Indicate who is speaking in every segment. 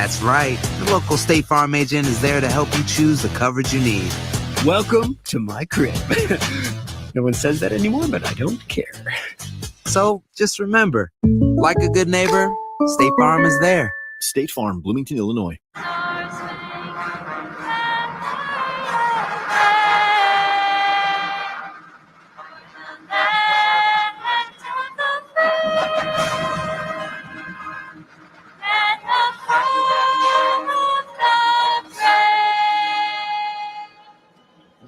Speaker 1: That's right. The local State Farm agent is there to help you choose the coverage you need.
Speaker 2: Welcome to my crib. No one says that anymore, but I don't care.
Speaker 1: So just remember, like a good neighbor, State Farm is there.
Speaker 3: State Farm, Bloomington, Illinois.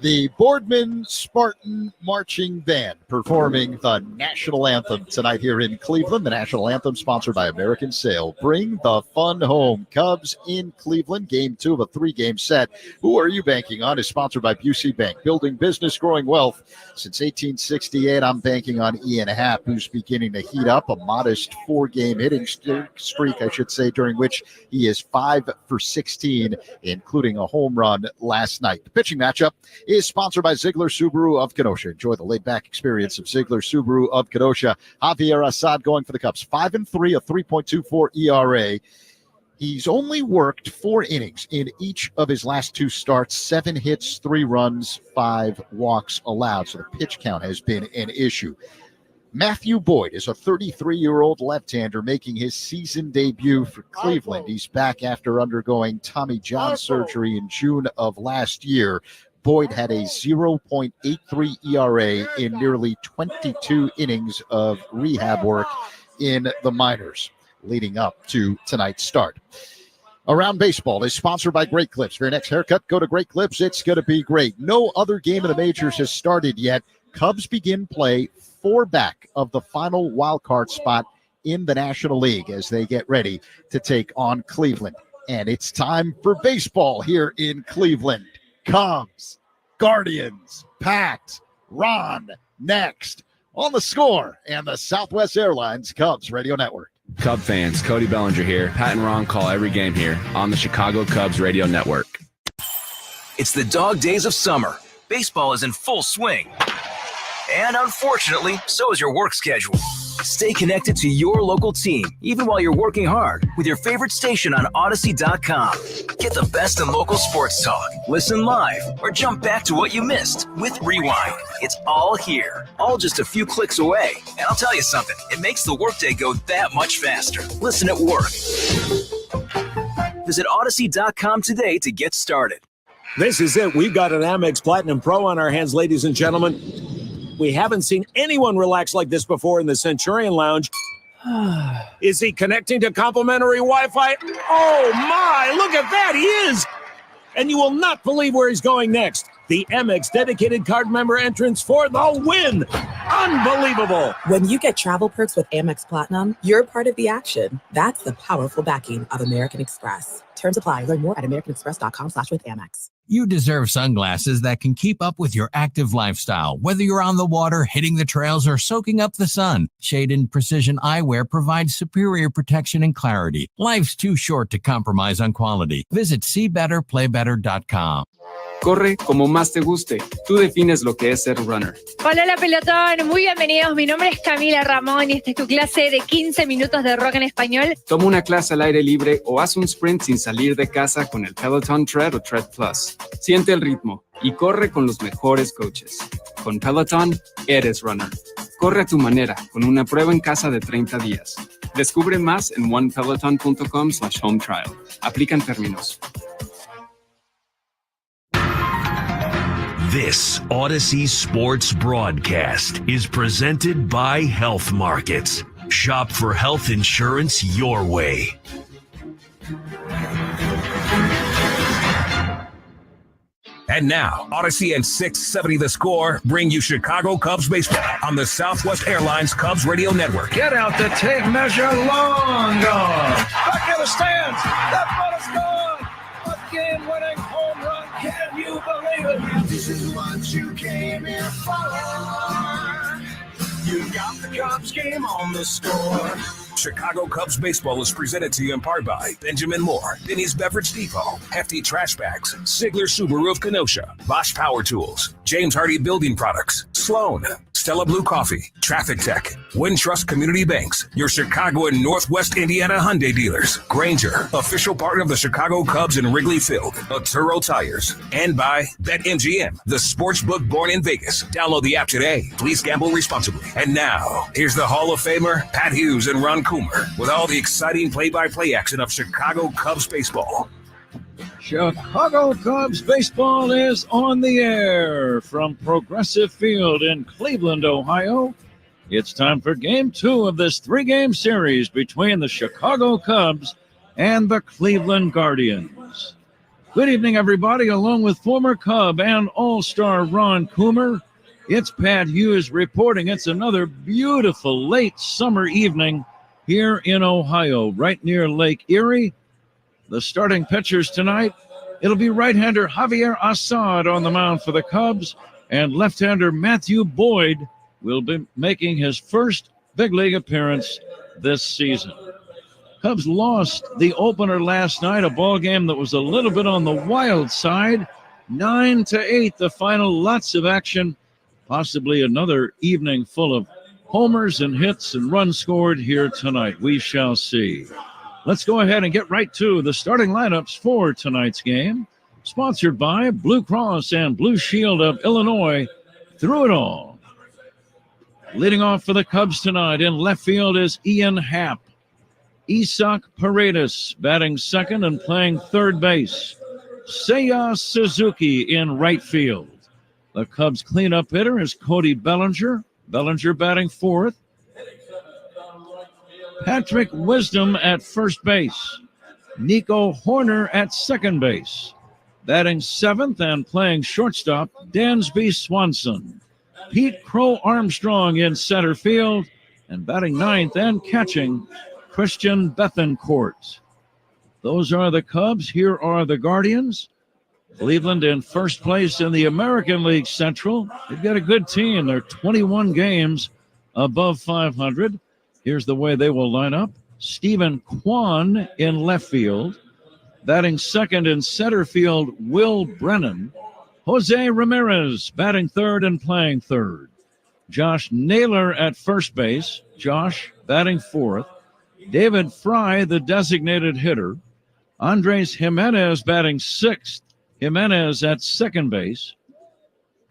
Speaker 4: The Boardman Spartan Marching Band performing the national anthem tonight here in Cleveland. The national anthem sponsored by American Sail. Bring the fun home. Cubs in Cleveland. Game 2 of a 3-game set. Who are you banking on is sponsored by Busey Bank. Building business, growing wealth. Since 1868, I'm banking on Ian Happ, who's beginning to heat up. A modest 4-game hitting streak, I should say, during which he is 5 for 16, including a home run last night. The pitching matchup is sponsored by Ziegler Subaru of Kenosha. Enjoy the laid-back experience of Ziegler Subaru of Kenosha. Javier Assad going for the Cubs. 5-3, a 3.24 ERA. He's only worked 4 innings in each of his last 2 starts. 7 hits, 3 runs, 5 walks allowed. So the pitch count has been an issue. Matthew Boyd is a 33-year-old left-hander making his season debut for Cleveland. He's back after undergoing Tommy John surgery in June of last year. Boyd had a 0.83 ERA in nearly 22 innings of rehab work in the minors leading up to tonight's start. Around Baseball is sponsored by Great Clips. For your next haircut, go to Great Clips. It's going to be great. No other game in the majors has started yet. Cubs begin play 4 back of the final wild card spot in the National League as they get ready to take on Cleveland. And it's time for baseball here in Cleveland. Cubs, Guardians, packed. Ron next on The Score and the Southwest Airlines Cubs Radio Network.
Speaker 5: Cub fans, Cody Bellinger here. Pat and Ron call every game here on the Chicago Cubs Radio Network.
Speaker 6: It's the dog days of summer. Baseball is in full swing. And unfortunately, so is your work schedule. Stay connected to your local team, even while you're working hard, with your favorite station on Odyssey.com. Get the best in local sports talk, listen live, or jump back to what you missed with Rewind. It's all here, all just a few clicks away. And I'll tell you something, it makes the workday go that much faster. Listen at work. Visit Odyssey.com today to get started.
Speaker 7: This is it. We've got an Amex Platinum Pro on our hands, ladies and gentlemen. We haven't seen anyone relax like this before in the Centurion Lounge. Is he connecting to complimentary Wi-Fi? Oh, my. Look at that. He is. And you will not believe where he's going next. The Amex dedicated card member entrance for the win. Unbelievable.
Speaker 8: When you get travel perks with Amex Platinum, you're part of the action. That's the powerful backing of American Express. Terms apply. Learn more at americanexpress.com/withAmex.
Speaker 9: You deserve sunglasses that can keep up with your active lifestyle, whether you're on the water, hitting the trails, or soaking up the sun. Shade and Precision Eyewear provides superior protection and clarity. Life's too short to compromise on quality. Visit SeeBetterPlayBetter.com.
Speaker 10: Corre como más te guste. Tú defines lo que es ser runner.
Speaker 11: Hola, pelotón. Muy bienvenidos. Mi nombre es Camila Ramón y esta es tu clase de 15 minutos de rock en español.
Speaker 10: Toma una clase al aire libre o haz un sprint sin salir de casa con el Peloton Tread o Tread Plus. Siente el ritmo y corre con los mejores coaches. Con Peloton, eres runner. Corre a tu manera con una prueba en casa de 30 días. Descubre más en onepeloton.com/home trial. Aplican términos.
Speaker 12: This Odyssey Sports broadcast is presented by Health Markets. Shop for health insurance your way.
Speaker 13: And now, Odyssey and 670 The Score bring you Chicago Cubs baseball on the Southwest Airlines Cubs Radio Network.
Speaker 14: Get out the tape measure, long gone. Back in the stands. That ball is gone. A game-winning home run. Can you believe it? This is what you came here for. You got the Cubs game on The Score.
Speaker 13: Chicago Cubs baseball is presented to you in part by Benjamin Moore, Denny's Beverage Depot, Hefty Trash Bags, Ziegler Subaru of Kenosha, Bosch Power Tools, James Hardy Building Products, Sloan, Stella Blue Coffee, Traffic Tech, Wintrust Community Banks, your Chicago and Northwest Indiana Hyundai dealers, Granger, official partner of the Chicago Cubs in Wrigley Field, Arturo Tires, and by BetMGM, the sports book born in Vegas. Download the app today. Please gamble responsibly. And now, here's the Hall of Famer, Pat Hughes and Ron Coomer, with all the exciting play-by-play action of Chicago Cubs baseball.
Speaker 14: Chicago Cubs baseball is on the air from Progressive Field in Cleveland, Ohio. It's time for Game 2 of this 3-game series between the Chicago Cubs and the Cleveland Guardians. Good evening, everybody. Along with former Cub and All-Star Ron Coomer, it's Pat Hughes reporting. It's another beautiful late summer evening here in Ohio, right near Lake Erie. The starting pitchers tonight, it'll be right-hander Javier Assad on the mound for the Cubs, and left-hander Matthew Boyd will be making his first big league appearance this season. Cubs lost the opener last night, a ball game that was a little bit on the wild side. 9-8 the final, lots of action, possibly another evening full of homers and hits and runs scored here tonight. We shall see. Let's go ahead and get right to the starting lineups for tonight's game. Sponsored by Blue Cross and Blue Shield of Illinois. Through it all. Leading off for the Cubs tonight in left field is Ian Happ. Isak Paredes batting second and playing third base. Seiya Suzuki in right field. The Cubs cleanup hitter is Cody Bellinger. Bellinger batting fourth. Patrick Wisdom at first base. Nico Horner at second base. Batting seventh and playing shortstop, Dansby Swanson. Pete Crow Armstrong in center field. And batting ninth and catching, Christian Bethancourt. Those are the Cubs. Here are the Guardians. Cleveland in first place in the American League Central. They've got a good team. They're 21 games above 500. Here's the way they will line up. Stephen Kwan in left field. Batting second in center field, Will Brennan. Jose Ramirez batting third and playing third. Josh Naylor at first base. Josh batting fourth. David Fry, the designated hitter. Andres Jimenez batting sixth. Jimenez at second base.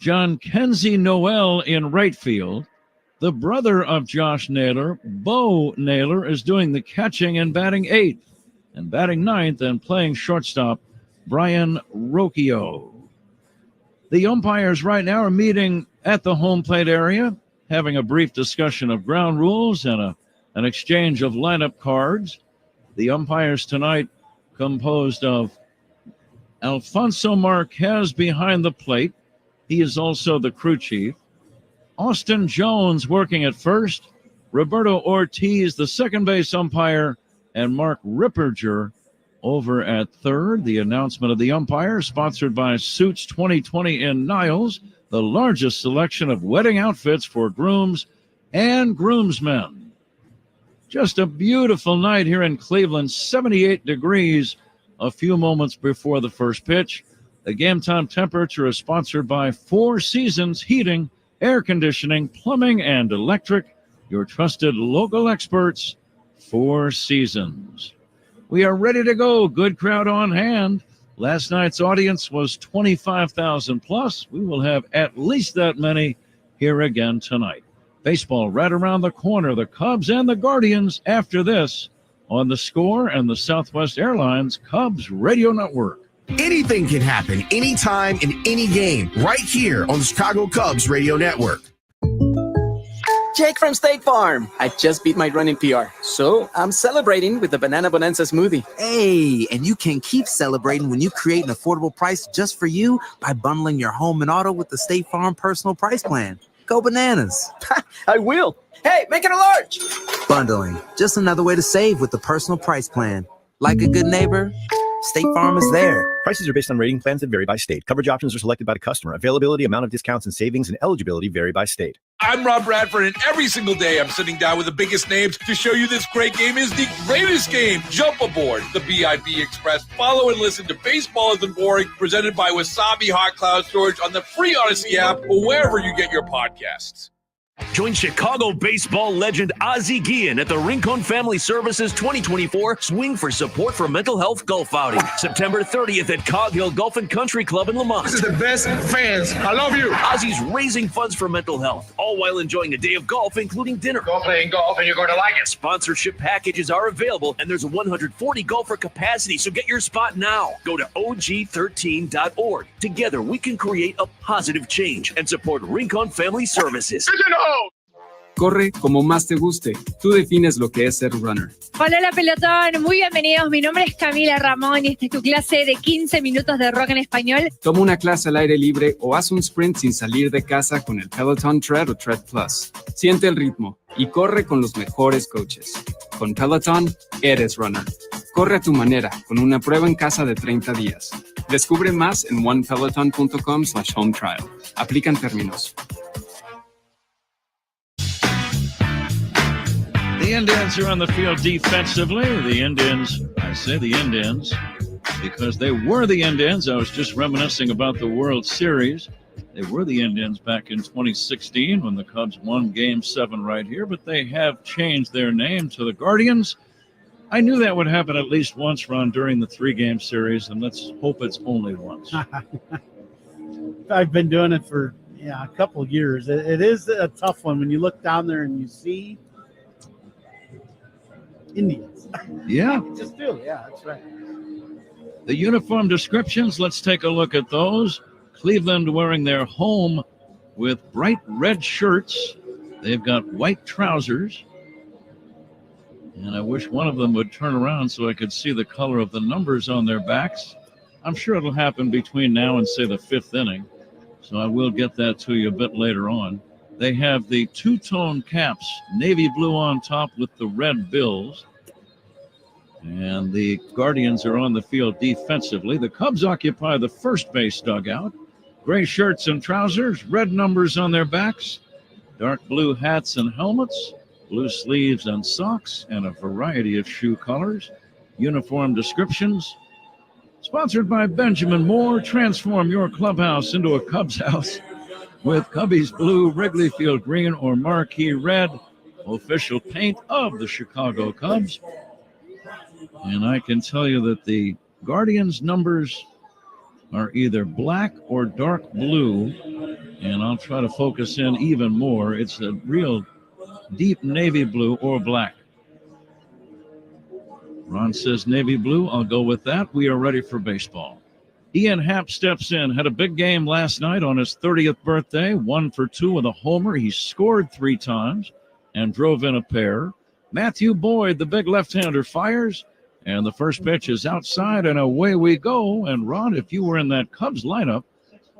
Speaker 14: John Kenzie Noel in right field. The brother of Josh Naylor, Bo Naylor, is doing the catching and batting eighth. And batting ninth and playing shortstop, Brian Rocchio. The umpires right now are meeting at the home plate area, having a brief discussion of ground rules and an exchange of lineup cards. The umpires tonight composed of Alfonso Marquez behind the plate. He is also the crew chief. Austin Jones working at first, Roberto Ortiz, the second base umpire, and Mark Ripperger over at third. The announcement of the umpire, sponsored by Suits 2020 in Niles, the largest selection of wedding outfits for grooms and groomsmen. Just a beautiful night here in Cleveland, 78 degrees a few moments before the first pitch. The game time temperature is sponsored by Four Seasons Heating, Air Conditioning, Plumbing, and Electric, your trusted local experts, Four Seasons. We are ready to go. Good crowd on hand. Last night's audience was 25,000 plus. We will have at least that many here again tonight. Baseball right around the corner. The Cubs and the Guardians after this on The Score and the Southwest Airlines Cubs Radio Network.
Speaker 3: Anything can happen anytime in any game right here on the Chicago Cubs Radio Network.
Speaker 15: Jake from State Farm. I just beat my running PR, so I'm celebrating with the Banana Bonanza smoothie.
Speaker 1: Hey, and you can keep celebrating when you create an affordable price just for you by bundling your home and auto with the State Farm Personal Price Plan. Go bananas.
Speaker 15: I will. Hey, make it a large.
Speaker 1: Bundling, just another way to save with the Personal Price Plan. Like a good neighbor, State Farm is there.
Speaker 3: Prices are based on rating plans that vary by state. Coverage options are selected by the customer. Availability, amount of discounts and savings, and eligibility vary by state.
Speaker 16: I'm Rob Bradford, and every single day I'm sitting down with the biggest names to show you this great game is the greatest game. Jump aboard the BIB Express. Follow and listen to Baseball Isn't Boring, presented by Wasabi Hot Cloud Storage on the free Odyssey app or wherever you get your podcasts.
Speaker 12: Join Chicago baseball legend Ozzie Guillen at the Rincon Family Services 2024 Swing for Support for Mental Health Golf Outing, September 30th at Cog Hill Golf and Country Club in Lamont.
Speaker 14: This is the best fans. I love you.
Speaker 12: Ozzie's raising funds for mental health, all while enjoying a day of golf, including dinner.
Speaker 14: Go playing golf and you're going to like it.
Speaker 12: Sponsorship packages are available, and there's a 140 golfer capacity, so get your spot now. Go to og13.org. Together, we can create a positive change and support Rincon Family Services.
Speaker 10: Corre como más te guste. Tú defines lo que es ser runner.
Speaker 11: Hola pelotón, muy bienvenidos. Mi nombre es Camila Ramón y esta es tu clase de 15 minutos de rock en español.
Speaker 10: Toma una clase al aire libre o haz un sprint sin salir de casa con el Peloton Tread o Tread Plus. Siente el ritmo y corre con los mejores coaches. Con Peloton, eres runner. Corre a tu manera con una prueba en casa de 30 días. Descubre más en onepeloton.com/home trial. Aplican términos.
Speaker 17: The Indians are on the field defensively. The Indians, I say the Indians, because they were the Indians. I was just reminiscing about the World Series. They were the Indians back in 2016 when the Cubs won Game 7 right here, but they have changed their name to the Guardians. I knew that would happen at least once, Ron, during the 3-game series, and let's hope it's only once.
Speaker 18: I've been doing it for a couple of years. It is a tough one when you look down there and you see Indians.
Speaker 17: Yeah.
Speaker 18: You just do. Yeah, that's right.
Speaker 17: The uniform descriptions, let's take a look at those. Cleveland wearing their home with bright red shirts. They've got white trousers. And I wish one of them would turn around so I could see the color of the numbers on their backs. I'm sure it'll happen between now and, say, the 5th inning. So I will get that to you a bit later on. They have the two-tone caps, navy blue on top with the red bills. And the Guardians are on the field defensively. The Cubs occupy the first base dugout. Gray shirts and trousers, red numbers on their backs, dark blue hats and helmets, blue sleeves and socks, and a variety of shoe colors. Uniform descriptions. Sponsored by Benjamin Moore. Transform your clubhouse into a Cubs house with Cubbies blue, Wrigley Field green, or marquee red, official paint of the Chicago Cubs. And I can tell you that the Guardians numbers are either black or dark blue, and I'll try to focus in even more. It's a real deep navy blue or black. Ron says navy blue. I'll go with that. We are ready for baseball. Ian Happ steps in, had a big game last night on his 30th birthday, 1 for 2 with a homer. He scored 3 times and drove in a pair. Matthew Boyd, the big left-hander, fires, and the first pitch is outside, and away we go. And Ron, if you were in that Cubs lineup,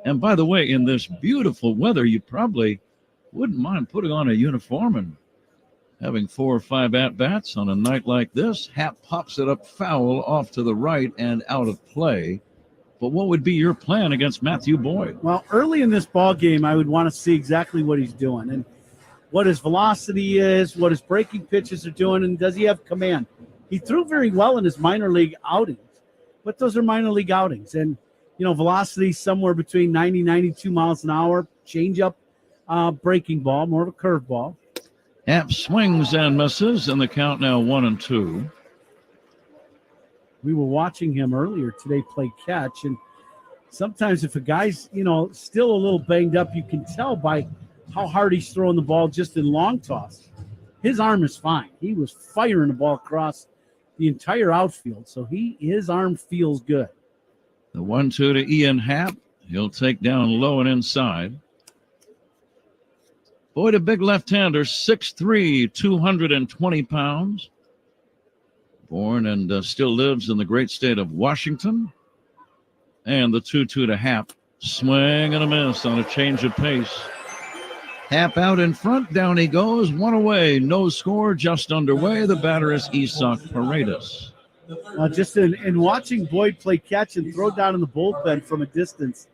Speaker 17: and by the way, in this beautiful weather, you probably wouldn't mind putting on a uniform and having 4 or 5 at-bats on a night like this. Happ pops it up foul off to the right and out of play. But what would be your plan against Matthew Boyd?
Speaker 18: Well, early in this ball game, I would want to see exactly what he's doing and what his velocity is, what his breaking pitches are doing, and does he have command? He threw very well in his minor league outings, but those are minor league outings. And, velocity somewhere between 90, 92 miles an hour, change-up breaking ball, more of a curveball.
Speaker 17: Happ swings and misses, and the count now 1-2.
Speaker 18: We were watching him earlier today play catch, and sometimes if a guy's, still a little banged up, you can tell by how hard he's throwing the ball just in long toss. His arm is fine. He was firing the ball across the entire outfield, so his arm feels good.
Speaker 17: The 1-2 to Ian Happ. He'll take down low and inside. Boyd, a big left-hander, 6'3", 220 pounds. Born and still lives in the great state of Washington. And the 2-2 to Happ. Swing and a miss on a change of pace. Happ out in front. Down he goes. 1 away. No score. Just underway. The batter is Isak Paredes.
Speaker 18: Just in watching Boyd play catch and throw down in the bullpen from a distance,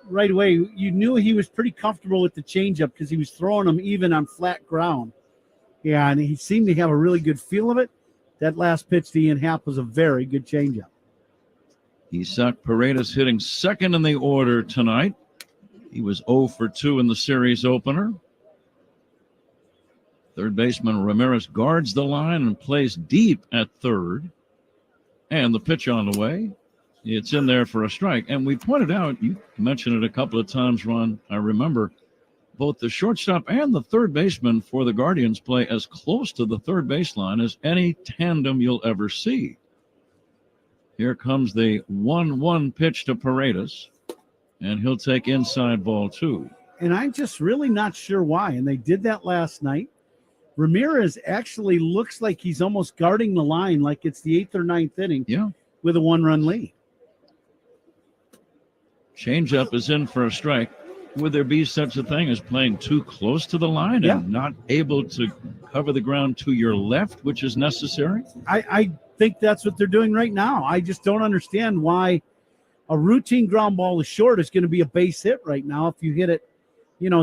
Speaker 18: right away, you knew he was pretty comfortable with the changeup because he was throwing them even on flat ground. Yeah, and he seemed to have a really good feel of it. That last pitch to Ian Happ was a very good changeup.
Speaker 17: Isaac Paredes hitting second in the order tonight. He was 0 for 2 in the series opener. Third baseman Ramirez guards the line and plays deep at third. And the pitch on the way. It's in there for a strike. And we pointed out, you mentioned it a couple of times, Ron, I remember, both the shortstop and the third baseman for the Guardians play as close to the third baseline as any tandem you'll ever see. Here comes the 1-1 pitch to Paredes, and he'll take inside ball 2.
Speaker 18: And I'm just really not sure why. And they did that last night. Ramirez actually looks like he's almost guarding the line like it's the 8th or 9th inning with a 1-run lead.
Speaker 17: Changeup is in for a strike. Would there be such a thing as playing too close to the line and not able to cover the ground to your left, which is necessary?
Speaker 18: I think that's what they're doing right now. I just don't understand why a routine ground ball is short is going to be a base hit right now if you hit it,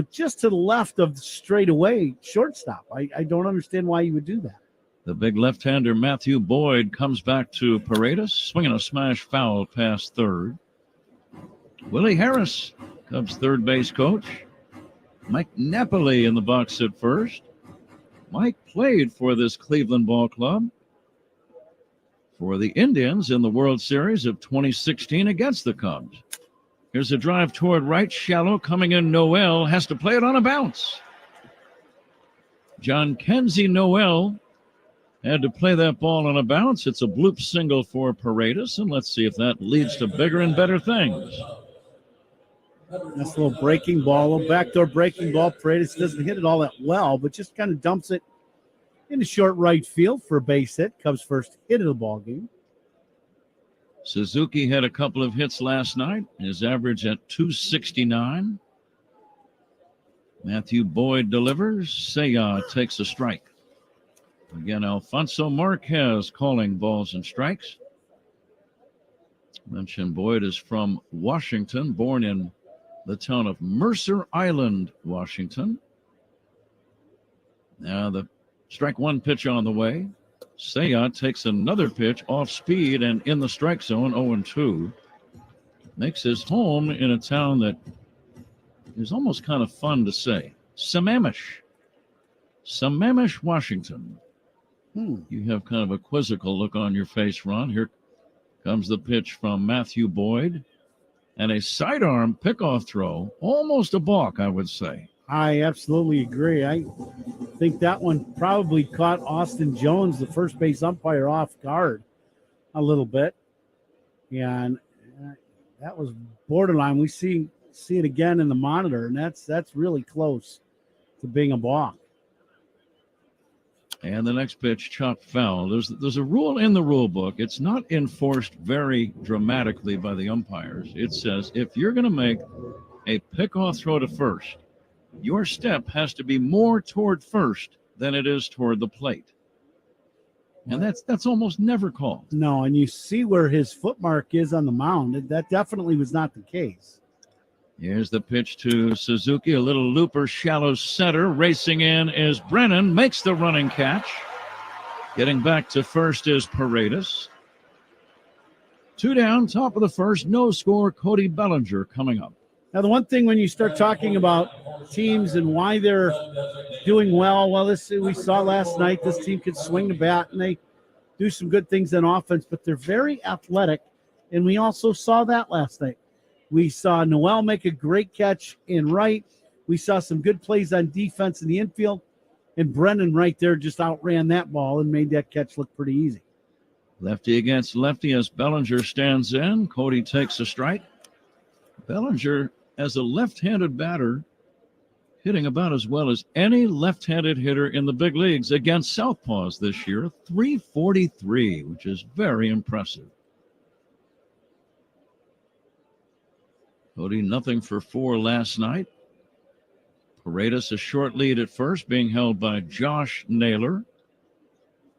Speaker 18: just to the left of the straightaway shortstop. I don't understand why you would do that.
Speaker 17: The big left-hander Matthew Boyd comes back to Paredes, swinging a smash foul past third. Willie Harris, Cubs third base coach. Mike Napoli in the box at first. Mike played for this Cleveland ball club for the Indians in the World Series of 2016 against the Cubs. Here's a drive toward right, shallow, coming in. Noel has to play it on a bounce. John Kenzie Noel had to play that ball on a bounce. It's a bloop single for Paredes, and let's see if that leads to bigger and better things.
Speaker 18: Nice little breaking ball, a little backdoor breaking ball. Paredes doesn't hit it all that well, but just kind of dumps it into short right field for a base hit. Cubs' first hit of the ball game.
Speaker 17: Suzuki had a couple of hits last night. His average at 269. Matthew Boyd delivers. Seiya takes a strike. Again, Alfonso Marquez calling balls and strikes. Mentioned Boyd is from Washington, born in the town of Mercer Island, Washington. Now the strike one pitch on the way. Seiya takes another pitch off speed and in the strike zone, 0-2. Makes his home in a town that is almost kind of fun to say. Sammamish, Washington. You have kind of a quizzical look on your face, Ron. Here comes the pitch from Matthew Boyd. And a sidearm pickoff throw, almost a balk, I would say.
Speaker 18: I absolutely agree. I think that one probably caught Austin Jones, the first base umpire, off guard a little bit. And that was borderline. We see it again in the monitor, and that's really close to being a balk.
Speaker 17: And the next pitch, chopped foul. There's a rule in the rule book. It's not enforced very dramatically by the umpires. It says if you're going to make a pickoff throw to first, your step has to be more toward first than it is toward the plate. And that's almost never called.
Speaker 18: No, and you see where his footmark is on the mound. That definitely was not the case.
Speaker 17: Here's the pitch to Suzuki, a little looper, shallow center. Racing in is Brennan, makes the running catch. Getting back to first is Paredes. 2 down, top of the first, no score. Cody Bellinger coming up.
Speaker 18: Now, the one thing when you start talking about teams and why they're doing well, we saw last night this team could swing the bat and they do some good things on offense, but they're very athletic, and we also saw that last night. We saw Noel make a great catch in right. We saw some good plays on defense in the infield, and Brennan right there just outran that ball and made that catch look pretty easy.
Speaker 17: Lefty against lefty as Bellinger stands in. Cody takes a strike. Bellinger, as a left-handed batter, hitting about as well as any left-handed hitter in the big leagues against southpaws this year. 343, which is very impressive. Cody, nothing for 4 last night. Paredes a short lead at first, being held by Josh Naylor.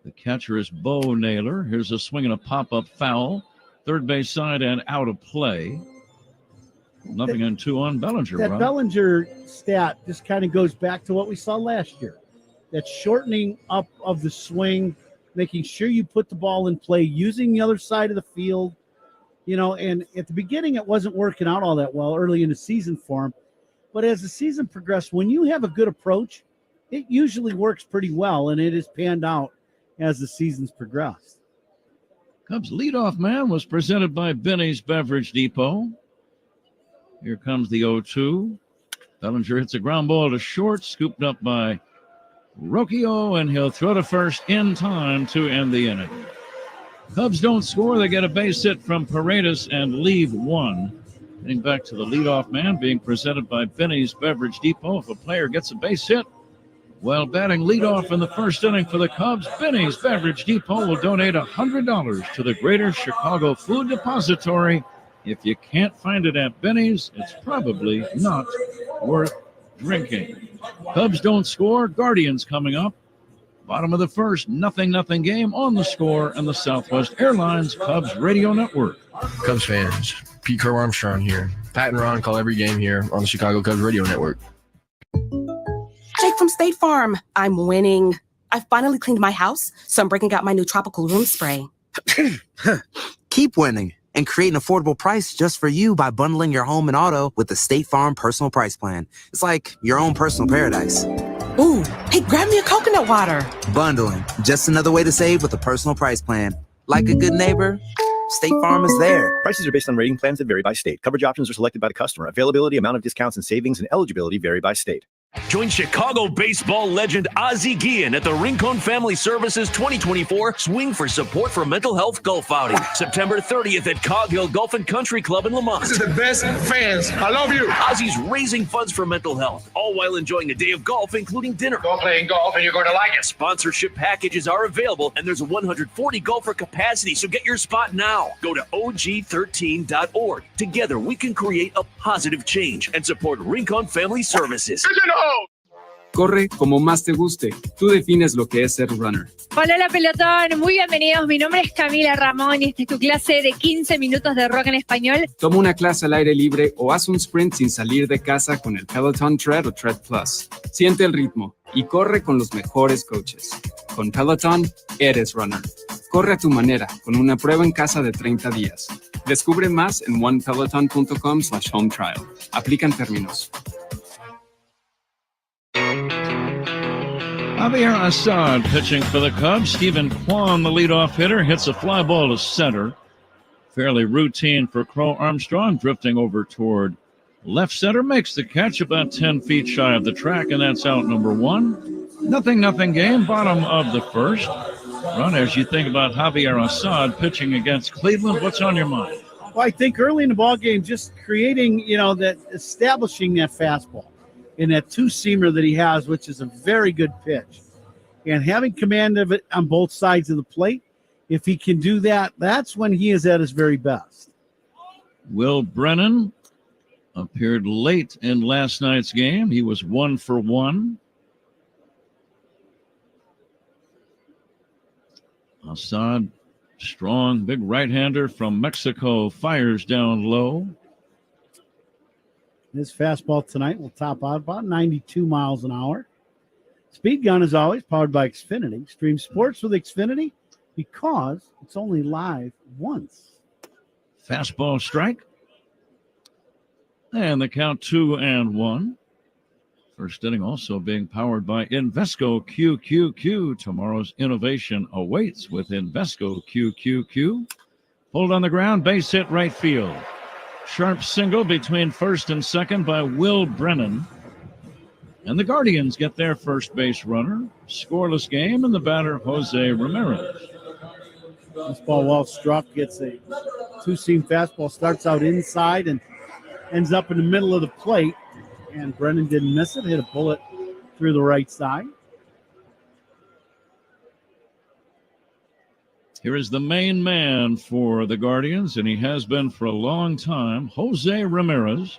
Speaker 17: The catcher is Bo Naylor. Here's a swing and a pop-up foul. Third base side and out of play. Nothing in 2 on Bellinger.
Speaker 18: That
Speaker 17: Rob.
Speaker 18: Bellinger stat just kind of goes back to what we saw last year. That shortening up of the swing, making sure you put the ball in play, using the other side of the field. And at the beginning, it wasn't working out all that well early in the season for him. But as the season progressed, when you have a good approach, it usually works pretty well, and it has panned out as the season's progressed.
Speaker 17: Cubs leadoff man was presented by Benny's Beverage Depot. Here comes the 0-2. Bellinger hits a ground ball to short, scooped up by Rocchio, and he'll throw to first in time to end the inning. Cubs don't score. They get a base hit from Paredes and leave one. Getting back to the leadoff man, being presented by Benny's Beverage Depot. If a player gets a base hit while batting leadoff in the first inning for the Cubs, Benny's Beverage Depot will donate $100 to the Greater Chicago Food Depository. If you can't find it at Benny's, it's probably not worth drinking. Cubs don't score. Guardians coming up. Bottom of the first, 0-0 game on the score and the Southwest Airlines Cubs Radio Network.
Speaker 3: Cubs fans, Pete Crow Armstrong here. Pat and Ron call every game here on the Chicago Cubs Radio Network.
Speaker 19: Jake from State Farm. I'm winning. I finally cleaned my house, so I'm breaking out my new tropical room spray.
Speaker 1: Keep winning and create an affordable price just for you by bundling your home and auto with the State Farm Personal Price Plan. It's like your own personal paradise.
Speaker 19: Ooh, hey, grab me a coconut water.
Speaker 1: Bundling, just another way to save with a personal price plan. Like a good neighbor, State Farm is there.
Speaker 20: Prices are based on rating plans that vary by state. Coverage options are selected by the customer. Availability, amount of discounts and savings, and eligibility vary by state.
Speaker 12: Join Chicago baseball legend Ozzie Guillen at the Rincon Family Services 2024 Swing for Support for Mental Health Golf Outing, September 30th at Cog Hill Golf and Country Club in Lamont.
Speaker 14: This is the best fans. I love you.
Speaker 12: Ozzie's raising funds for mental health, all while enjoying a day of golf, including dinner.
Speaker 14: Go playing golf and you're going to like it.
Speaker 12: Sponsorship packages are available, and there's a 140 golfer capacity, so get your spot now. Go to og13.org. Together, we can create a positive change and support Rincon Family Services.
Speaker 10: Corre como más te guste. Tú defines lo que es ser runner.
Speaker 11: Hola pelotón, muy bienvenidos. Mi nombre es Camila Ramón y esta es tu clase de 15 minutos de rock en español.
Speaker 10: Toma una clase al aire libre o haz un sprint sin salir de casa con el Peloton Tread o Tread Plus. Siente el ritmo y corre con los mejores coaches. Con Peloton, eres runner. Corre a tu manera con una prueba en casa de 30 días. Descubre más en onepeloton.com/home trial. Aplican términos.
Speaker 17: Javier Assad pitching for the Cubs. Stephen Kwan, the leadoff hitter, hits a fly ball to center. Fairly routine for Crow Armstrong, drifting over toward left center. Makes the catch about 10 feet shy of the track, and that's out number one. 0-0 game, bottom of the first. Ron, as you think about Javier Assad pitching against Cleveland, what's on your mind?
Speaker 18: Well, I think early in the ball game, just creating, that establishing that fastball. In that two-seamer that he has, which is a very good pitch. And having command of it on both sides of the plate, if he can do that, that's when he is at his very best.
Speaker 17: Will Brennan appeared late in last night's game. He was 1 for 1. Assad, strong, big right-hander from Mexico, fires down low.
Speaker 18: His fastball tonight will top out about 92 miles an hour. Speed Gun is always powered by Xfinity. Stream sports with Xfinity because it's only live once.
Speaker 17: Fastball strike. And the count 2-1. First inning also being powered by Invesco QQQ. Tomorrow's innovation awaits with Invesco QQQ. Pulled on the ground, base hit right field. Sharp single between first and second by Will Brennan. And the Guardians get their first base runner. Scoreless game, and the batter, Jose Ramirez.
Speaker 18: This ball well struck, gets a two-seam fastball, starts out inside and ends up in the middle of the plate. And Brennan didn't miss it, hit a bullet through the right side.
Speaker 17: Here is the main man for the Guardians, and he has been for a long time, Jose Ramirez.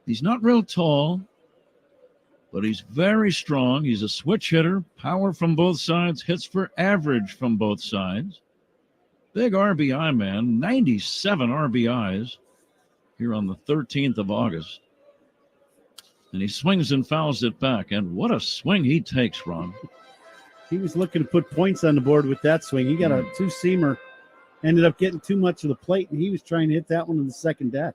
Speaker 17: He's not real tall, but he's very strong. He's a switch hitter, power from both sides, hits for average from both sides. Big RBI man, 97 RBIs. here on the 13th of August. And he swings and fouls it back. And what a swing he takes, Ron.
Speaker 18: He was looking to put points on the board with that swing. He got a two-seamer, ended up getting too much of the plate, and he was trying to hit that one in the second deck.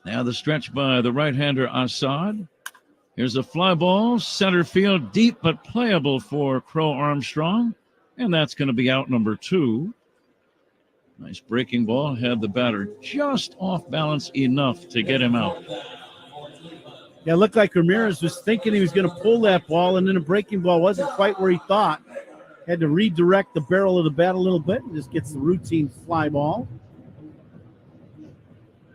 Speaker 17: Now the stretch by the right-hander Assad. Here's a fly ball, center field, deep but playable for Crow Armstrong. And that's going to be out number 2. Nice breaking ball. Had the batter just off balance enough to get him out.
Speaker 18: Yeah, it looked like Ramirez was thinking he was going to pull that ball, and then the breaking ball wasn't quite where he thought. Had to redirect the barrel of the bat a little bit, and just gets the routine fly ball.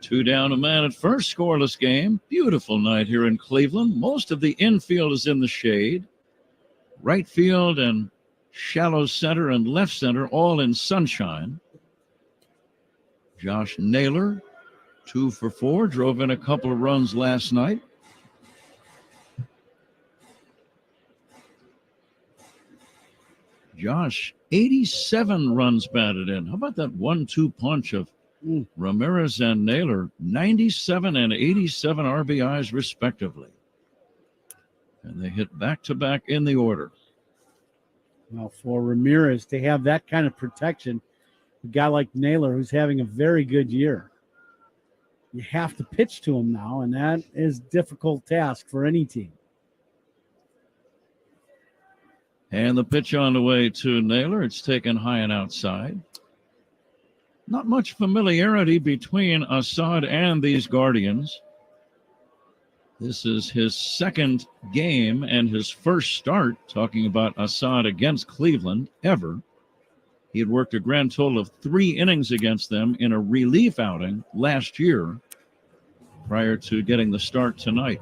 Speaker 17: 2 down, a man at first, scoreless game. Beautiful night here in Cleveland. Most of the infield is in the shade. Right field and shallow center and left center all in sunshine. Josh Naylor, 2 for 4, drove in a couple of runs last night. Josh, 87 runs batted in. How about that 1-2 punch of Ramirez and Naylor? 97 and 87 RBIs respectively. And they hit back-to-back in the order.
Speaker 18: Well, for Ramirez to have that kind of protection, a guy like Naylor who's having a very good year, you have to pitch to him now, and that is a difficult task for any team.
Speaker 17: And the pitch on the way to Naylor. It's taken high and outside. Not much familiarity between Assad and these Guardians. This is his second game and his first start, talking about Assad against Cleveland, ever. He had worked a grand total of 3 innings against them in a relief outing last year prior to getting the start tonight.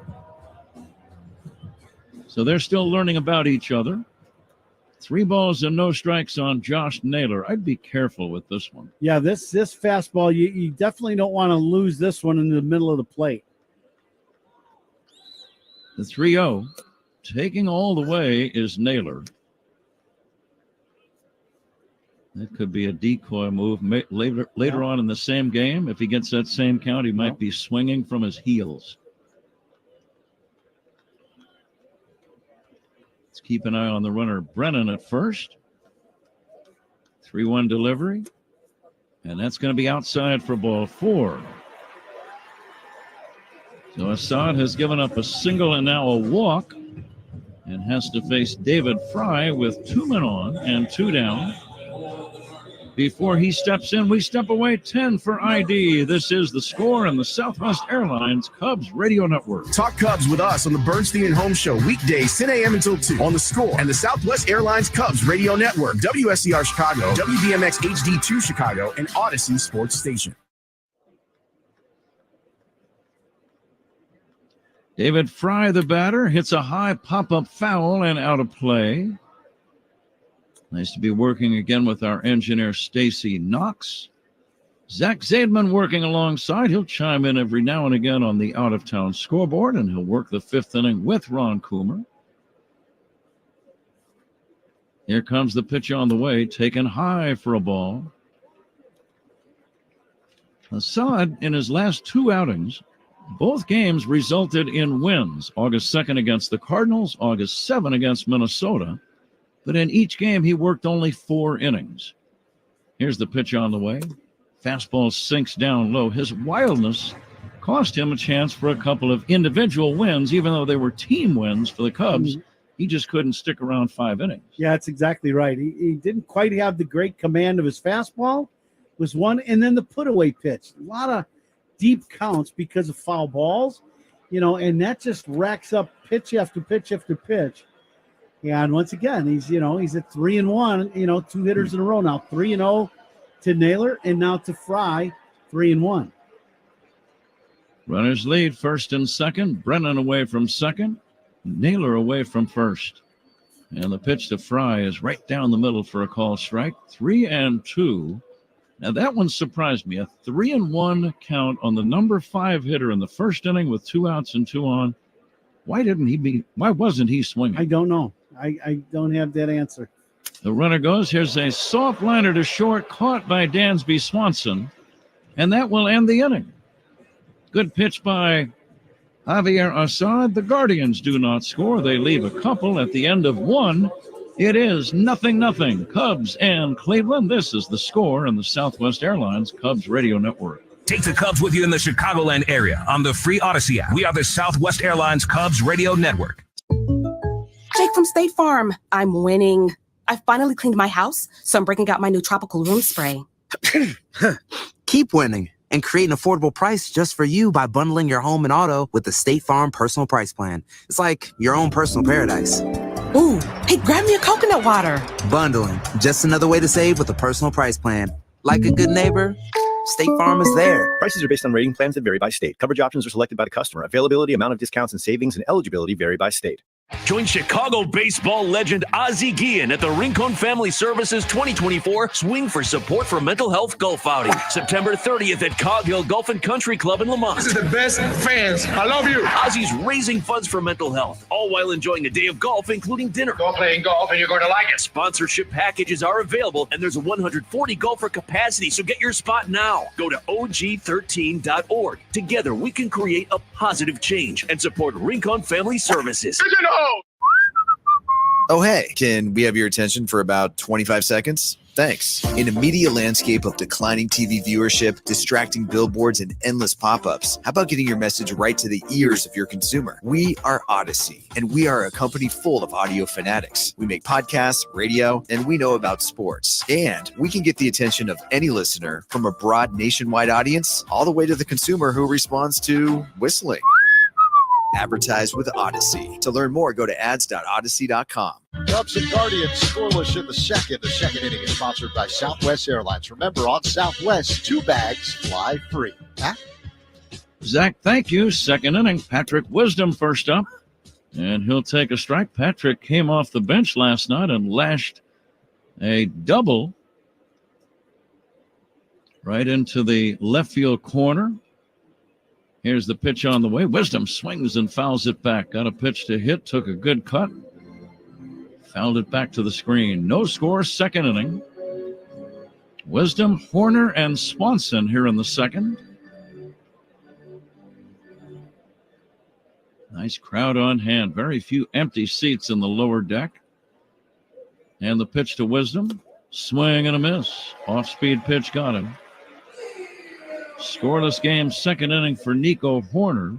Speaker 17: So they're still learning about each other. 3 balls and no strikes on Josh Naylor. I'd be careful with this one.
Speaker 18: Yeah, this fastball, you definitely don't want to lose this one in the middle of the plate.
Speaker 17: The 3-0, taking all the way, is Naylor. That could be a decoy move later on in the same game. If he gets that same count, he might be swinging from his heels. Let's keep an eye on the runner, Brennan, at first. 3-1 delivery. And that's going to be outside for ball 4. So Assad has given up a single and now a walk and has to face David Fry with 2 men on and 2 down. Before he steps in, we step away. 10 for ID. This is The Score and the Southwest Airlines Cubs Radio Network.
Speaker 3: Talk Cubs with us on the Bernstein and Holmes Show, weekdays 10 a.m. until 2 on The Score and the Southwest Airlines Cubs Radio Network, WSCR Chicago, WBMX HD2 Chicago, and Odyssey Sports Station.
Speaker 17: David Fry, the batter, hits a high pop-up foul and out of play. Nice to be working again with our engineer, Stacy Knox. Zach Zaidman working alongside. He'll chime in every now and again on the out-of-town scoreboard, and he'll work the 5th inning with Ron Coomer. Here comes the pitch on the way, taken high for a ball. Assad, in his last 2 outings, both games resulted in wins. August 2nd against the Cardinals, August 7th against Minnesota. But in each game, he worked only 4 innings. Here's the pitch on the way. Fastball sinks down low. His wildness cost him a chance for a couple of individual wins, even though they were team wins for the Cubs. He just couldn't stick around 5 innings.
Speaker 18: Yeah, that's exactly right. He didn't quite have the great command of his fastball, was one, and then the put-away pitch. A lot of deep counts because of foul balls, and that just racks up pitch after pitch after pitch. And once again, he's at 3-1, 2 hitters in a row now. 3-0 to Naylor, and now to Fry, 3-1.
Speaker 17: Runners lead, first and second. Brennan away from second. Naylor away from first. And the pitch to Fry is right down the middle for a call strike. 3-2. Now that one surprised me. A 3-1 count on the number 5 hitter in the first inning with 2 outs and 2 on. Why wasn't he swinging?
Speaker 18: I don't know. I don't have that answer.
Speaker 17: The runner goes. Here's a soft liner to short, caught by Dansby Swanson, and that will end the inning. Good pitch by Javier Assad. The Guardians do not score. They leave a couple at the end of one. It is 0-0. Cubs and Cleveland. This is the score on the Southwest Airlines Cubs radio network.
Speaker 13: Take the Cubs with you in the Chicagoland area on the free Odyssey app. We are the Southwest Airlines Cubs radio network.
Speaker 19: Jake from State Farm. I'm winning. I finally cleaned my house, so I'm breaking out my new tropical room spray.
Speaker 1: Keep winning and create an affordable price just for you by bundling your home and auto with the State Farm Personal Price Plan. It's like your own personal paradise.
Speaker 19: Ooh, hey, grab me a coconut water.
Speaker 1: Bundling, just another way to save with a personal price plan. Like a good neighbor, State Farm is there.
Speaker 20: Prices are based on rating plans that vary by state. Coverage options are selected by the customer. Availability, amount of discounts and savings, and eligibility vary by state.
Speaker 12: Join Chicago baseball legend Ozzie Guillen at the Rincon Family Services 2024 Swing for Support for Mental Health Golf Outing, September 30th at Cog Hill Golf and Country Club in Lamont.
Speaker 14: This is the best fans. I love you.
Speaker 12: Ozzie's raising funds for mental health, all while enjoying a day of golf, including dinner.
Speaker 14: Go playing golf and you're going to like it.
Speaker 12: Sponsorship packages are available, and there's a 140 golfer capacity, so get your spot now. Go to og13.org. Together, we can create a positive change and support Rincon Family Services.
Speaker 21: Oh, hey, can we have your attention for about 25 seconds? Thanks. In a media landscape of declining TV viewership, distracting billboards, and endless pop-ups, how about getting your message right to the ears of your consumer? We are Odyssey, and we are a company full of audio fanatics. We make podcasts, radio, and we know about sports. And we can get the attention of any listener, from a broad nationwide audience all the way to the consumer who responds to whistling. Advertise with Odyssey. To learn more, go to ads.odyssey.com.
Speaker 4: Cubs and Guardians scoreless in the second. The second inning is sponsored by Southwest Airlines. Remember, on Southwest, 2 bags fly free. Pat?
Speaker 17: Zach, thank you. Second inning, Patrick Wisdom first up, and he'll take a strike. Patrick came off the bench last night and lashed a double right into the left field corner. Here's the pitch on the way. Wisdom swings and fouls it back. Got a pitch to hit, took a good cut, fouled it back to the screen. No score, second inning. Wisdom, Horner, and Swanson here in the second. Nice crowd on hand. Very few empty seats in the lower deck. And the pitch to Wisdom. Swing and a miss. Off-speed pitch got him. Scoreless game, second inning for Nico Horner.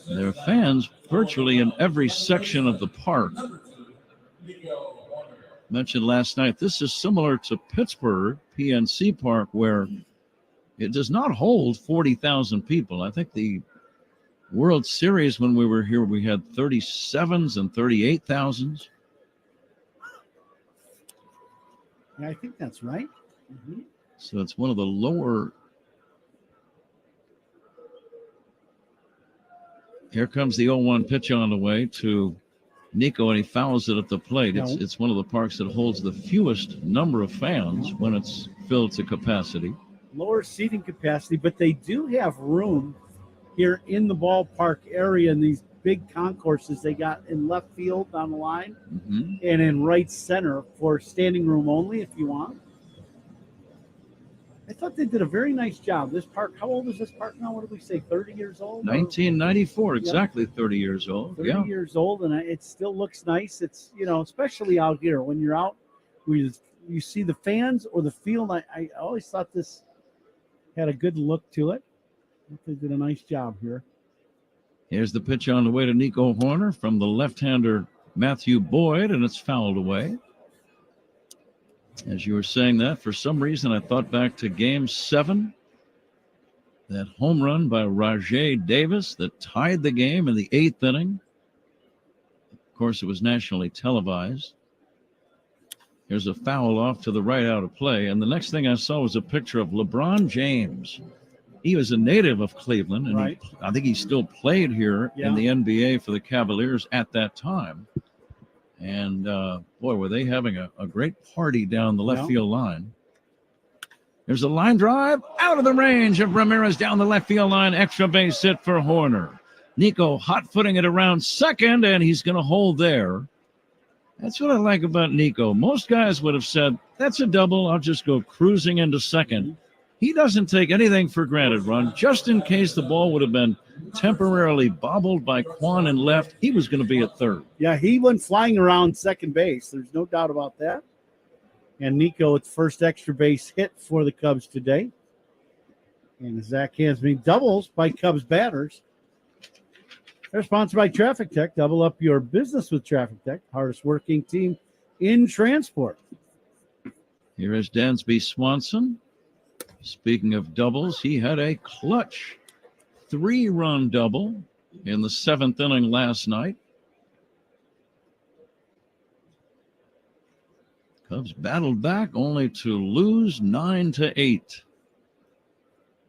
Speaker 17: There are fans virtually in every section of the park. Mentioned last night, this is similar to Pittsburgh, PNC Park, where it does not hold 40,000 people. I think the World Series, when we were here, we had 37s and 38,000s.
Speaker 18: Yeah, I think that's right. Mm-hmm.
Speaker 17: So it's one of the lower. Here comes the 0-1 pitch on the way to Nico, and he fouls it at the plate. It's one of the parks that holds the fewest number of fans when it's filled to capacity.
Speaker 18: Lower seating capacity, but they do have room here in the ballpark area in these big concourses they got in left field down the line and in right center for standing room only if you want. I thought they did a very nice job. This park, how old is this park now? What did we say, 30 years old?
Speaker 17: 1994, exactly 30 years old.
Speaker 18: 30 years old, and it still looks nice. It's, especially out here. When you're out, you see the fans or the field. I always thought this had a good look to it. I think they did a nice job here.
Speaker 17: Here's the pitch on the way to Nico Horner from the left-hander Matthew Boyd, and it's fouled away. As you were saying that, for some reason, I thought back to Game 7, that home run by Rajay Davis that tied the game in the 8th inning. Of course, it was nationally televised. Here's a foul off to the right out of play, and the next thing I saw was a picture of LeBron James. He was a native of Cleveland, and I think he still played here in the NBA for the Cavaliers at that time. And, boy, were they having a great party down the left field line. There's a line drive out of the range of Ramirez down the left field line. Extra base hit for Horner. Nico hot-footing it around second, and he's going to hold there. That's what I like about Nico. Most guys would have said, that's a double. I'll just go cruising into second. He doesn't take anything for granted, Ron. Just in case the ball would have been temporarily bobbled by Quan and left, he was going to be at third.
Speaker 18: Yeah, he went flying around second base. There's no doubt about that. And Nico, its first extra base hit for the Cubs today. And Zach hands me doubles by Cubs batters. They're sponsored by Traffic Tech. Double up your business with Traffic Tech, hardest working team in transport.
Speaker 17: Here is Dansby Swanson. Speaking of doubles, he had a clutch 3-run double in the 7th inning last night. Cubs battled back only to lose 9-8.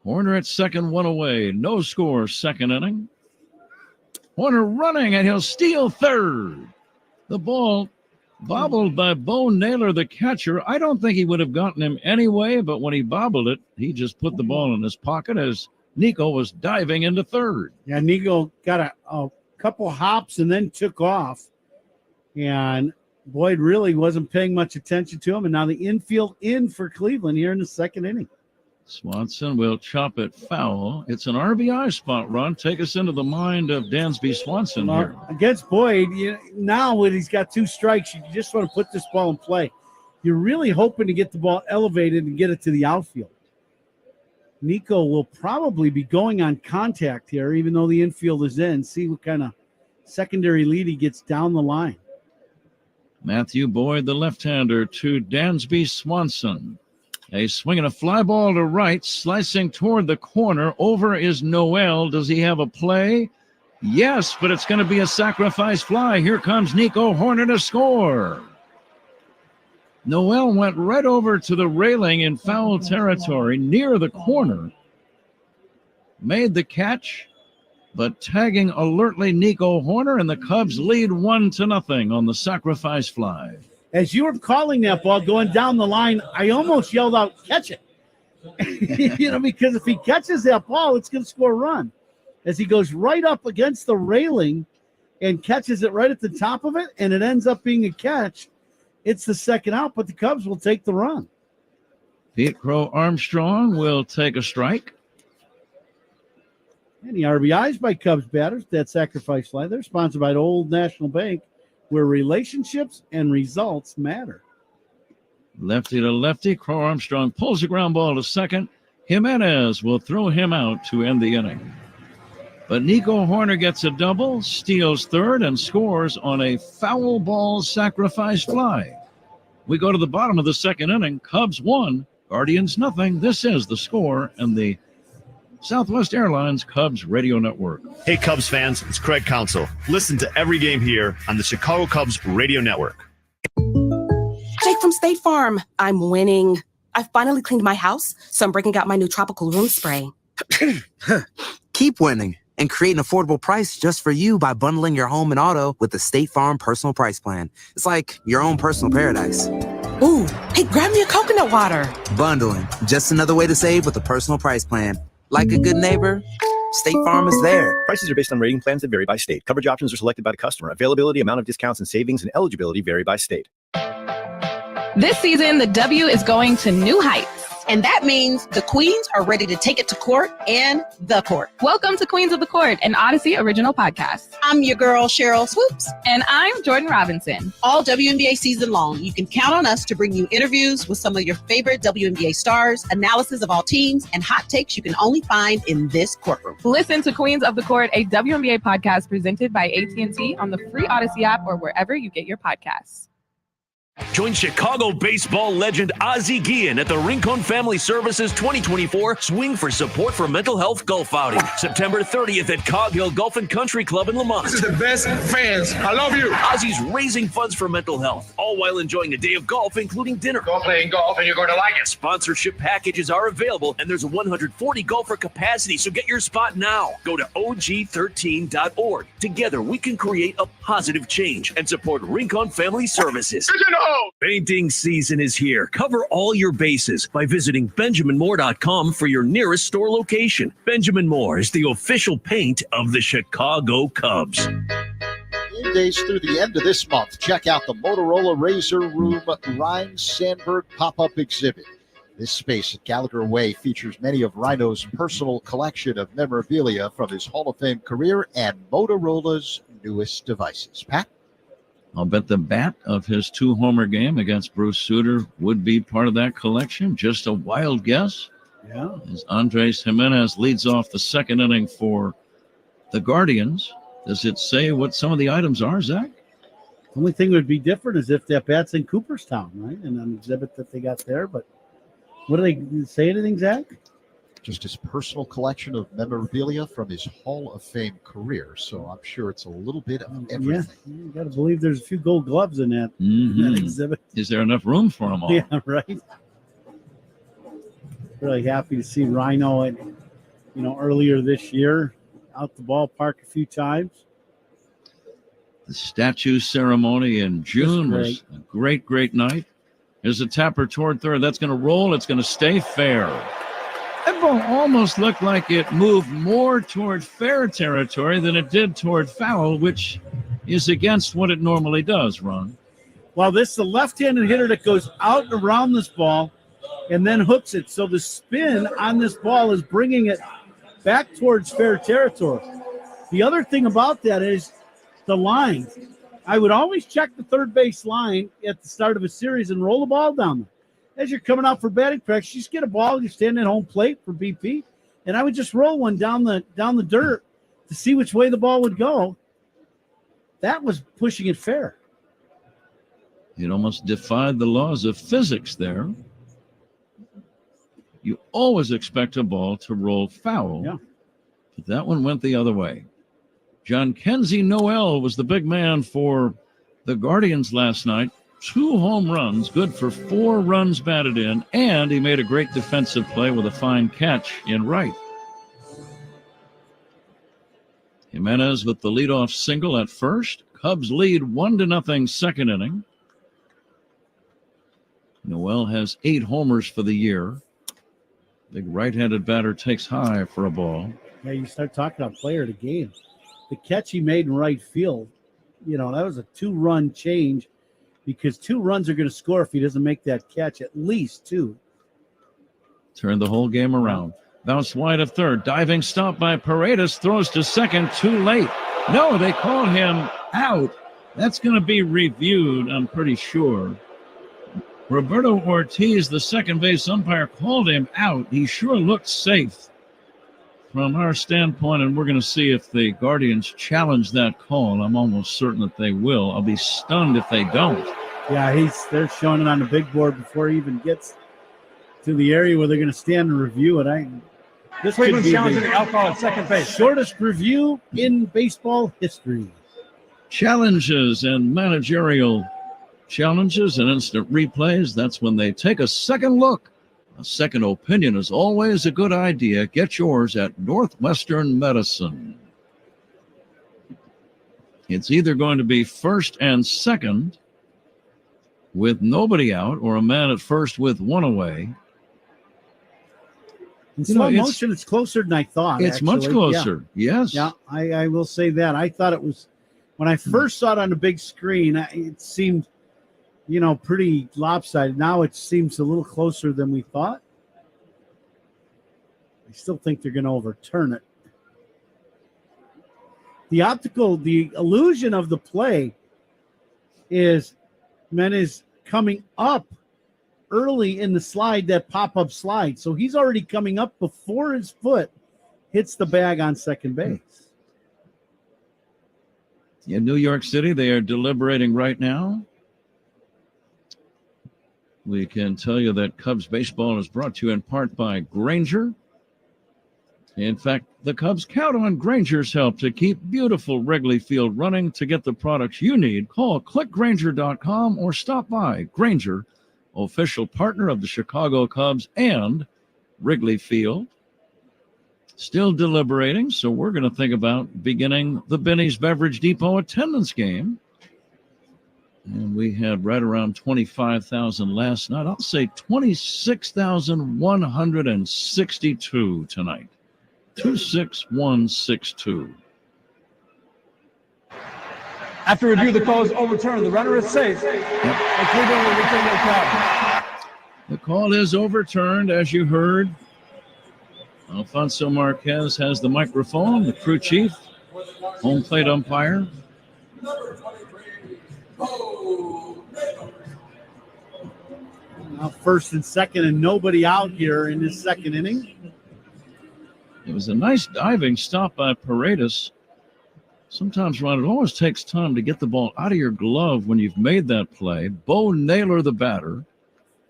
Speaker 17: Horner at second, one away. No score, second inning. Horner running, and he'll steal third. The ball bobbled by Bo Naylor, the catcher. I don't think he would have gotten him anyway, but when he bobbled it, he just put the ball in his pocket as Nico was diving into third.
Speaker 18: Yeah, Nico got a couple hops and then took off. And Boyd really wasn't paying much attention to him. And now the infield in for Cleveland here in the second inning.
Speaker 17: Swanson will chop it foul. It's an RBI spot, Ron. Take us into the mind of Dansby Swanson here.
Speaker 18: Against Boyd, now when he's got 2 strikes, you just want to put this ball in play. You're really hoping to get the ball elevated and get it to the outfield. Nico will probably be going on contact here, even though the infield is in. See what kind of secondary lead he gets down the line.
Speaker 17: Matthew Boyd, the left-hander, to Dansby Swanson. A swing and a fly ball to right, slicing toward the corner. Over is Noel. Does he have a play? Yes, but it's going to be a sacrifice fly. Here comes Nico Horner to score. Noel went right over to the railing in foul territory near the corner. Made the catch, but tagging alertly Nico Horner, and the Cubs lead 1-0 on the sacrifice fly.
Speaker 18: As you were calling that ball going down the line, I almost yelled out, catch it. Because if he catches that ball, it's going to score a run. As he goes right up against the railing and catches it right at the top of it, and it ends up being a catch, it's the second out, but the Cubs will take the run.
Speaker 17: Pete Crow Armstrong will take a strike.
Speaker 18: And the RBIs by Cubs batters, that sacrifice fly. They're sponsored by Old National Bank, where relationships and results matter.
Speaker 17: Lefty to lefty, Crow Armstrong pulls a ground ball to second. Jimenez will throw him out to end the inning. But Nico Horner gets a double, steals third, and scores on a foul ball sacrifice fly. We go to the bottom of the second inning. Cubs 1, Guardians nothing. This is the score and the Southwest Airlines Cubs Radio Network.
Speaker 2: Hey, Cubs fans, it's Craig Counsell. Listen to every game here on the Chicago Cubs Radio Network.
Speaker 19: Jake from State Farm. I'm winning. I finally cleaned my house, so I'm breaking out my new tropical room spray.
Speaker 1: Keep winning and create an affordable price just for you by bundling your home and auto with the State Farm Personal Price Plan. It's like your own personal paradise.
Speaker 19: Ooh, hey, grab me a coconut water.
Speaker 1: Bundling, just another way to save with a personal price plan. Like a good neighbor, State Farm is there.
Speaker 20: Prices are based on rating plans that vary by state. Coverage options are selected by the customer. Availability, amount of discounts and savings, and eligibility vary by state.
Speaker 22: This season, the W is going to new heights. And that means the Queens are ready to take it to court and the court. Welcome to Queens of the Court, an Odyssey original podcast.
Speaker 23: I'm your girl, Cheryl Swoops.
Speaker 22: And I'm Jordan Robinson.
Speaker 23: All WNBA season long, you can count on us to bring you interviews with some of your favorite WNBA stars, analysis of all teams, and hot takes you can only find in this courtroom.
Speaker 22: Listen to Queens of the Court, a WNBA podcast presented by AT&T on the free Odyssey app or wherever you get your podcasts.
Speaker 12: Join Chicago baseball legend Ozzie Guillen at the Rincon Family Services 2024 Swing for Support for Mental Health Golf Outing, September 30th at Cog Hill Golf and Country Club in Lamont.
Speaker 14: This is the best fans. I love you.
Speaker 12: Ozzie's raising funds for mental health, all while enjoying a day of golf, including dinner.
Speaker 14: Go playing golf and you're going to like it.
Speaker 12: Sponsorship packages are available, and there's a 140 golfer capacity, so get your spot now. Go to og13.org. Together, we can create a positive change and support Rincon Family Services. Painting season is here. Cover all your bases by visiting BenjaminMoore.com for your nearest store location. Benjamin Moore is the official paint of the Chicago Cubs.
Speaker 4: days through the end of this month. Check out the Motorola Razor Room Ryan Sandberg pop-up exhibit. This space at Gallagher Way features many of Rhino's personal collection of memorabilia from his Hall of Fame career and Motorola's newest devices. Pat?
Speaker 17: I'll bet the bat of his 2-homer game against Bruce Sutter would be part of that collection. Just a wild guess.
Speaker 18: Yeah.
Speaker 17: As Andres Jimenez leads off the second inning for the Guardians. Does it say what some of the items are, Zach?
Speaker 18: The only thing that would be different is if that bat's in Cooperstown, right? And an exhibit that they got there. But what do they say anything, Zach?
Speaker 4: Just his personal collection of memorabilia from his Hall of Fame career. So I'm sure it's a little bit of everything.
Speaker 18: Yeah, you got to believe there's a few gold gloves in that, exhibit.
Speaker 17: Is there enough room for them all?
Speaker 18: Yeah, right. Really happy to see Rhino, and earlier this year, out the ballpark a few times.
Speaker 17: The statue ceremony in June was a great, great night. There's a tapper toward third. That's going to roll. It's going to stay fair. That ball almost looked like it moved more toward fair territory than it did toward foul, which is against what it normally does, Ron.
Speaker 18: Well, this is the left-handed hitter that goes out and around this ball and then hooks it. So the spin on this ball is bringing it back towards fair territory. The other thing about that is the line. I would always check the third base line at the start of a series and roll the ball down there. As you're coming out for batting practice, you just get a ball, you stand at home plate for BP, and I would just roll one down the dirt to see which way the ball would go. That was pushing it fair.
Speaker 17: It almost defied the laws of physics there. You always expect a ball to roll foul, but that one went the other way. John Kenzie Noel was the big man for the Guardians last night. 2 home runs, good for 4 runs batted in, and he made a great defensive play with a fine catch in right. Jimenez with the leadoff single at first. Cubs lead 1-0 second inning. Noel has 8 homers for the year. Big right-handed batter takes high for a ball.
Speaker 18: Yeah, you start talking about player of the game. The catch he made in right field, that was a 2-run change, because 2 runs are going to score if he doesn't make that catch, at least 2.
Speaker 17: Turned the whole game around. Bounced wide of third. Diving stop by Paredes. Throws to second. Too late. No, they called him out. That's going to be reviewed, I'm pretty sure. Roberto Ortiz, the second base umpire, called him out. He sure looked safe from our standpoint, and we're going to see if the Guardians challenge that call. I'm almost certain that they will. I'll be stunned if they don't.
Speaker 18: Yeah, they're showing it on the big board before he even gets to the area where they're going to stand and review it. This could be
Speaker 5: challenging the outlaw at second base.
Speaker 18: Shortest review in baseball history.
Speaker 17: Challenges and managerial challenges and instant replays, that's when they take a second look. A second opinion is always a good idea. Get yours at Northwestern Medicine. It's either going to be first and second with nobody out, or a man at first with 1 away.
Speaker 18: In slow motion, it's closer than I thought.
Speaker 17: It's much closer, yes.
Speaker 18: Yeah, I will say that. I thought it was, when I first saw it on the big screen, it seemed pretty lopsided. Now it seems a little closer than we thought. I still think they're going to overturn it. The illusion of the play is Menez coming up early in the slide, that pop-up slide. So he's already coming up before his foot hits the bag on second base.
Speaker 17: In New York City, they are deliberating right now. We can tell you that Cubs baseball is brought to you in part by Grainger. In fact, the Cubs count on Grainger's help to keep beautiful Wrigley Field running. To get the products you need, call clickgrainger.com or stop by. Grainger, official partner of the Chicago Cubs and Wrigley Field. Still deliberating, so we're going to think about beginning the Benny's Beverage Depot attendance game. And we had right around 25,000 last night. I'll say 26,162 tonight. 26162.
Speaker 5: After review, the call is overturned. The runner is safe. And Cleveland will return their count.
Speaker 17: The call is overturned, as you heard. Alfonso Marquez has the microphone, the crew chief, home plate umpire.
Speaker 18: Now first and second, and nobody out here in this second inning.
Speaker 17: It was a nice diving stop by Paredes. Sometimes, Ron, it always takes time to get the ball out of your glove when you've made that play. Bo Naylor, the batter,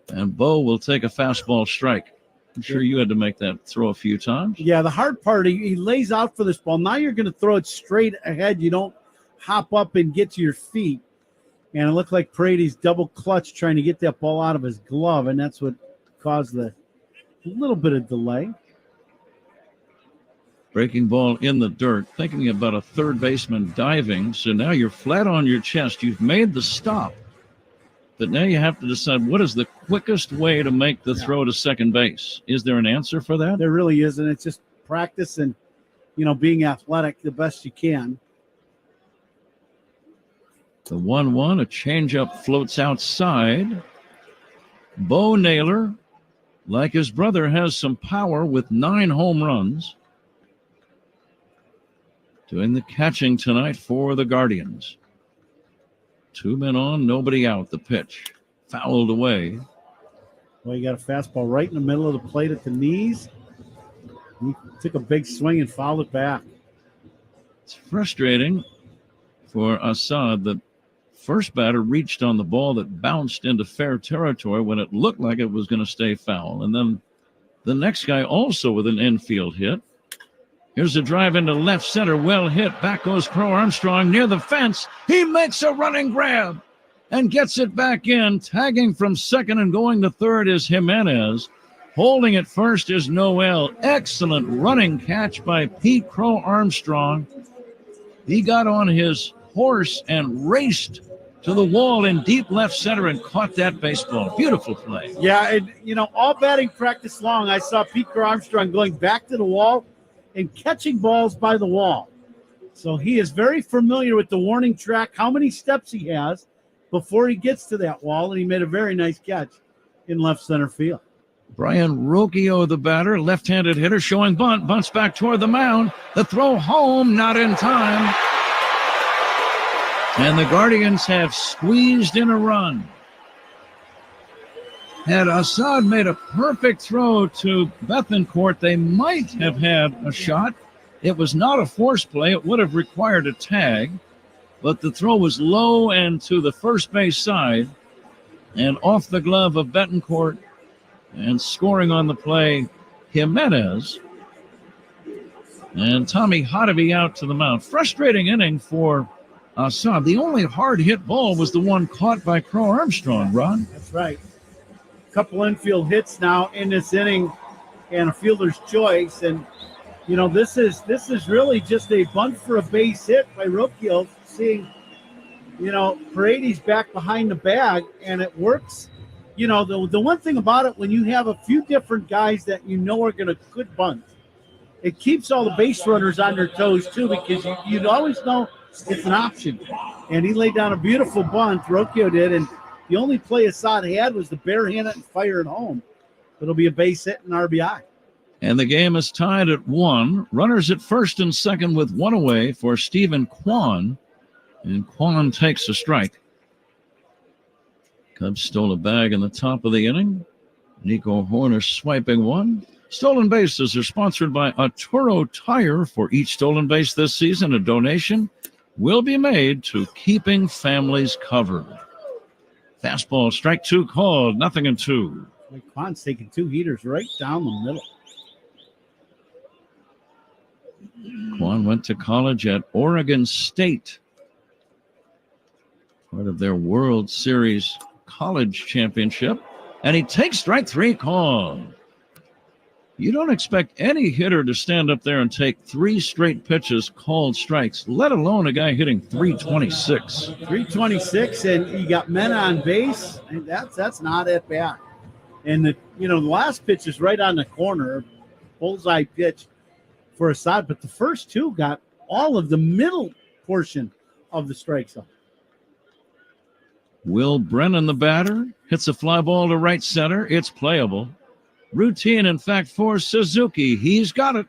Speaker 17: and Bo will take a fastball strike. I'm sure you had to make that throw a few times.
Speaker 18: Yeah, the hard part, he lays out for this ball. Now you're going to throw it straight ahead. You don't hop up and get to your feet. And it looked like Paredes double clutch trying to get that ball out of his glove, and that's what caused the little bit of delay.
Speaker 17: Breaking ball in the dirt, thinking about a third baseman diving. So now you're flat on your chest. You've made the stop. But now you have to decide what is the quickest way to make the throw to second base. Is there an answer for that?
Speaker 18: There really isn't. It's just practice and, being athletic the best you can.
Speaker 17: The 1-1, a changeup floats outside. Bo Naylor, like his brother, has some power with 9 home runs. Doing the catching tonight for the Guardians. 2 men on, nobody out. The pitch fouled away.
Speaker 18: Well, you got a fastball right in the middle of the plate at the knees. He took a big swing and fouled it back.
Speaker 17: It's frustrating for Assad. The first batter reached on the ball that bounced into fair territory when it looked like it was going to stay foul. And then the next guy also with an infield hit. Here's a drive into left center, well hit. Back goes Crow Armstrong near the fence. He makes a running grab and gets it back in. Tagging from second and going to third is Jimenez. Holding at first is Noel. Excellent running catch by Pete Crow Armstrong. He got on his horse and raced to the wall in deep left center and caught that baseball. Beautiful play.
Speaker 18: Yeah, and, all batting practice long, I saw Pete Crow Armstrong going back to the wall and catching balls by the wall. So he is very familiar with the warning track, how many steps he has before he gets to that wall, and he made a very nice catch in left center field.
Speaker 17: Brian Rocchio, the batter, left-handed hitter, showing bunt, bunts back toward the mound. The throw home, not in time. And the Guardians have squeezed in a run. Had Assad made a perfect throw to Bethancourt, they might have had a shot. It was not a force play. It would have required a tag, but the throw was low and to the first base side and off the glove of Bethancourt, and scoring on the play, Jimenez. And Tommy Hotovy out to the mound. Frustrating inning for Assad. The only hard-hit ball was the one caught by Crow Armstrong, Ron.
Speaker 18: That's right. Couple infield hits now in this inning and a fielder's choice, and this is really just a bunt for a base hit by Rocchio, seeing Paredes back behind the bag, and it works. The one thing about it, when you have a few different guys that are going to good bunt, it keeps all the base runners on their toes too, because you'd always know it's an option. And he laid down a beautiful bunt, Rocchio did, and the only play Assad had was to barehand it and fire it home. It'll be a base hit and RBI.
Speaker 17: And the game is tied at 1. Runners at first and second with 1 away for Stephen Kwan. And Kwan takes a strike. Cubs stole a bag in the top of the inning. Nico Horner swiping one. Stolen bases are sponsored by Arturo Tire. For each stolen base this season, a donation will be made to Keeping Families Covered. Fastball, strike 2 called, 0-2.
Speaker 18: Kwan's taking 2 heaters right down the middle.
Speaker 17: Kwan went to college at Oregon State. Part of their World Series college championship. And he takes strike 3 called. You don't expect any hitter to stand up there and take 3 straight pitches called strikes, let alone a guy hitting 326.
Speaker 18: 326, and you got men on base, and that's not at bat. And the last pitch is right on the corner, bullseye pitch for Assad, but the first 2 got all of the middle portion of the strike zone.
Speaker 17: Will Brennan, the batter, hits a fly ball to right center. It's playable. Routine, in fact, for Suzuki. He's got it.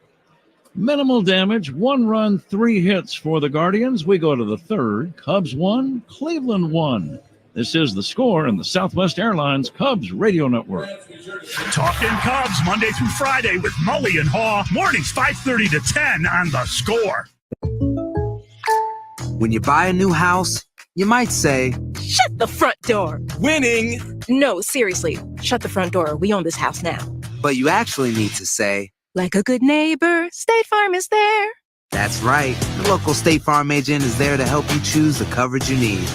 Speaker 17: Minimal damage, 1 run, 3 hits for the Guardians. We go to the third. Cubs 1, Cleveland 1. This is The Score in the Southwest Airlines Cubs Radio Network.
Speaker 6: Talking Cubs Monday through Friday with Mully and Haw. Mornings 5:30 to 10 on The Score.
Speaker 1: When you buy a new house, you might say,
Speaker 7: "Shut the front door."
Speaker 1: winning.
Speaker 7: No, seriously. Shut the front door. We own this house now.
Speaker 1: But you actually need to say,
Speaker 7: Like a good neighbor, State Farm is there.
Speaker 1: that's right. The local State Farm agent is there to help you choose the coverage you need.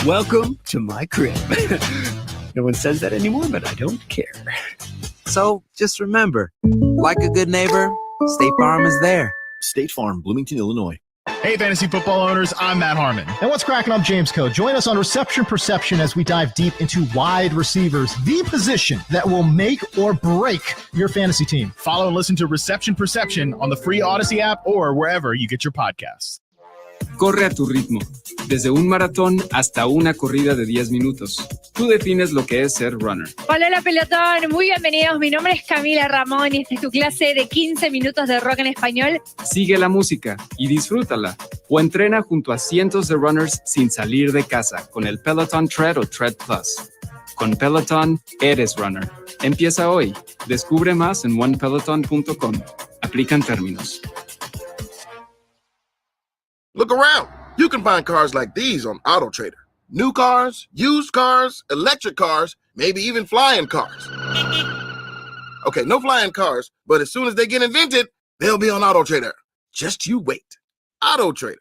Speaker 8: Welcome to my crib. No one says that anymore, but I don't care.
Speaker 1: So just remember, like a good neighbor, State Farm is there.
Speaker 20: State Farm, Bloomington, Illinois.
Speaker 3: Hey, fantasy football owners, I'm Matt Harmon.
Speaker 24: And what's cracking? I'm James Coe. Join us on Reception Perception as we dive deep into wide receivers, the position that will make or break your fantasy team.
Speaker 3: Follow and listen to Reception Perception on the free Odyssey app or wherever you get your podcasts.
Speaker 10: Corre a tu ritmo, desde un maratón hasta una corrida de 10 minutos. Tú defines lo que es ser runner.
Speaker 11: Hola pelotón, muy bienvenidos. Mi nombre es Camila Ramón y esta es tu clase de 15 minutos de rock en español.
Speaker 10: Sigue la música y disfrútala. O entrena junto a cientos de runners sin salir de casa con el Peloton Tread o Tread Plus. Con Peloton, eres runner. Empieza hoy. Descubre más en onepeloton.com. Aplican términos.
Speaker 25: Look around. You can find cars like these on AutoTrader. New cars, used cars, electric cars, maybe even flying cars. Okay, no flying cars, but as soon as they get invented, they'll be on AutoTrader. Just you wait. AutoTrader.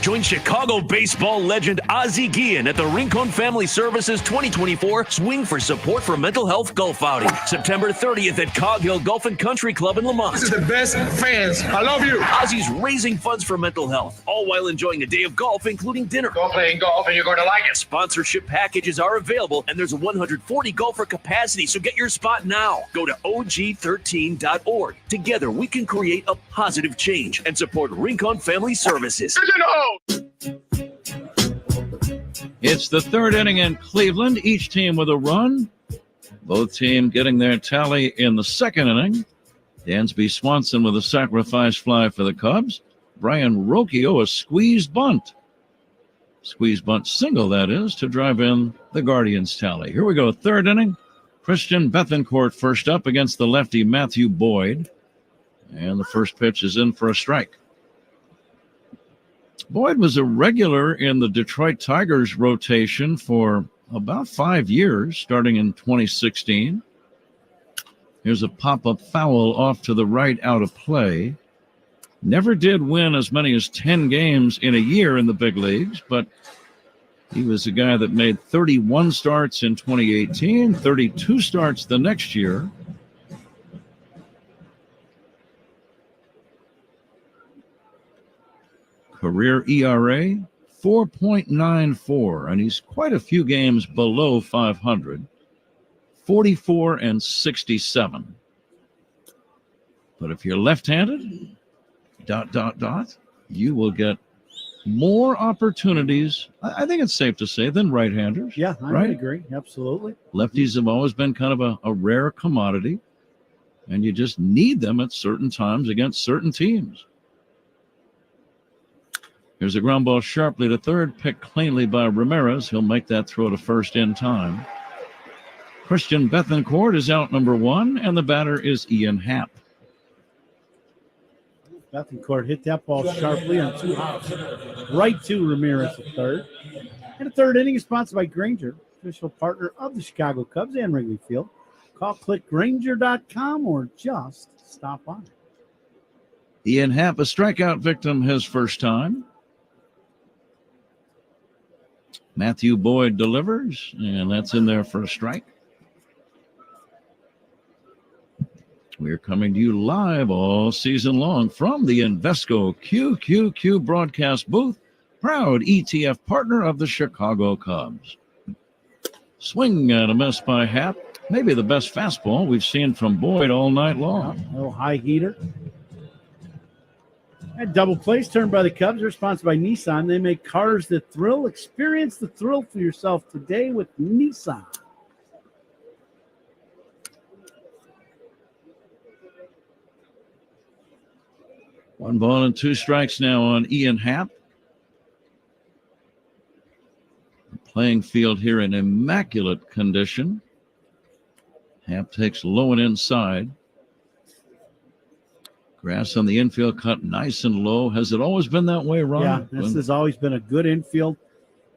Speaker 12: Join Chicago baseball legend Ozzie Guillen at the Rincon Family Services 2024 Swing for Support for Mental Health Golf Outing, September 30th at Cog Hill Golf and Country Club in Lamont.
Speaker 14: This is the best fans. I love you.
Speaker 12: Ozzie's raising funds for mental health, all while enjoying a day of golf, including dinner.
Speaker 14: Go playing golf and you're going to like it.
Speaker 12: Sponsorship packages are available, and there's a 140 golfer capacity, so get your spot now. Go to og13.org. Together, we can create a positive change and support Rincon Family Services.
Speaker 17: It's the third inning in Cleveland, each team with a run. Both teams getting their tally in the second inning. Dansby Swanson with a sacrifice fly for the Cubs. Brian Rocchio a squeezed bunt. Squeezed bunt single, that is, to drive in the Guardians tally. Here we go, third inning. Christian Bethancourt first up against the lefty Matthew Boyd. And the first pitch is in for a strike. Boyd was a regular in the Detroit Tigers rotation for about 5 years, starting in 2016. Here's a pop-up foul off to the right out of play. Never did win as many as 10 games in a year in the big leagues, but he was a guy that made 31 starts in 2018, 32 starts the next year. Career ERA, 4.94, and he's quite a few games below 500, 44 and 67. But if you're left-handed, ... you will get more opportunities, I think it's safe to say, than right-handers.
Speaker 18: Yeah, I would agree. Absolutely.
Speaker 17: Lefties have always been kind of a rare commodity, and you just need them at certain times against certain teams. Here's a ground ball sharply to third, picked cleanly by Ramirez. He'll make that throw to first in time. Christian Bethancourt is out number one, and the batter is Ian Happ.
Speaker 18: Bethancourt hit that ball sharply on 2 hops. Right to Ramirez at third. And the third inning is sponsored by Grainger, official partner of the Chicago Cubs and Wrigley Field. Call clickgrainger.com or just stop by.
Speaker 17: Ian Happ, a strikeout victim his first time. Matthew Boyd delivers, and that's in there for a strike. We're coming to you live all season long from the Invesco QQQ broadcast booth, proud ETF partner of the Chicago Cubs. Swing and a miss by Happ. Maybe the best fastball we've seen from Boyd all night long.
Speaker 18: A little high heater. And double plays turned by the Cubs are sponsored by Nissan. They make cars that thrill. Experience the thrill for yourself today with Nissan.
Speaker 17: One ball and 2 strikes now on Ian Happ. The playing field here in immaculate condition. Happ takes low and inside. Grass on the infield cut nice and low. Has it always been that way, Ron?
Speaker 18: Yeah, this has always been a good infield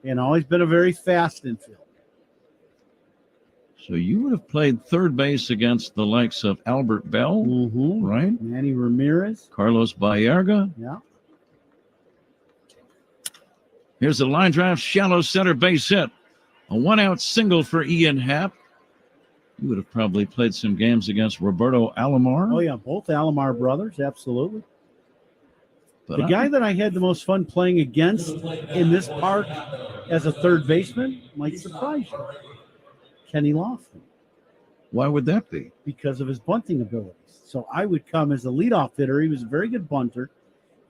Speaker 18: and always been a very fast infield.
Speaker 17: So you would have played third base against the likes of Albert Bell, right?
Speaker 18: Manny Ramirez.
Speaker 17: Carlos Baerga.
Speaker 18: Yeah.
Speaker 17: Here's a line drive, shallow center base hit. A 1-out single for Ian Happ. You would have probably played some games against Roberto Alomar.
Speaker 18: Oh, yeah, both Alomar brothers, absolutely.
Speaker 17: But
Speaker 18: the guy that I had the most fun playing against in this park as a third baseman might surprise you. Kenny Laughlin.
Speaker 17: Why would that be?
Speaker 18: Because of his bunting abilities. So I would come as a leadoff hitter. He was a very good bunter,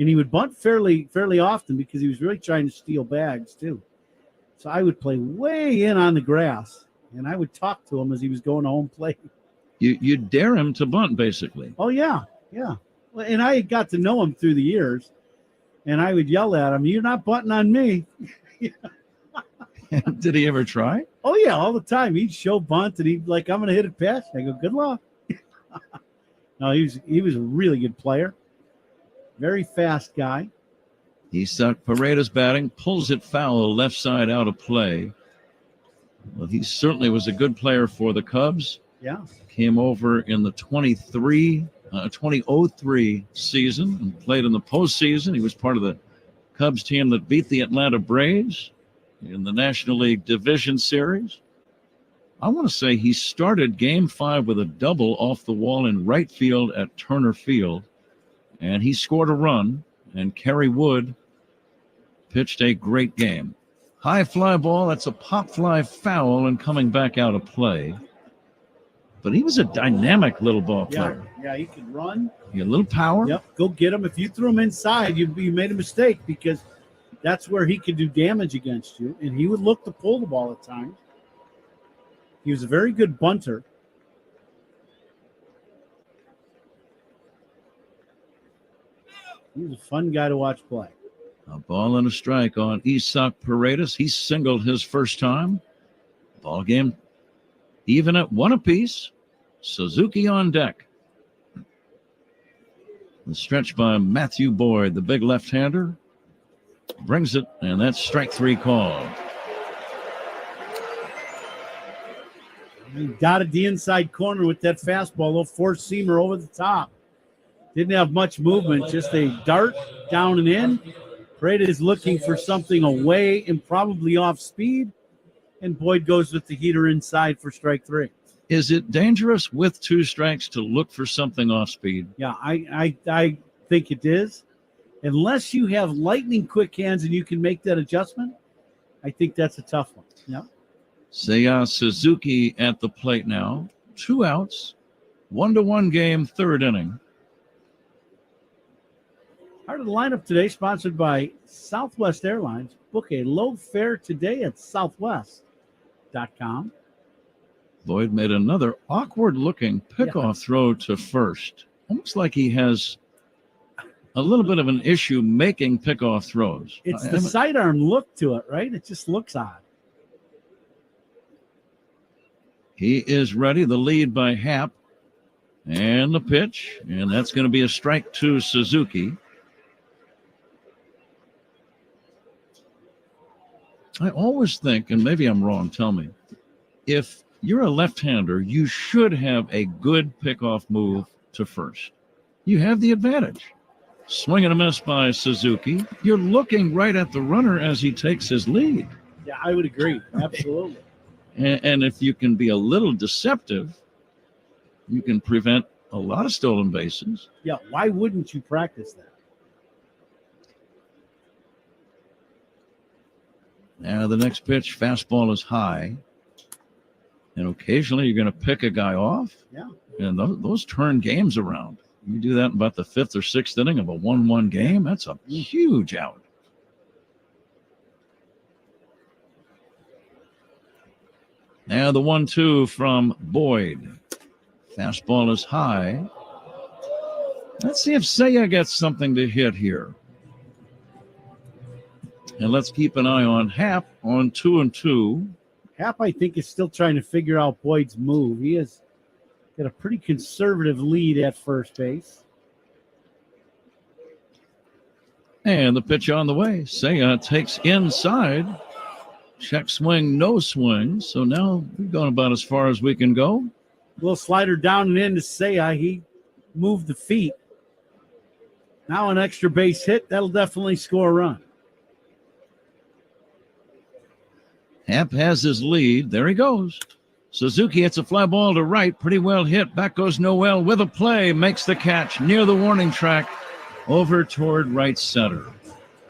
Speaker 18: and he would bunt fairly often because he was really trying to steal bags too. So I would play way in on the grass, and I would talk to him as he was going to home plate.
Speaker 17: You dare him to bunt, basically.
Speaker 18: Oh, yeah. Well, and I got to know him through the years, and I would yell at him, "You're not bunting on me."
Speaker 17: Did he ever try?
Speaker 18: Oh, yeah, all the time. He'd show bunt, and he'd like, "I'm going to hit it past." I go, "Good luck." No, he was a really good player. Very fast guy.
Speaker 17: He sucked Paredes batting, pulls it foul, left side out of play. Well, he certainly was a good player for the Cubs.
Speaker 18: Yeah.
Speaker 17: Came over in the 2003 season and played in the postseason. He was part of the Cubs team that beat the Atlanta Braves in the National League Division Series. I want to say he started Game 5 with a double off the wall in right field at Turner Field, and he scored a run, and Kerry Wood pitched a great game. High fly ball, that's a pop fly foul and coming back out of play. But he was a dynamic little ball player.
Speaker 18: Yeah, he could run.
Speaker 17: He had a little power.
Speaker 18: Yep, go get him. If you threw him inside, you made a mistake because that's where he could do damage against you, and he would look to pull the ball at times. He was a very good bunter. He was a fun guy to watch play.
Speaker 17: A ball and a strike on Isak Paredes. He singled his first time. Ball game even at 1 apiece. Suzuki on deck. The stretch by Matthew Boyd, the big left-hander, brings it, and that's strike 3 called.
Speaker 18: He dotted the inside corner with that fastball, a little four-seamer over the top. Didn't have much movement, just a dart down and in. Paredes is looking for something away and probably off speed, and Boyd goes with the heater inside for strike 3.
Speaker 17: Is it dangerous with 2 strikes to look for something off speed?
Speaker 18: Yeah, I think it is. Unless you have lightning quick hands and you can make that adjustment, I think that's a tough one. Yeah.
Speaker 17: Seiya Suzuki at the plate now. 2 outs. 1-1 game, 3rd inning.
Speaker 18: Part of the lineup today, sponsored by Southwest Airlines. Book a low fare today at southwest.com.
Speaker 17: Boyd made another awkward-looking pickoff throw to first. Almost like he has a little bit of an issue making pickoff throws.
Speaker 18: It's the sidearm look to it, right? It just looks odd.
Speaker 17: He is ready. The lead by Happ. And the pitch. And that's going to be a strike to Suzuki. I always think, and maybe I'm wrong, tell me, if you're a left-hander, you should have a good pickoff move to first. You have the advantage. Swing and a miss by Suzuki. You're looking right at the runner as he takes his lead.
Speaker 18: Yeah, I would agree. Absolutely.
Speaker 17: And if you can be a little deceptive, you can prevent a lot of stolen bases.
Speaker 18: Yeah, why wouldn't you practice that?
Speaker 17: Now the next pitch, fastball is high. And occasionally you're going to pick a guy off.
Speaker 18: Yeah.
Speaker 17: And those turn games around. You do that in about the 5th or 6th inning of a 1-1 game. That's a huge out. Now the 1-2 from Boyd. Fastball is high. Let's see if Seiya gets something to hit here. And let's keep an eye on Happ on 2-2.
Speaker 18: Happ, I think, is still trying to figure out Boyd's move. He has got a pretty conservative lead at first base.
Speaker 17: And the pitch on the way. Seiya takes inside. Check swing, no swing. So now we've gone about as far as we can go.
Speaker 18: Little slider down and in to Seiya. He moved the feet. Now an extra base hit. That'll definitely score a run.
Speaker 17: Happ has his lead. There he goes. Suzuki hits a fly ball to right. Pretty well hit. Back goes Noel with a play. Makes the catch near the warning track over toward right center.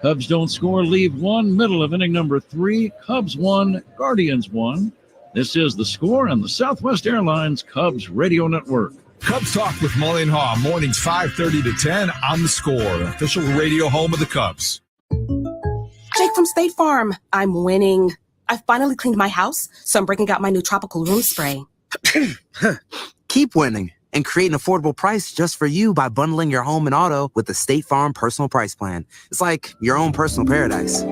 Speaker 17: Cubs don't score, leave one, middle of inning number 3. Cubs 1, Guardians 1. This is The Score on the Southwest Airlines Cubs Radio Network.
Speaker 9: Cubs Talk with Mully and Haw, mornings 5:30 to 10 on The Score, official radio home of the Cubs.
Speaker 19: Jake from State Farm. I'm winning. I finally cleaned my house, so I'm breaking out my new tropical room spray.
Speaker 1: Keep winning and create an affordable price just for you by bundling your home and auto with the State Farm Personal Price Plan. It's like your own personal paradise.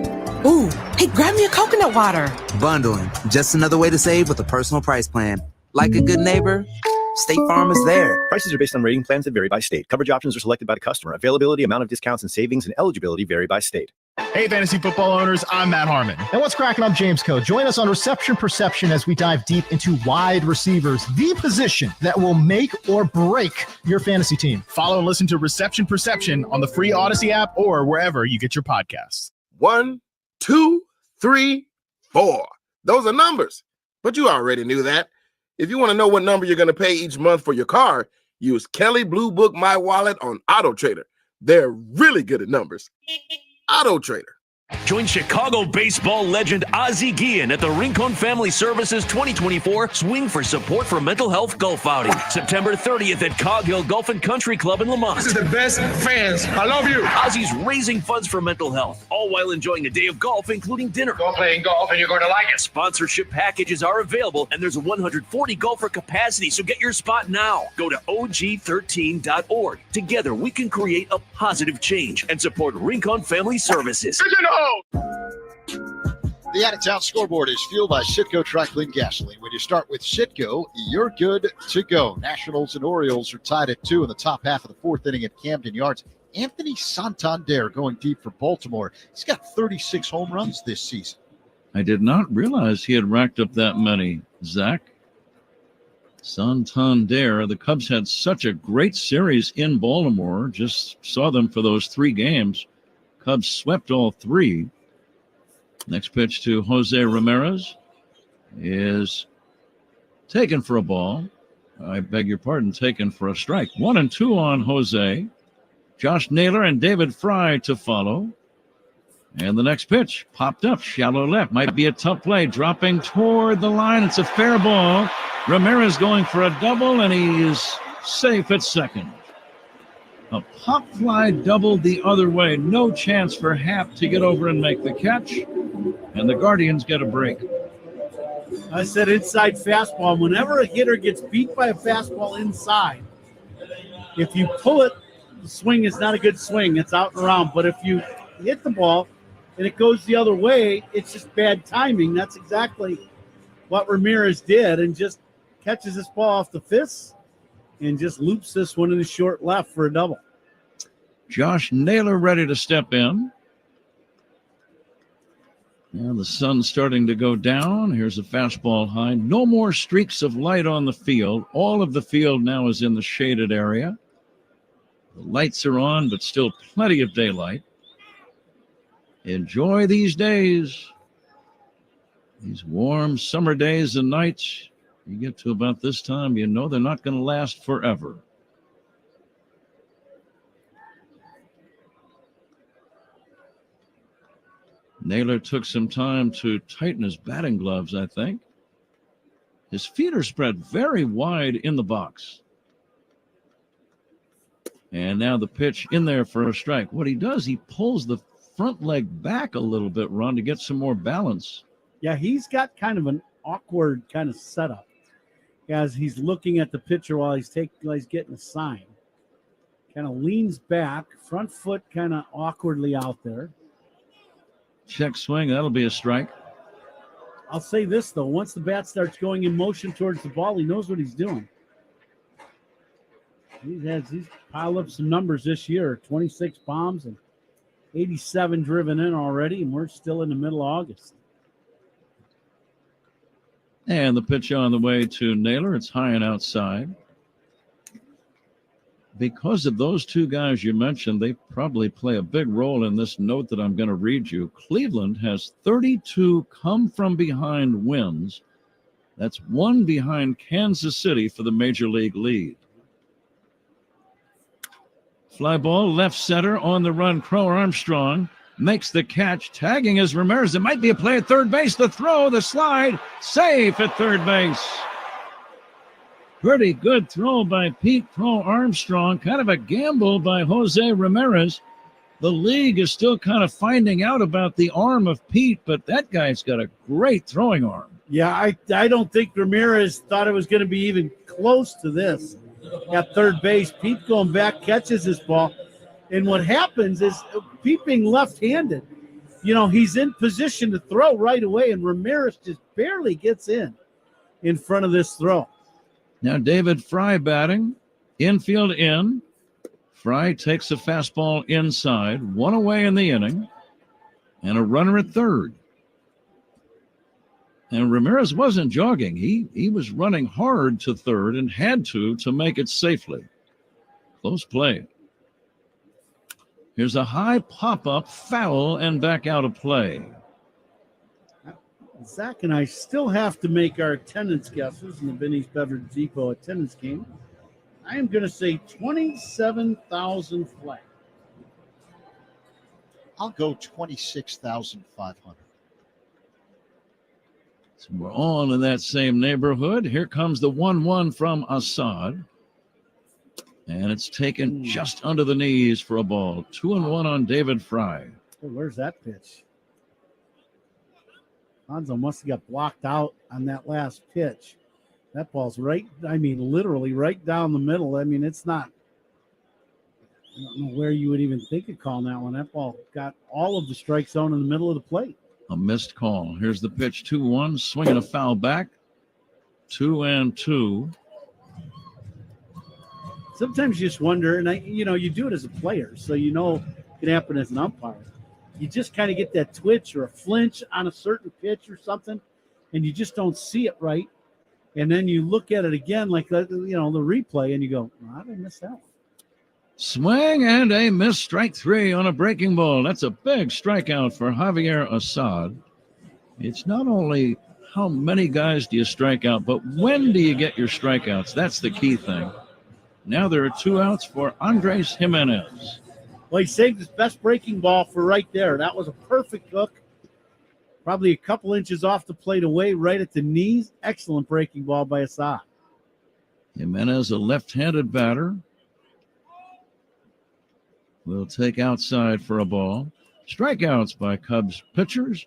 Speaker 19: Ooh, hey, grab me a coconut water.
Speaker 1: Bundling, just another way to save with a personal price plan. Like a good neighbor, State Farm is there.
Speaker 20: Prices are based on rating plans that vary by state. Coverage options are selected by the customer. Availability, amount of discounts and savings, and eligibility vary by state.
Speaker 3: Hey, fantasy football owners, I'm Matt Harmon.
Speaker 24: And what's cracking? I'm James Coe. Join us on Reception Perception as we dive deep into wide receivers, the position that will make or break your fantasy team.
Speaker 3: Follow and listen to Reception Perception on the free Odyssey app or wherever you get your podcasts.
Speaker 25: 1, 2, 3, 4. Those are numbers, but you already knew that. If you want to know what number you're going to pay each month for your car, use Kelly Blue Book My Wallet on Auto Trader. They're really good at numbers. Auto Trader.
Speaker 12: Join Chicago baseball legend Ozzie Guillen at the Rincon Family Services 2024 Swing for Support for Mental Health Golf Outing, September 30th at Cog Hill Golf and Country Club in Lamont.
Speaker 14: This is the best fans. I love you.
Speaker 12: Ozzie's raising funds for mental health, all while enjoying a day of golf, including dinner.
Speaker 14: Go playing golf and you're going to like it.
Speaker 12: Sponsorship packages are available, and there's a 140 golfer capacity, so get your spot now. Go to og13.org. Together, we can create a positive change and support Rincon Family Services.
Speaker 4: The out-of-town scoreboard is fueled by Citgo Tri-Clean Gasoline. When you start with Citgo, you're good to go. Nationals and Orioles are tied at 2 in the top half of the 4th inning at Camden Yards. Anthony Santander going deep for Baltimore. He's got 36 home runs this season.
Speaker 17: I did not realize he had racked up that many, Zach. Santander, the Cubs had such a great series in Baltimore. Just saw them for those 3 games. Cubs swept all 3. Next pitch to Jose Ramirez is taken for a ball. I beg your pardon, taken for a strike. 1-2 on Jose. Josh Naylor and David Fry to follow. And the next pitch popped up, shallow left. Might be a tough play, dropping toward the line. It's a fair ball. Ramirez going for a double, and he is safe at second. A pop fly double the other way. No chance for Happ to get over and make the catch. And the Guardians get a break.
Speaker 18: I said inside fastball. Whenever a hitter gets beat by a fastball inside, if you pull it, the swing is not a good swing. It's out and around. But if you hit the ball and it goes the other way, it's just bad timing. That's exactly what Ramirez did, and just catches this ball off the fists and just loops this one in the short left for a double.
Speaker 17: Josh Naylor ready to step in. Now the sun's starting to go down. Here's a fastball high. No more streaks of light on the field. All of the field now is in the shaded area. The lights are on, but still plenty of daylight. Enjoy these days. These warm summer days and nights. You get to about this time, you know they're not going to last forever. Naylor took some time to tighten his batting gloves, I think. His feet are spread very wide in the box. And now the pitch in there for a strike. What he does, he pulls the front leg back a little bit, Ron, to get some more balance.
Speaker 18: Yeah, he's got kind of an awkward kind of setup as he's looking at the pitcher while he's getting a sign. Kind of leans back, front foot kind of awkwardly out there.
Speaker 17: Check swing, that'll be a strike.
Speaker 18: I'll say this, though. Once the bat starts going in motion towards the ball, he knows what he's doing. He's piled up some numbers this year, 26 bombs and 87 driven in already, and we're still in the middle of August.
Speaker 17: And the pitch on the way to Naylor. It's high and outside. Because of those two guys you mentioned, they probably play a big role in this note that I'm going to read you. Cleveland has 32 come-from-behind wins. That's one behind Kansas City for the Major League lead. Fly ball, left center, on the run. Crow Armstrong makes the catch, tagging is Ramirez. It might be a play at third base. The throw, the slide, safe at third base. Pretty good throw by Pete Crow Armstrong. Kind of a gamble by Jose Ramirez. The league is still kind of finding out about the arm of Pete, but that guy's got a great throwing arm.
Speaker 18: Yeah, I don't think Ramirez thought it was going to be even close to this at third base. Pete going back, catches this ball. And what happens is Pete being left-handed, he's in position to throw right away, and Ramirez just barely gets in front of this throw.
Speaker 17: Now David Fry batting, infield in. Fry takes a fastball inside, one away in the inning, and a runner at third. And Ramirez wasn't jogging. He was running hard to third and had to make it safely. Close play. Here's a high pop-up, foul, and back out of play.
Speaker 18: Zach and I still have to make our attendance guesses in the Benny's Beverage Depot attendance game. I am going to say 27,000 flat.
Speaker 4: I'll go 26,500.
Speaker 17: So we're all in that same neighborhood. Here comes the 1-1 from Assad. And it's taken just under the knees for a ball. 2-1 on David Fry.
Speaker 18: Oh, where's that pitch? Hanzo must have got blocked out on that last pitch. That ball's literally right down the middle. It's not. I don't know where you would even think of calling that one. That ball got all of the strike zone in the middle of the plate.
Speaker 17: A missed call. Here's the pitch, 2-1, swinging a foul back. 2-2.
Speaker 18: Sometimes you just wonder, and you do it as a player, so it can happen as an umpire. You just kind of get that twitch or a flinch on a certain pitch or something, and you just don't see it right. And then you look at it again, like the replay, and you go, "How did I miss that one?"
Speaker 17: Swing and a miss, strike three on a breaking ball. That's a big strikeout for Javier Assad. It's not only how many guys do you strike out, but when do you get your strikeouts? That's the key thing. Now there are 2 outs for Andres Jimenez.
Speaker 18: Well, he saved his best breaking ball for right there. That was a perfect hook. Probably a couple inches off the plate away, right at the knees. Excellent breaking ball by Assad.
Speaker 17: Jimenez, a left-handed batter, will take outside for a ball. Strikeouts by Cubs pitchers.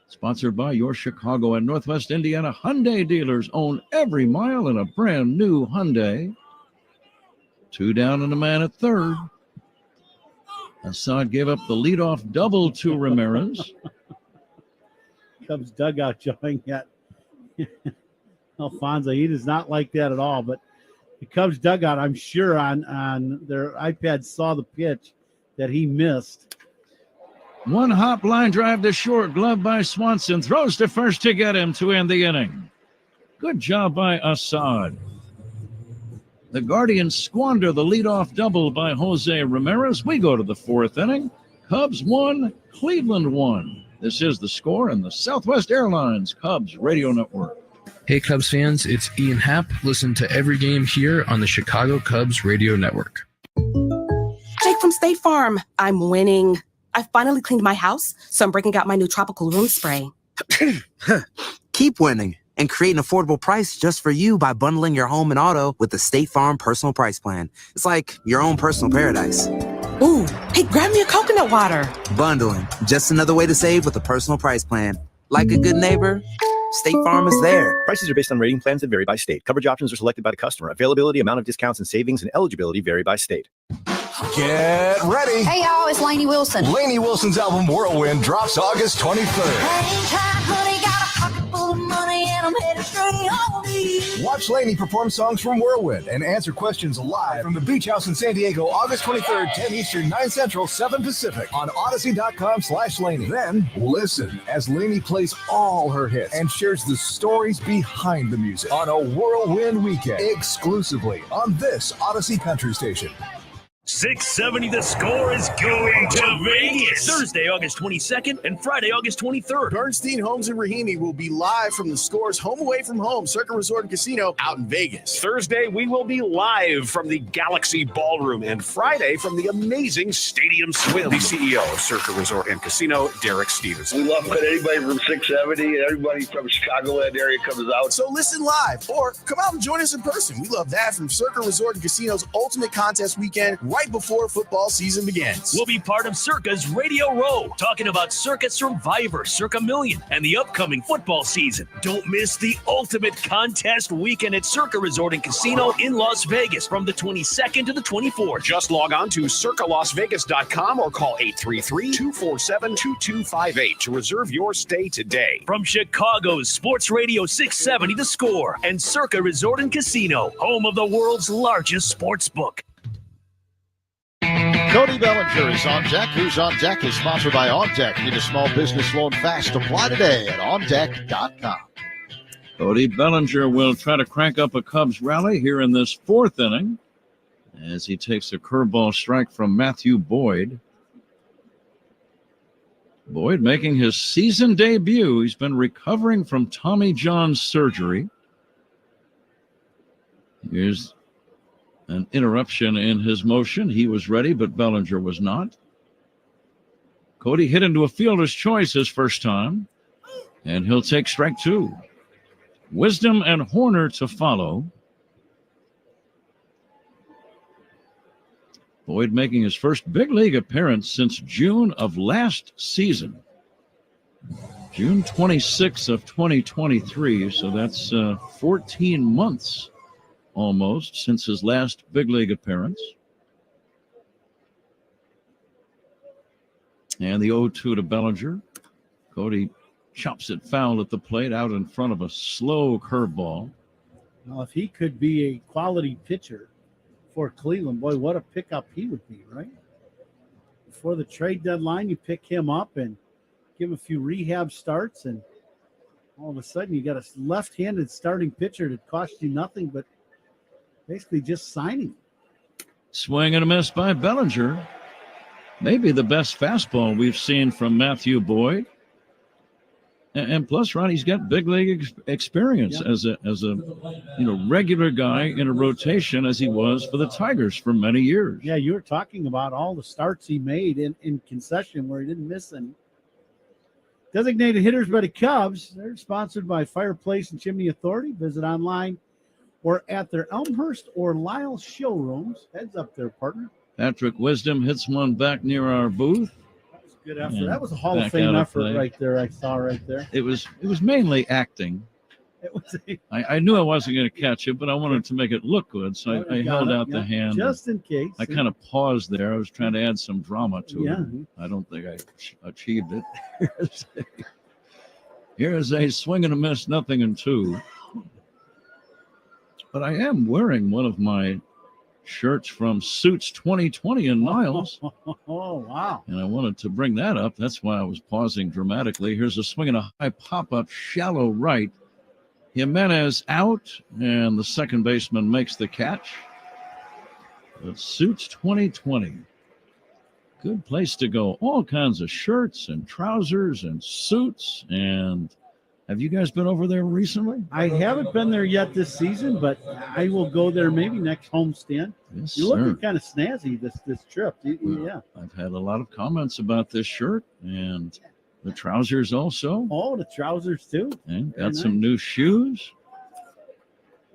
Speaker 17: Sponsored by your Chicago and Northwest Indiana Hyundai dealers. Own every mile in a brand new Hyundai. 2 down and a man at third. Assad gave up the leadoff double to Ramirez.
Speaker 18: Cubs dugout showing that Alfonso, he does not like that at all. But the Cubs dugout, I'm sure on their iPad saw the pitch that he missed.
Speaker 17: One hop line drive to short, glove by Swanson, throws to first to get him to end the inning. Good job by Assad. The Guardians squander the leadoff double by Jose Ramirez. We go to the 4th inning. Cubs 1, Cleveland 1. This is The Score and the Southwest Airlines Cubs Radio Network.
Speaker 2: Hey, Cubs fans, it's Ian Happ. Listen to every game here on the Chicago Cubs Radio Network.
Speaker 19: Jake from State Farm. I'm winning. I finally cleaned my house, so I'm breaking out my new tropical room spray.
Speaker 1: Keep winning and create an affordable price just for you by bundling your home and auto with the State Farm Personal Price Plan. It's like your own personal paradise.
Speaker 19: Ooh, hey, grab me a coconut water.
Speaker 1: Bundling, just another way to save with a personal price plan. Like a good neighbor, State Farm is there.
Speaker 20: Prices are based on rating plans that vary by state. Coverage options are selected by the customer. Availability, amount of discounts and savings, and eligibility vary by state.
Speaker 3: Get ready.
Speaker 13: Hey, y'all, it's Lainey Wilson.
Speaker 3: Lainey Wilson's album Whirlwind drops August 23rd. Watch Lainey perform songs from Whirlwind and answer questions live from the Beach House in San Diego, August 23rd, 10 Eastern, 9 Central, 7 Pacific on Odyssey.com/Lainey. Then listen as Lainey plays all her hits and shares the stories behind the music on a Whirlwind weekend exclusively on this Odyssey Country Station.
Speaker 12: 670 The Score is going to Vegas. Thursday, August 22nd and Friday, August 23rd.
Speaker 3: Bernstein Homes and Rahimi will be live from the Score's Home Away from Home Circa Resort and Casino out in Vegas.
Speaker 15: Thursday, we will be live from the Galaxy Ballroom, and Friday from the amazing Stadium Swim. The CEO of Circa Resort and Casino, Derek Stevens.
Speaker 16: We love it. Anybody from 670 and everybody from Chicagoland area comes out.
Speaker 3: So listen live or come out and join us in person. We love that from Circa Resort and Casino's Ultimate Contest Weekend right before football season begins.
Speaker 12: We'll be part of Circa's Radio Row, talking about Circa Survivor, Circa Million, and the upcoming football season. Don't miss the Ultimate Contest Weekend at Circa Resort and Casino in Las Vegas from the 22nd to the 24th.
Speaker 15: Just log on to circalasvegas.com or call 833-247-2258 to reserve your stay today.
Speaker 12: From Chicago's Sports Radio 670 The Score and Circa Resort and Casino, home of the world's largest sports book.
Speaker 4: Cody Bellinger is On Deck. Who's On Deck is sponsored by On Deck. Need a small business loan fast? Apply today at OnDeck.com.
Speaker 17: Cody Bellinger will try to crank up a Cubs rally here in this fourth inning as he takes a curveball strike from Matthew Boyd. Boyd making his season debut. He's been recovering from Tommy John surgery. Here's an interruption in his motion. He was ready, but Bellinger was not. Cody hit into a fielder's choice his first time, and he'll take strike two. Wisdom and Horner to follow. Boyd making his first big league appearance since June of last season. June 26th of 2023, so that's 14 months almost since his last big league appearance. And the 0-2 to Bellinger. Cody chops it foul at the plate out in front of a slow curveball.
Speaker 18: Well, if he could be a quality pitcher for Cleveland, boy, what a pickup he would be, right? Before the trade deadline, you pick him up and give him a few rehab starts, and all of a sudden you got a left-handed starting pitcher that cost you nothing but basically just signing.
Speaker 17: Swing and a miss by Bellinger. Maybe the best fastball we've seen from Matthew Boyd. And plus, Ron, he's got big league experience as a regular guy in a rotation as he was for the Tigers for many years.
Speaker 18: Yeah, you were talking about all the starts he made in concession where he didn't miss any. Designated hitters by the Cubs. They're sponsored by Fireplace and Chimney Authority. Visit online or at their Elmhurst or Lyle showrooms. Heads up there, partner.
Speaker 17: Patrick Wisdom hits one back near our booth.
Speaker 18: That was a good effort. That was a Hall of Fame effort right there. I saw right there.
Speaker 17: It was mainly acting.
Speaker 18: It was.
Speaker 17: I knew I wasn't going to catch it, but I wanted to make it look good, so I held out the hand.
Speaker 18: Just in case.
Speaker 17: I kind of paused there. I was trying to add some drama to
Speaker 18: Yeah.
Speaker 17: it. I don't think I achieved it. Here's a swing and a miss, 0-2. But I am wearing one of my shirts from Suits 2020 in Niles.
Speaker 18: Oh, wow.
Speaker 17: And I wanted to bring that up. That's why I was pausing dramatically. Here's a swing and a high pop-up, shallow right. Jimenez out, and the second baseman makes the catch. It's Suits 2020. Good place to go. All kinds of shirts and trousers and suits. And have you guys been over there recently?
Speaker 18: I haven't been there yet this season, but I will go there maybe next homestand.
Speaker 17: Yes,
Speaker 18: You're looking
Speaker 17: sir.
Speaker 18: kind of snazzy this trip. Yeah.
Speaker 17: I've had a lot of comments about this shirt, and The trousers also.
Speaker 18: Oh, the trousers too.
Speaker 17: And
Speaker 18: Very
Speaker 17: got some new shoes.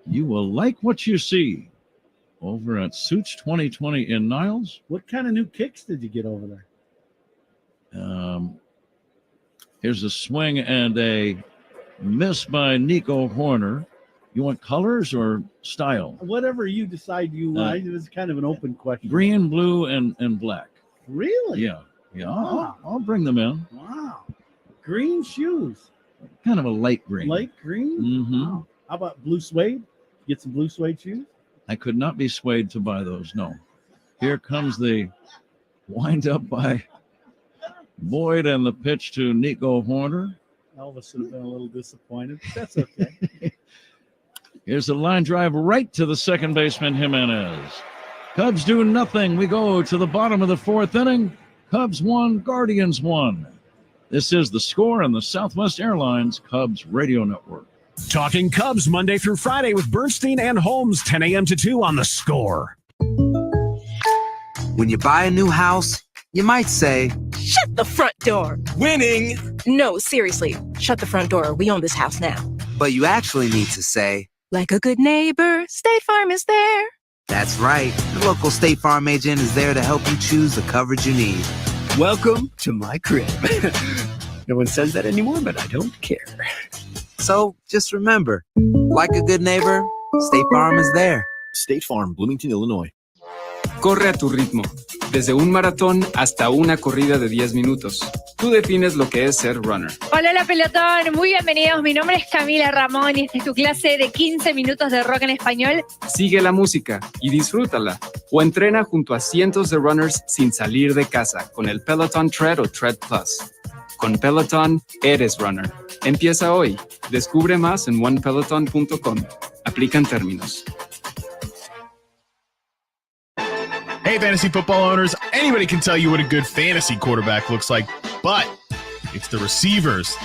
Speaker 17: You will like what you see over at Suits 2020 in Niles.
Speaker 18: What kind of new kicks did you get over there?
Speaker 17: Here's a swing and a miss by Nico Horner. You want colors or style?
Speaker 18: Whatever you decide you want. It was kind of an open question.
Speaker 17: Green, blue, and black.
Speaker 18: Really?
Speaker 17: Yeah.
Speaker 18: Wow.
Speaker 17: I'll bring them in.
Speaker 18: Wow. Green shoes.
Speaker 17: Kind of a light green.
Speaker 18: Light green?
Speaker 17: Mm-hmm.
Speaker 18: Wow. How about blue suede? Get some blue suede shoes?
Speaker 17: I could not be swayed to buy those, no. Here comes the wind up by Boyd and the pitch to Nico Horner.
Speaker 18: Elvis would have been a little disappointed, but that's okay.
Speaker 17: Here's the line drive right to the second baseman, Jimenez. Cubs do nothing. We go to the bottom of the fourth inning. Cubs 1, Guardians 1. This is The Score on the Southwest Airlines Cubs Radio Network.
Speaker 15: Talking Cubs Monday through Friday with Bernstein and Holmes, 10 a.m. to 2 on The Score.
Speaker 1: When you buy a new house, you might say,
Speaker 7: Shut the front door.
Speaker 1: winning.
Speaker 7: No, seriously. Shut the front door. We own this house now.
Speaker 1: But you actually need to say,
Speaker 7: Like a good neighbor, State Farm is there.
Speaker 1: that's right. The local State Farm agent is there to help you choose the coverage you need.
Speaker 8: Welcome to my crib. No one says that anymore, but I don't care.
Speaker 1: So just remember, like a good neighbor, State Farm is there.
Speaker 20: State Farm, Bloomington, Illinois.
Speaker 10: Corre a tu ritmo, desde un maratón hasta una corrida de 10 minutos. Tú defines lo que es ser runner.
Speaker 11: Hola pelotón, muy bienvenidos. Mi nombre es Camila Ramón y esta es tu clase de 15 minutos de rock en español.
Speaker 10: Sigue la música y disfrútala. O entrena junto a cientos de runners sin salir de casa con el Peloton Tread o Tread Plus. Con Peloton, eres runner. Empieza hoy. Descubre más en onepeloton.com. Aplican términos.
Speaker 5: Hey, fantasy football owners, anybody can tell you what a good fantasy quarterback looks like, but it's the receivers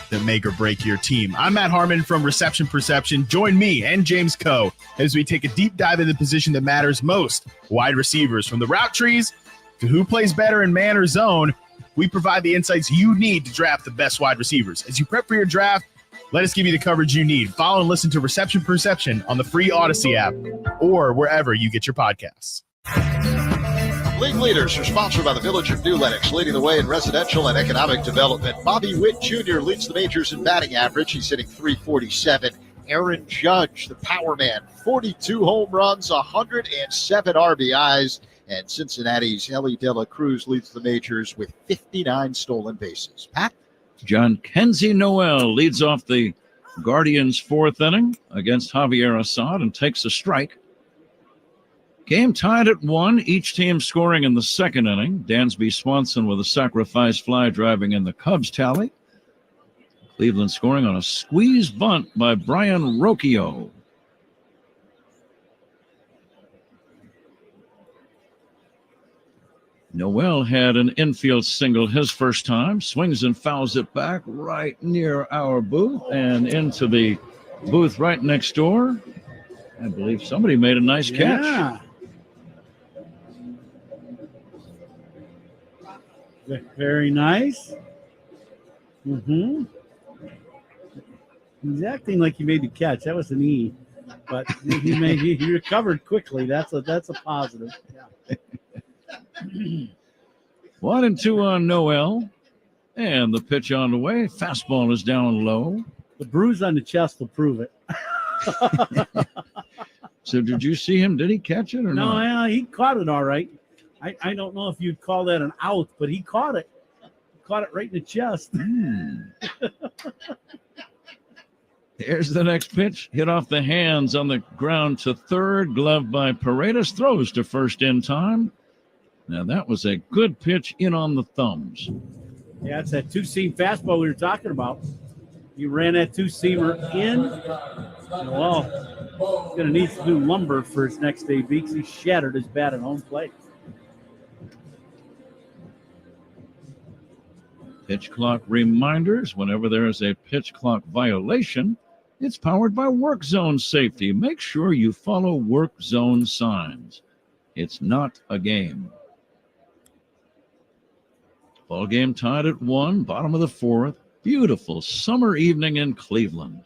Speaker 5: that make or break your team. I'm Matt Harmon from Reception Perception. Join me and James Coe as we take a deep dive into the position that matters most, wide receivers. From the route trees to who plays better in man or zone, we provide the insights you need to draft the best wide receivers. As you prep for your draft, let us give you the coverage you need. Follow and listen to Reception Perception on the free Odyssey app or wherever you get your podcasts.
Speaker 4: League Leaders are sponsored by the Village of New Lenox, leading the way in residential and economic development. Bobby Witt Jr. leads the majors in batting average. He's hitting .347. Aaron Judge, the power man, 42 home runs, 107 RBIs. And Cincinnati's Ellie De La Cruz leads the majors with 59 stolen bases. Pat?
Speaker 17: John Kenzie Noel leads off the Guardians' fourth inning against Javier Assad and takes a strike. Game tied at 1, each team scoring in the second inning. Dansby Swanson with a sacrifice fly driving in the Cubs tally. Cleveland scoring on a squeeze bunt by Brian Rocchio. Noel had an infield single his first time, swings and fouls it back right near our booth and into the booth right next door. I believe somebody made a nice catch.
Speaker 18: Very nice. He's acting like he made the catch. That was an E, but he recovered quickly. That's a positive. Yeah.
Speaker 17: 1-2 on Noel, and the pitch on the way. Fastball is down low.
Speaker 18: The bruise on the chest will prove it.
Speaker 17: So did you see him? Did he catch it or
Speaker 18: no?
Speaker 17: not?
Speaker 18: Yeah, he caught it all right. I don't know if you'd call that an out, but he caught it. He caught it right in the chest.
Speaker 17: Here's the next pitch. Hit off the hands on the ground to third. Glove by Paredes. Throws to first in time. Now that was a good pitch in on the thumbs.
Speaker 18: Yeah, it's that two-seam fastball we were talking about. He ran that two-seamer in. Well, he's going to need some new lumber for his next AB because he shattered his bat at home plate.
Speaker 17: Pitch clock reminders. Whenever there is a pitch clock violation, it's powered by Work Zone Safety. Make sure you follow Work Zone signs. It's not a game. Ball game tied at 1, bottom of the 4th. Beautiful summer evening in Cleveland.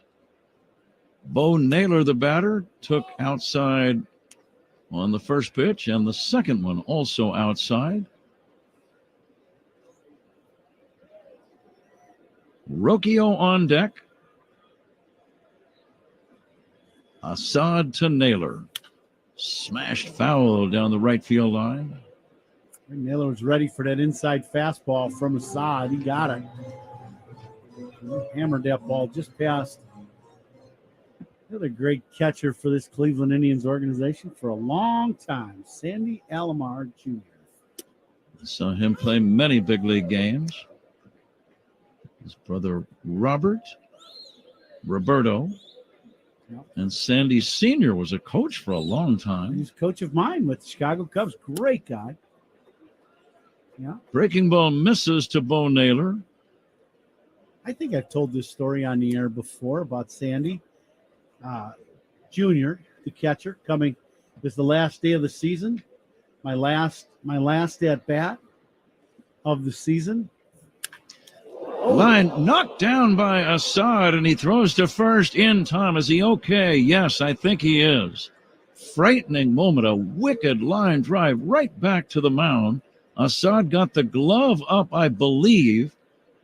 Speaker 17: Bo Naylor, the batter, took outside on the first pitch, and the second one also outside. Rocchio on deck. Assad to Naylor. Smashed foul down the right field line.
Speaker 18: Naylor was ready for that inside fastball from Assad. He got it. He hammered that ball just past. Another great catcher for this Cleveland Indians organization for a long time, Sandy Alomar Jr.
Speaker 17: I saw him play many big league games. His brother Roberto, and Sandy Sr. was a coach for a long time.
Speaker 18: He's coach of mine with the Chicago Cubs. Great guy. Yeah.
Speaker 17: Breaking ball misses to Bo Naylor.
Speaker 18: I think I've told this story on the air before about Sandy Jr., the catcher, coming. This is the last day of the season. My last at bat of the season.
Speaker 17: Line knocked down by Assad, and he throws to first in time. Is he okay? Yes, I think he is. Frightening moment, a wicked line drive right back to the mound. Assad got the glove up, I believe,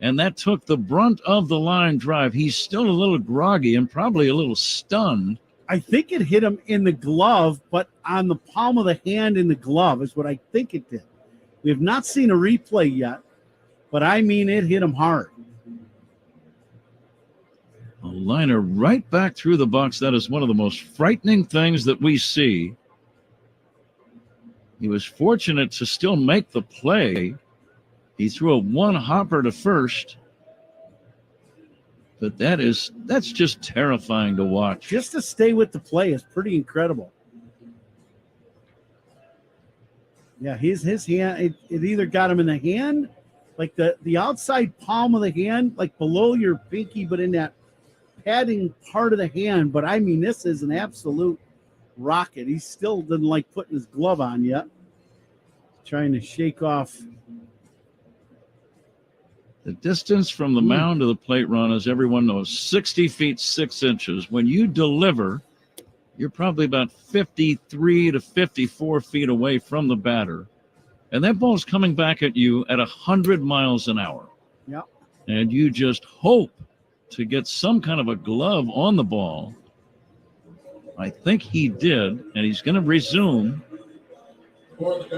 Speaker 17: and that took the brunt of the line drive. He's still a little groggy and probably a little stunned.
Speaker 18: I think it hit him in the glove, but on the palm of the hand in the glove is what I think it did. We have not seen a replay yet, but I mean it hit him hard.
Speaker 17: A liner right back through the box. That is one of the most frightening things that we see. He was fortunate to still make the play. He threw a one-hopper to first. But that's just terrifying to watch.
Speaker 18: Just to stay with the play is pretty incredible. Yeah, his hand, it either got him in the hand, like the outside palm of the hand, like below your pinky, but in that padding part of the hand. But I mean, this is an absolute rocket. He still didn't like putting his glove on yet. Trying to shake off.
Speaker 17: The distance from the mound to the plate run, as everyone knows, 60 feet 6 inches. When you deliver, you're probably about 53 to 54 feet away from the batter. And that ball's coming back at you at 100 miles an hour.
Speaker 18: Yeah.
Speaker 17: And you just hope to get some kind of a glove on the ball. I think he did, and he's going to resume. But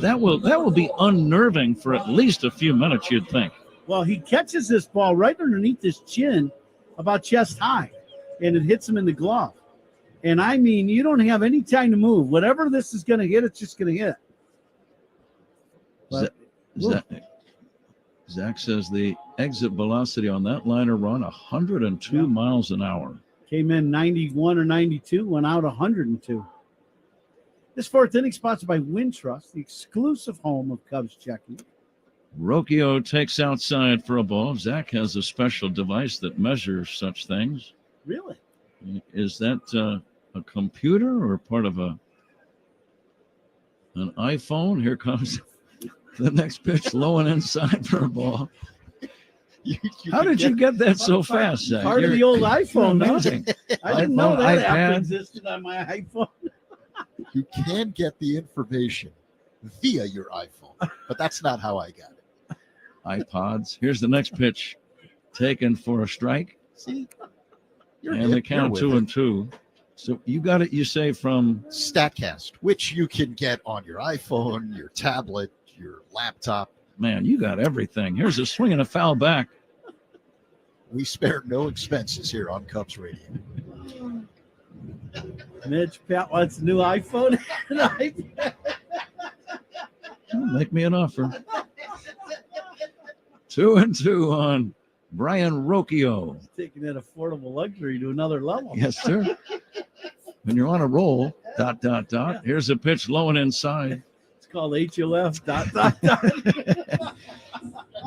Speaker 17: that will be unnerving for at least a few minutes, you'd think.
Speaker 18: Well, he catches this ball right underneath his chin, about chest high, and it hits him in the glove. And I mean, you don't have any time to move. Whatever this is going to hit, it's just going to hit.
Speaker 17: Zach says the exit velocity on that liner run, 102 miles an hour.
Speaker 18: Came in 91 or 92, went out 102. This fourth inning sponsored by Wintrust, the exclusive home of Cubs checking.
Speaker 17: Rocchio takes outside for a ball. Zach has a special device that measures such things.
Speaker 18: Really?
Speaker 17: Is that a computer or part of an iPhone? Here comes the next pitch, low and inside for a ball. How did you get that so fast, Zach?
Speaker 18: Part of the old iPhone.
Speaker 17: Amazing.
Speaker 18: I didn't know that app existed on my iPhone.
Speaker 4: You can get the information via your iPhone, but that's not how I got it.
Speaker 17: iPods. Here's the next pitch, taken for a strike.
Speaker 4: See,
Speaker 17: and the count 2-2. So you got it, you say, from
Speaker 4: StatCast, which you can get on your iPhone, your tablet, your laptop.
Speaker 17: Man, you got everything. Here's a swing and a foul back.
Speaker 4: We spare no expenses here on Cubs Radio.
Speaker 18: Mitch, Pat wants a new iPhone and an iPad.
Speaker 17: Make me an offer. 2-2 on Brian Rocchio.
Speaker 18: Taking that affordable luxury to another level.
Speaker 17: Yes, sir. When you're on a roll, ... Here's a pitch low and inside.
Speaker 18: It's called HOF ...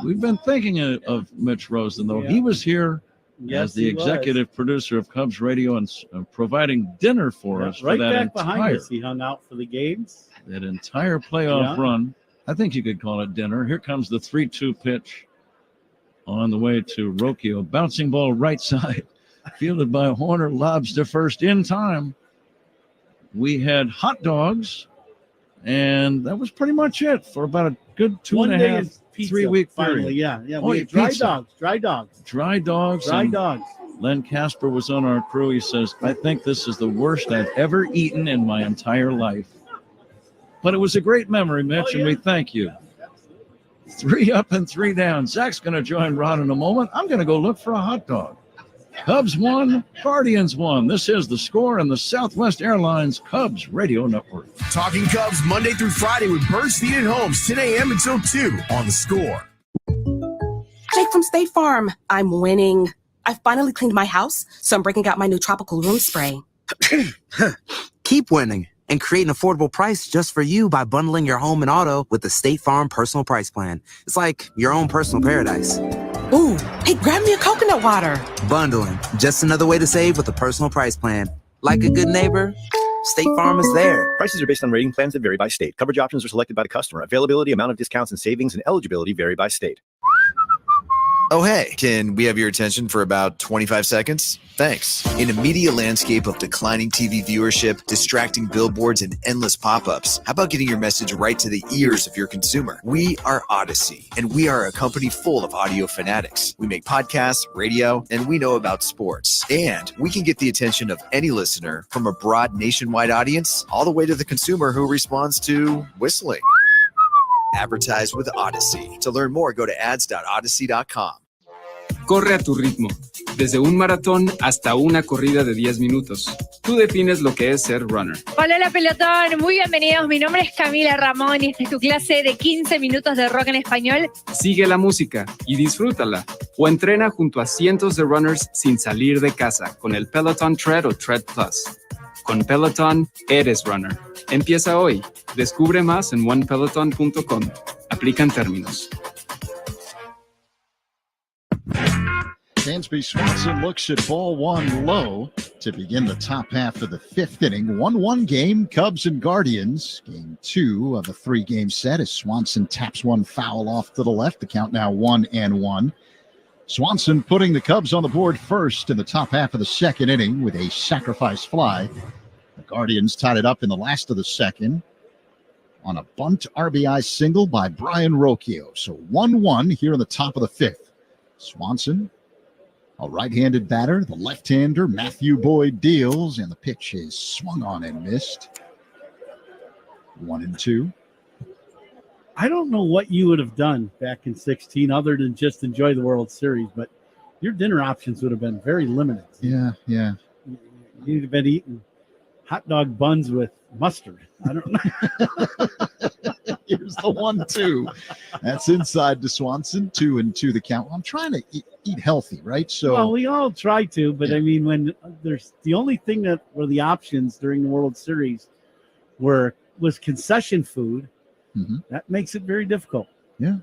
Speaker 17: We've been thinking of Mitch Rosen, though.
Speaker 18: Yeah.
Speaker 17: He was here
Speaker 18: Yes,
Speaker 17: as the
Speaker 18: he
Speaker 17: executive producer of Cubs Radio and providing dinner for us
Speaker 18: right
Speaker 17: for that
Speaker 18: back behind us. He hung out for the games.
Speaker 17: That entire playoff
Speaker 18: Yeah.
Speaker 17: run. I think you could call it dinner. Here comes the 3-2 pitch on the way to Rocchio. Bouncing ball right side, fielded by Horner, lobs to first in time. We had hot dogs, and that was pretty much it for about a good 2.5, 3 week
Speaker 18: finally.
Speaker 17: period.
Speaker 18: Yeah.
Speaker 17: Oh,
Speaker 18: We had dry
Speaker 17: pizza.
Speaker 18: dogs.
Speaker 17: Dry dogs. Len Casper was on our crew. He says, I think this is the worst I've ever eaten in my entire life. But it was a great memory, Mitch, and we thank you. 3 up and 3 down. Zach's going to join Ron in a moment. I'm going to go look for a hot dog. Cubs won, Guardians won. This is The Score and the Southwest Airlines Cubs Radio Network.
Speaker 9: Talking Cubs Monday through Friday with Bernstein and Holmes, 10 a.m. until 2 on The Score.
Speaker 19: Jake from State Farm. I'm winning. I finally cleaned my house, so I'm breaking out my new tropical room spray.
Speaker 1: Keep winning and create an affordable price just for you by bundling your home and auto with the State Farm Personal Price Plan. It's like your own personal paradise.
Speaker 19: Ooh, hey, grab me a coconut water.
Speaker 1: Bundling, just another way to save with a personal price plan. Like a good neighbor, State Farm is there.
Speaker 20: Prices are based on rating plans that vary by state. Coverage options are selected by the customer. Availability, amount of discounts and savings, and eligibility vary by state.
Speaker 6: Oh, hey, can we have your attention for about 25 seconds? Thanks. In a media landscape of declining TV viewership, distracting billboards, and endless pop-ups, how about getting your message right to the ears of your consumer? We are Odyssey, and we are a company full of audio fanatics. We make podcasts, radio, and we know about sports. And we can get the attention of any listener, from a broad nationwide audience all the way to the consumer who responds to whistling. Advertise with Odyssey. To learn more, go to ads.odyssey.com.
Speaker 10: Corre a tu ritmo, desde un maratón hasta una corrida de 10 minutos. Tú defines lo que es ser runner.
Speaker 11: Hola pelotón, muy bienvenidos. Mi nombre es Camila Ramón y esta es tu clase de 15 minutos de rock en español.
Speaker 10: Sigue la música y disfrútala. O entrena junto a cientos de runners sin salir de casa con el Peloton Tread o Tread Plus. Con Peloton, eres runner. Empieza hoy. Descubre más en onepeloton.com. Aplican términos.
Speaker 4: Dansby Swanson looks at ball one low to begin the top half of the 5th inning. 1-1 game, Cubs and Guardians. Game 2 of a 3-game set as Swanson taps one foul off to the left. The count now 1-1. Swanson putting the Cubs on the board first in the top half of the 2nd inning with a sacrifice fly. The Guardians tied it up in the last of the 2nd on a bunt RBI single by Brian Rocchio. So 1-1 here in the top of the 5th. Swanson, a right-handed batter. The left-hander, Matthew Boyd, deals, and the pitch is swung on and missed. 1-2.
Speaker 18: I don't know what you would have done back in 16 other than just enjoy the World Series, but your dinner options would have been very limited.
Speaker 4: Yeah.
Speaker 18: You'd have been eating hot dog buns with mustard. I don't know.
Speaker 4: Here's the 1-2. That's inside to Swanson. 2-2 the count. I'm trying to eat healthy, right? So
Speaker 18: well, we all try to, but yeah. I mean, when there's the only thing that were the options during the World Series was concession food.
Speaker 4: Mm-hmm.
Speaker 18: That makes it very difficult.
Speaker 4: Yeah.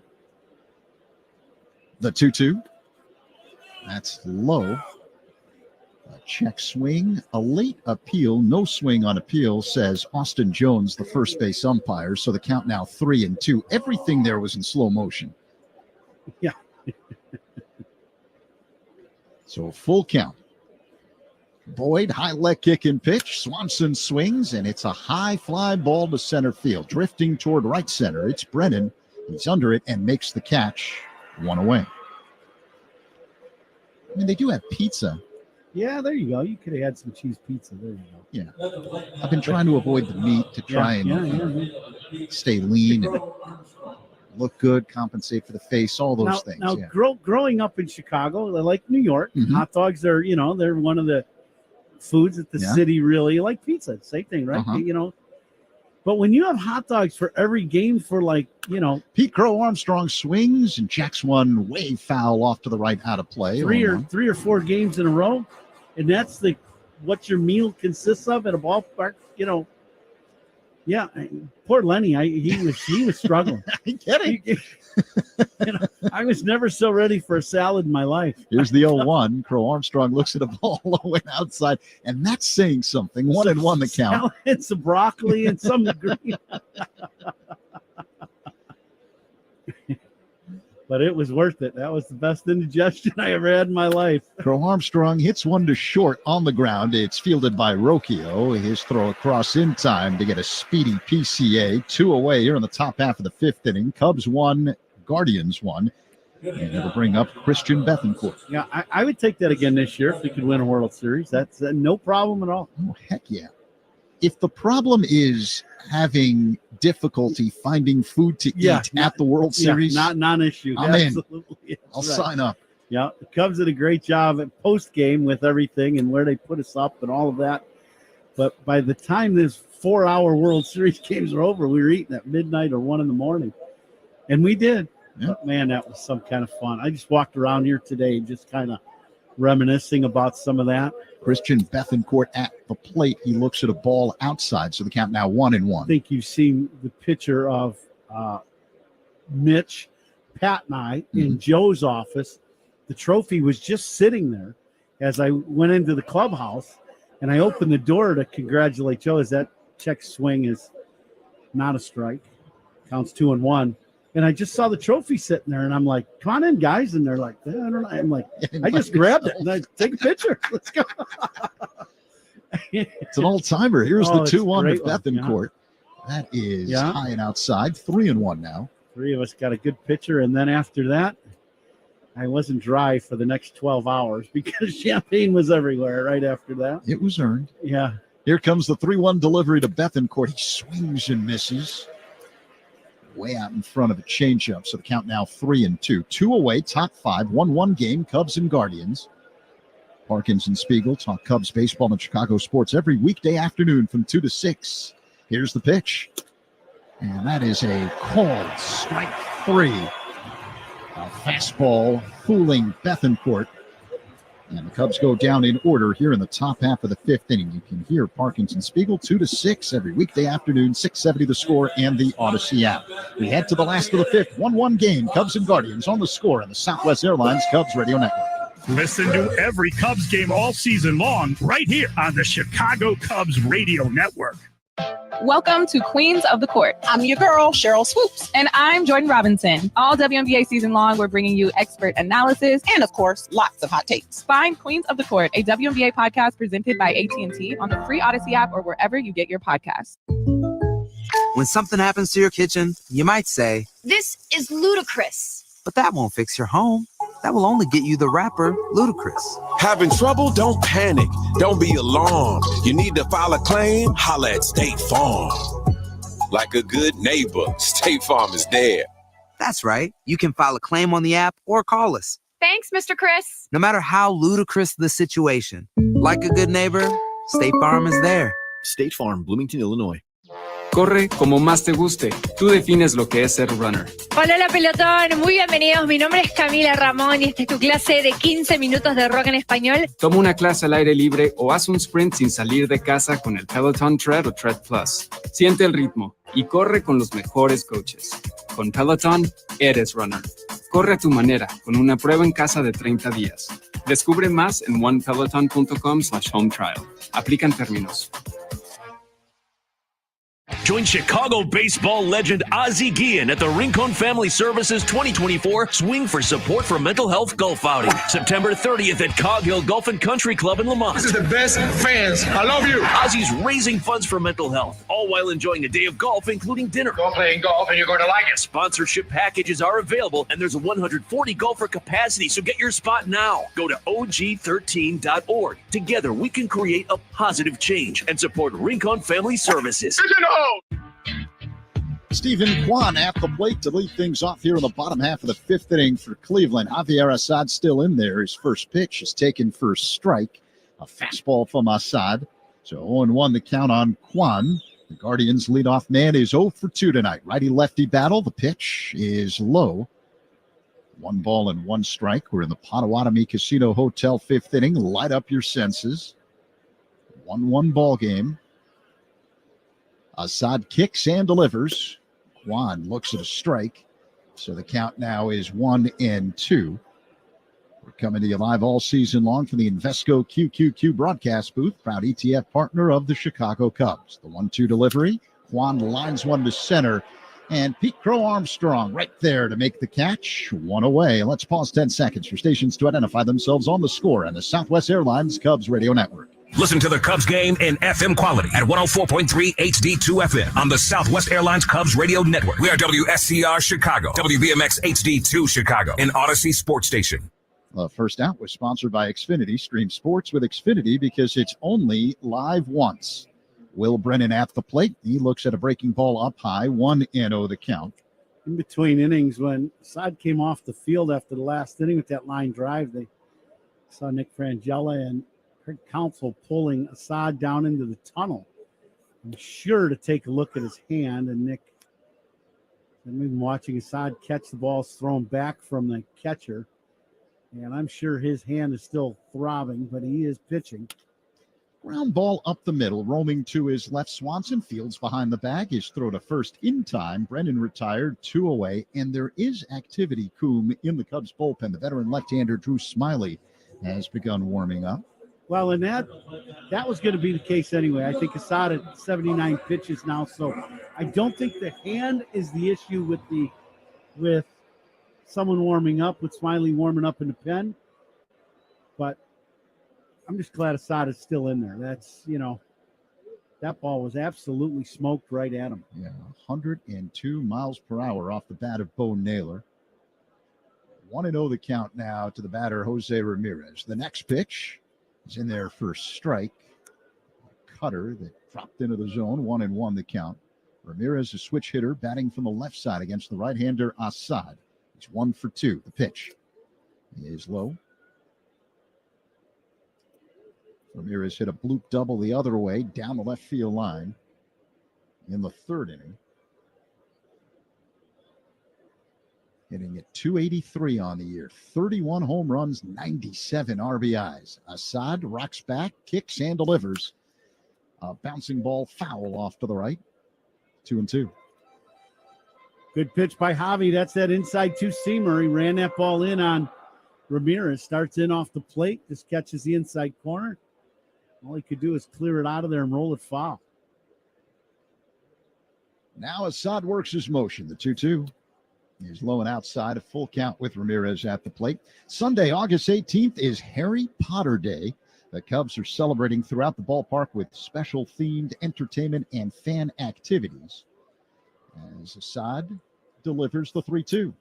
Speaker 4: The 2-2. That's low. A check swing, a late appeal, no swing on appeal, says Austin Jones, the first base umpire. So the count now 3-2. Everything there was in slow motion.
Speaker 18: Yeah.
Speaker 4: So full count. Boyd, high leg kick and pitch. Swanson swings, and it's a high fly ball to center field. Drifting toward right center. It's Brennan. He's under it and makes the catch. 1 away. I mean, they do have pizza.
Speaker 18: Yeah, there you go. You could have had some cheese pizza. There you go.
Speaker 4: Yeah. I've been trying to avoid the meat to try and stay lean and look good, compensate for the face, all those things.
Speaker 18: Now, growing up in Chicago, like New York, hot dogs are, they're one of the foods that the city really like. Pizza, same thing, right? But when you have hot dogs for every game for
Speaker 4: Pete Crow Armstrong swings and jacks one way foul off to the right out of play.
Speaker 18: Three or four games in a row, and that's what your meal consists of at a ballpark. Yeah, poor Lenny. He was struggling.
Speaker 4: I get it.
Speaker 18: I was never so ready for a salad in my life.
Speaker 4: Here's the 0-1. Crow Armstrong looks at a ball low and outside, and that's saying something. 1-1 the count.
Speaker 18: And some broccoli and some green. but it was worth it. That was the best indigestion I ever had in my life.
Speaker 4: Crow Armstrong hits one to short on the ground. It's fielded by Rocchio. His throw across in time to get a speedy PCA. 2 away here in the top half of the 5th inning. Cubs won, Guardians won. And it'll bring up Christian Bethancourt.
Speaker 18: Yeah, I would take that again this year if we could win a World Series. That's no problem at all.
Speaker 4: Oh, heck yeah. If the problem is having difficulty finding food to eat at the World Series,
Speaker 18: not non-issue.
Speaker 4: I'm
Speaker 18: Absolutely.
Speaker 4: in. I'll sign up.
Speaker 18: Yeah, the Cubs did a great job at post-game with everything and where they put us up and all of that. But by the time this 4-hour World Series games are over, we were eating at midnight or 1 in the morning. And we did. Yeah. But, man, that was some kind of fun. I just walked around here today just kind of reminiscing about some of that.
Speaker 4: Christian Bethancourt at the plate. He looks at a ball outside, so the count now 1-1.
Speaker 18: I think you've seen the picture of Mitch, Pat, and I in Joe's office. The trophy was just sitting there as I went into the clubhouse, and I opened the door to congratulate Joe as that check swing is not a strike. Counts 2-1. And I just saw the trophy sitting there, and I'm like, come on in, guys. And they're like, I don't know. I'm like, I just grabbed it, and I take a picture. Let's go.
Speaker 4: It's an all-timer. Here's the 2-1 with
Speaker 18: one.
Speaker 4: Bethancourt. That is high and outside. 3-1 now.
Speaker 18: 3 of us got a good picture, and then after that, I wasn't dry for the next 12 hours because champagne was everywhere right after that.
Speaker 4: It was earned.
Speaker 18: Yeah.
Speaker 4: Here comes the 3-1 delivery to Bethancourt. He swings and misses. Way out in front of a changeup. So the count now 3-2. 2 away, top 5, 1-1 game, Cubs and Guardians. Parkins and Spiegel talk Cubs baseball and Chicago sports every weekday afternoon from 2 to 6. Here's the pitch. And that is a called strike 3. A fastball fooling Bethancourt. And the Cubs go down in order here in the top half of the 5th inning. You can hear Parkins and Spiegel 2 to 6 every weekday afternoon, 670 The Score and the Odyssey app. We head to the last of the 5th, 1-1 game, Cubs and Guardians on The Score and the Southwest Airlines Cubs Radio Network.
Speaker 13: Listen to every Cubs game all season long right here on the Chicago Cubs Radio Network.
Speaker 21: Welcome to Queens of the Court. I'm your girl, Cheryl Swoops. And I'm Jordan Robinson. All WNBA season long, we're bringing you expert analysis and, of course, lots of hot takes. Find Queens of the Court, a WNBA podcast presented by AT&T on the free Odyssey app or wherever you get your podcasts.
Speaker 1: When something happens to your kitchen, you might say,
Speaker 22: "This is ludicrous."
Speaker 1: But that won't fix your home. That will only get you the rapper, Ludacris.
Speaker 23: Having trouble? Don't panic. Don't be alarmed. You need to file a claim? Holla at State Farm. Like a good neighbor, State Farm is there.
Speaker 1: That's right. You can file a claim on the app or call us.
Speaker 22: Thanks, Mr. Chris.
Speaker 1: No matter how ludicrous the situation, like a good neighbor, State Farm is there.
Speaker 20: State Farm, Bloomington, Illinois.
Speaker 10: Corre como más te guste. Tú defines lo que es ser runner.
Speaker 11: Hola, pelotón. Muy bienvenidos. Mi nombre es Camila Ramón y esta es tu clase de 15 minutos de rock en español.
Speaker 10: Toma una clase al aire libre o haz un sprint sin salir de casa con el Peloton Tread o Tread Plus. Siente el ritmo y corre con los mejores coaches. Con Peloton, eres runner. Corre a tu manera con una prueba en casa de 30 días. Descubre más en onepeloton.com/home trial. Aplican términos.
Speaker 12: Join Chicago baseball legend Ozzie Guillen at the Rincon Family Services 2024 Swing for Support for Mental Health Golf Outing, September 30th at Cog Hill Golf and Country Club in Lamont.
Speaker 14: This is the best fans. I love you.
Speaker 12: Ozzie's raising funds for mental health, all while enjoying a day of golf, including dinner.
Speaker 14: Go playing golf and you're going to like it.
Speaker 12: Sponsorship packages are available, and there's a 140 golfer capacity, so get your spot now. Go to og13.org. Together, we can create a positive change and support Rincon Family Services.
Speaker 4: Stephen Kwan at the plate to lead things off here in the bottom half of the 5th inning for Cleveland. Javier Assad still in there. His first pitch is taken for strike. A fastball from Assad. So 0-1 the count on Kwan. The Guardians' leadoff man is 0 for 2 tonight. Righty-lefty battle. The pitch is low. 1 ball and 1 strike. We're in the Potawatomi Casino Hotel 5th inning. Light up your senses. 1-1 ball game. Assad kicks and delivers. Kwan looks at a strike. So the count now is 1-2. We're coming to you live all season long from the Invesco QQQ broadcast booth, proud ETF partner of the Chicago Cubs. The 1-2 delivery. Kwan lines one to center. And Pete Crow Armstrong right there to make the catch. One away. Let's pause 10 seconds for stations to identify themselves on the score and the Southwest Airlines Cubs radio network.
Speaker 2: Listen to the Cubs game in FM quality at 104.3 HD2 FM on the Southwest Airlines Cubs radio network. We are WSCR Chicago, WBMX HD2 Chicago, and Odyssey Sports Station.
Speaker 4: First Out was sponsored by Xfinity. Stream sports with Xfinity because it's only live once. Will Brennan at the plate. He looks at a breaking ball up high, 1-0 the count.
Speaker 18: In between innings, when Assad came off the field after the last inning with that line drive, they saw Nick Frangella and Craig Counsell pulling Assad down into the tunnel. I'm sure to take a look at his hand, and Nick, I've been watching Assad catch the balls thrown back from the catcher, and I'm sure his hand is still throbbing, but he is pitching.
Speaker 4: Ground ball up the middle, roaming to his left. Swanson fields behind the bag. His throw to first in time. Brennan retired, 2 away, and there is activity, Coombe, in the Cubs bullpen. The veteran left-hander Drew Smiley has begun warming up.
Speaker 18: Well, and that was going to be the case anyway. I think Assad at 79 pitches now, so I don't think the hand is the issue with someone warming up, with Smiley warming up in the pen, but I'm just glad Assad is still in there. That's, that ball was absolutely smoked right at him.
Speaker 4: Yeah, 102 miles per hour off the bat of Bo Naylor. 1-0 the count now to the batter, Jose Ramirez. The next pitch is in there for strike. Cutter that dropped into the zone, 1-1 the count. Ramirez, a switch hitter, batting from the left side against the right-hander Assad. He's 1 for 2. The pitch is low. Ramirez hit a bloop double the other way down the left field line in the third inning. Hitting at 283 on the year. 31 home runs, 97 RBIs. Assad rocks back, kicks, and delivers. A bouncing ball foul off to the right. 2-2.
Speaker 18: Good pitch by Javi. That's that inside two-seamer. He ran that ball in on Ramirez. Starts in off the plate. Just catches the inside corner. All he could do is clear it out of there and roll it foul.
Speaker 4: Now Assad works his motion. The 2-2. He's low and outside, a full count with Ramirez at the plate. Sunday, August 18th is Harry Potter Day. The Cubs are celebrating throughout the ballpark with special themed entertainment and fan activities. As Assad delivers the 3-2.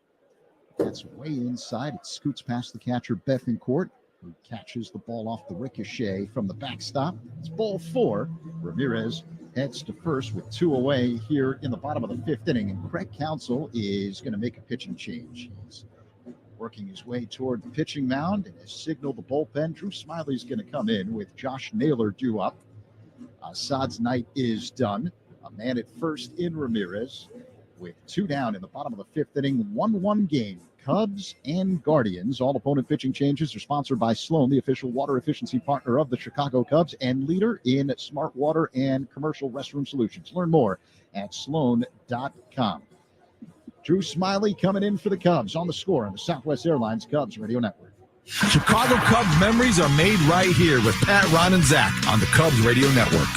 Speaker 4: That's way inside. It scoots past the catcher, Bethencourt, who catches the ball off the ricochet from the backstop. It's ball 4. Ramirez heads to first with 2 away here in the bottom of the 5th inning. And Craig Counsell is going to make a pitching change. He's working his way toward the pitching mound and has signaled the bullpen. Drew Smiley's going to come in with Josh Naylor due up. Assad's night is done. A man at first in Ramirez with 2 down in the bottom of the 5th inning. 1-1 game. Cubs and Guardians. All opponent pitching changes are sponsored by Sloan, the official water efficiency partner of the Chicago Cubs and leader in smart water and commercial restroom solutions. Learn more at sloan.com. Drew Smiley coming in for the Cubs on the score on the Southwest Airlines Cubs radio network.
Speaker 9: Chicago Cubs memories are made right here with Pat, Ron, and Zach on the Cubs radio network.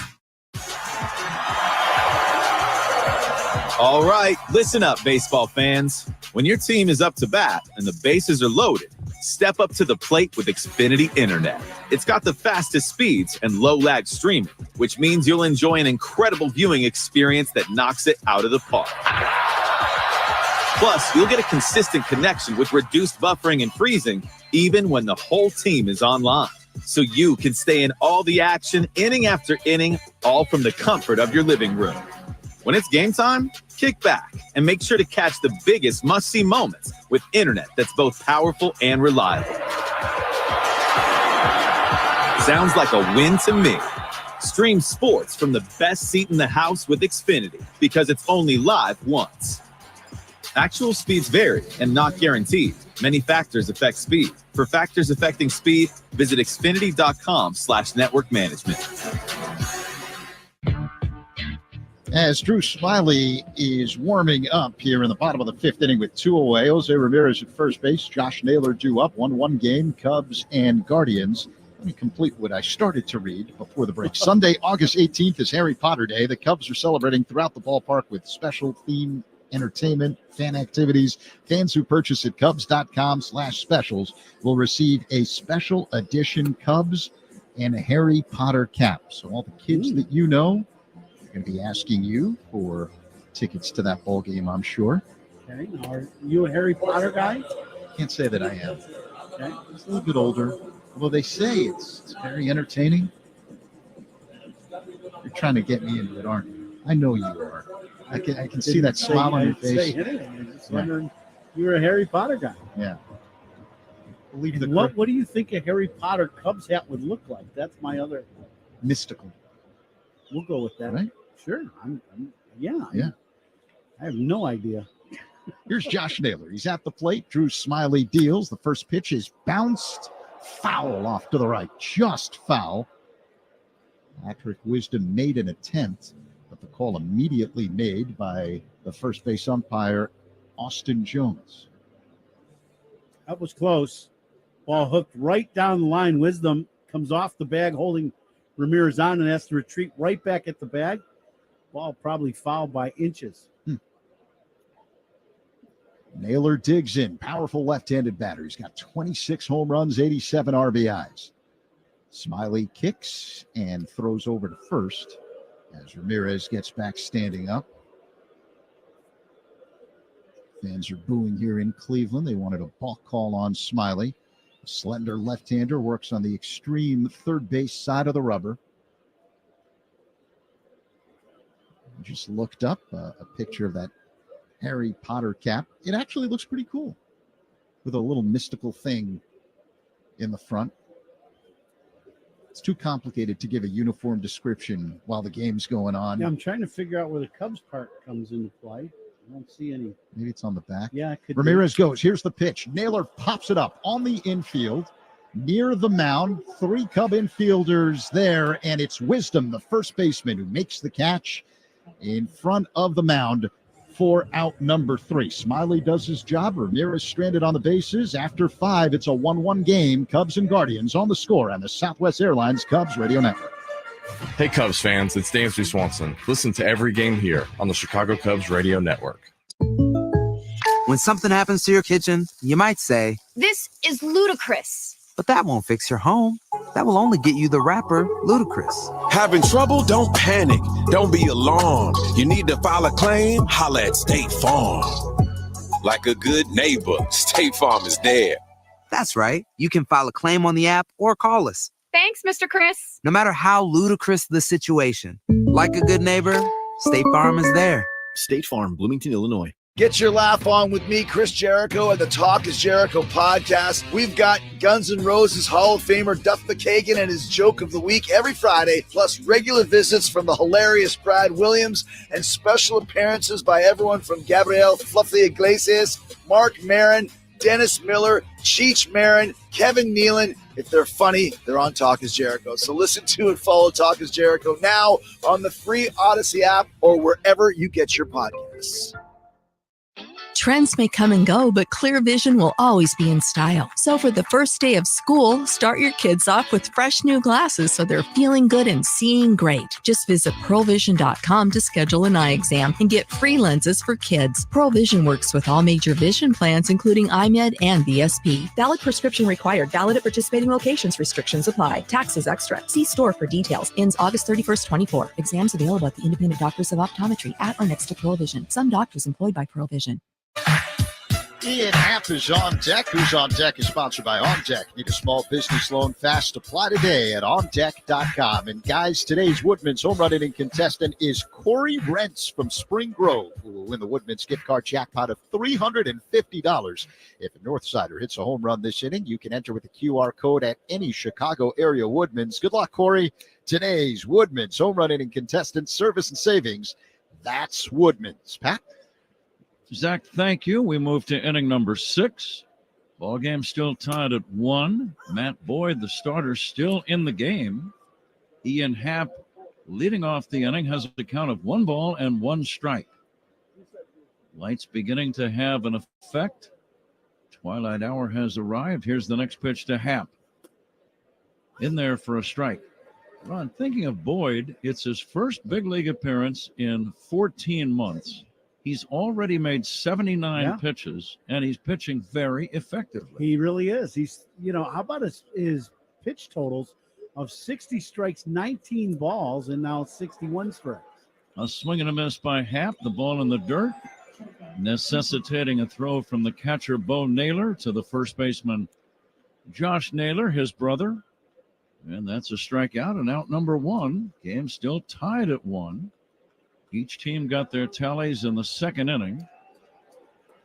Speaker 3: All right, listen up, baseball fans. When your team is up to bat and the bases are loaded, step up to the plate with Xfinity Internet. It's got the fastest speeds and low-lag streaming, which means you'll enjoy an incredible viewing experience that knocks it out of the park. Plus, you'll get a consistent connection with reduced buffering and freezing, even when the whole team is online. So you can stay in all the action, inning after inning, all from the comfort of your living room. When it's game time, kick back and make sure to catch the biggest must-see moments with internet that's both powerful and reliable. Sounds like a win to me. Stream sports from the best seat in the house with Xfinity because it's only live once. Actual speeds vary and not guaranteed. Many factors affect speed. For factors affecting speed, visit Xfinity.com/network management.
Speaker 4: As Drew Smiley is warming up here in the bottom of the 5th inning with 2 away. Jose Ramirez at first base. Josh Naylor due up. 1-1 game, Cubs and Guardians. Let me complete what I started to read before the break. Sunday, August 18th is Harry Potter Day. The Cubs are celebrating throughout the ballpark with special themed entertainment, fan activities. Fans who purchase at Cubs.com/specials will receive a special edition Cubs and a Harry Potter cap. So all the kids that you know are going to be asking you for tickets to that ball game, I'm sure.
Speaker 18: Okay. Now, are you a Harry Potter guy?
Speaker 4: Can't say that I am.
Speaker 18: Okay.
Speaker 4: It's a little bit older. Although they say it's very entertaining. You're trying to get me into it, aren't you? I know you are. I can see that smile on your face.
Speaker 18: I'm just wondering, you're a Harry Potter guy.
Speaker 4: Yeah.
Speaker 18: What do you think a Harry Potter Cubs hat would look like? That's my other.
Speaker 4: Mystical.
Speaker 18: We'll go with that.
Speaker 4: Right?
Speaker 18: Sure. Yeah.
Speaker 4: Yeah.
Speaker 18: I have no idea.
Speaker 4: Here's Josh Naylor. He's at the plate. Drew Smiley deals. The first pitch is bounced foul off to the right. Just foul. Patrick Wisdom made an attempt, but the call immediately made by the first base umpire, Austin Jones.
Speaker 18: That was close. Ball hooked right down the line. Wisdom comes off the bag holding Ramirez on and has to retreat right back at the bag. Ball probably fouled by inches.
Speaker 4: Naylor digs in. Powerful left-handed batter. He's got 26 home runs, 87 RBIs. Smiley kicks and throws over to first as Ramirez gets back standing up. Fans are booing here in Cleveland. They wanted a balk call on Smiley. A slender left-hander works on the extreme third base side of the rubber. Just looked up a picture of that Harry Potter cap. It actually looks pretty cool with a little mystical thing in the front. It's too complicated to give a uniform description while the game's going on.
Speaker 18: Yeah, I'm trying to figure out where the Cubs part comes into play. I don't see any.
Speaker 4: Maybe it's on the back.
Speaker 18: Yeah, it could
Speaker 4: Ramirez goes. Here's the pitch. Naylor pops it up on the infield near the mound. 3 Cub infielders there, and it's Wisdom, the first baseman, who makes the catch in front of the mound for out number 3. Smiley does his job. Ramirez stranded on the bases. After 5, it's a 1-1 game. Cubs and Guardians on the score on the Southwest Airlines Cubs Radio Network.
Speaker 7: Hey, Cubs fans, it's Dansby Swanson. Listen to every game here on the Chicago Cubs Radio Network.
Speaker 1: When something happens to your kitchen, you might say,
Speaker 22: This is ludicrous.
Speaker 1: but that won't fix your home. That will only get you the rapper, Ludacris.
Speaker 23: Having trouble? Don't panic. Don't be alarmed. You need to file a claim? Holla at State Farm. Like a good neighbor, State Farm is there.
Speaker 1: That's right. You can file a claim on the app or call us.
Speaker 22: Thanks, Mr. Chris.
Speaker 1: No matter how ludicrous the situation, like a good neighbor, State Farm is there.
Speaker 20: State Farm, Bloomington, Illinois.
Speaker 15: Get your laugh on with me, Chris Jericho, and the Talk is Jericho podcast. We've got Guns N' Roses Hall of Famer Duff McKagan and his joke of the week every Friday, plus regular visits from the hilarious Brad Williams and special appearances by everyone from Gabriel Fluffy Iglesias, Mark Maron, Dennis Miller, Cheech Marin, Kevin Nealon. If they're funny, they're on Talk is Jericho. So listen to and follow Talk is Jericho now on the free Odyssey app or wherever you get your podcasts.
Speaker 16: Trends may come and go, but clear vision will always be in style. So for the first day of school, start your kids off with fresh new glasses so they're feeling good and seeing great. Just visit pearlvision.com to schedule an eye exam and get free lenses for kids. Pearl Vision works with all major vision plans, including iMed and VSP. Valid prescription required. Valid at participating locations. Restrictions apply. Taxes extra. See store for details. Ends August 31st, 24. Exams available at the independent doctors of optometry at or next to Pearl Vision. Some doctors employed by Pearl Vision.
Speaker 4: Ian Happ is on deck. Who's on deck is sponsored by On Deck. Need a small business loan fast? Apply today at OnDeck.com. And guys, today's Woodman's home run inning contestant is Corey Rentz from Spring Grove, who will win the Woodman's gift card jackpot of $350. If a Northsider hits a home run this inning, you can enter with the QR code at any Chicago area Woodman's. Good luck, Corey. Today's Woodman's home run inning contestant, service and savings. That's Woodman's. Pat?
Speaker 17: Zach, thank you. We move to inning number 6. Ball game still tied at 1. Matt Boyd, the starter, still in the game. Ian Happ, leading off the inning, has a count of 1 ball and 1 strike. Lights beginning to have an effect. Twilight hour has arrived. Here's the next pitch to Happ. In there for a strike. Ron, thinking of Boyd, it's his first big league appearance in 14 months. He's already made 79 pitches, and he's pitching very effectively.
Speaker 18: He really is. He's, how about his pitch totals of 60 strikes, 19 balls, and now 61 strikes.
Speaker 17: A swing and a miss by Happ, the ball in the dirt, necessitating a throw from the catcher, Bo Naylor, to the first baseman, Josh Naylor, his brother. And that's a strikeout and out number one. Game still tied at 1. Each team got their tallies in the second inning.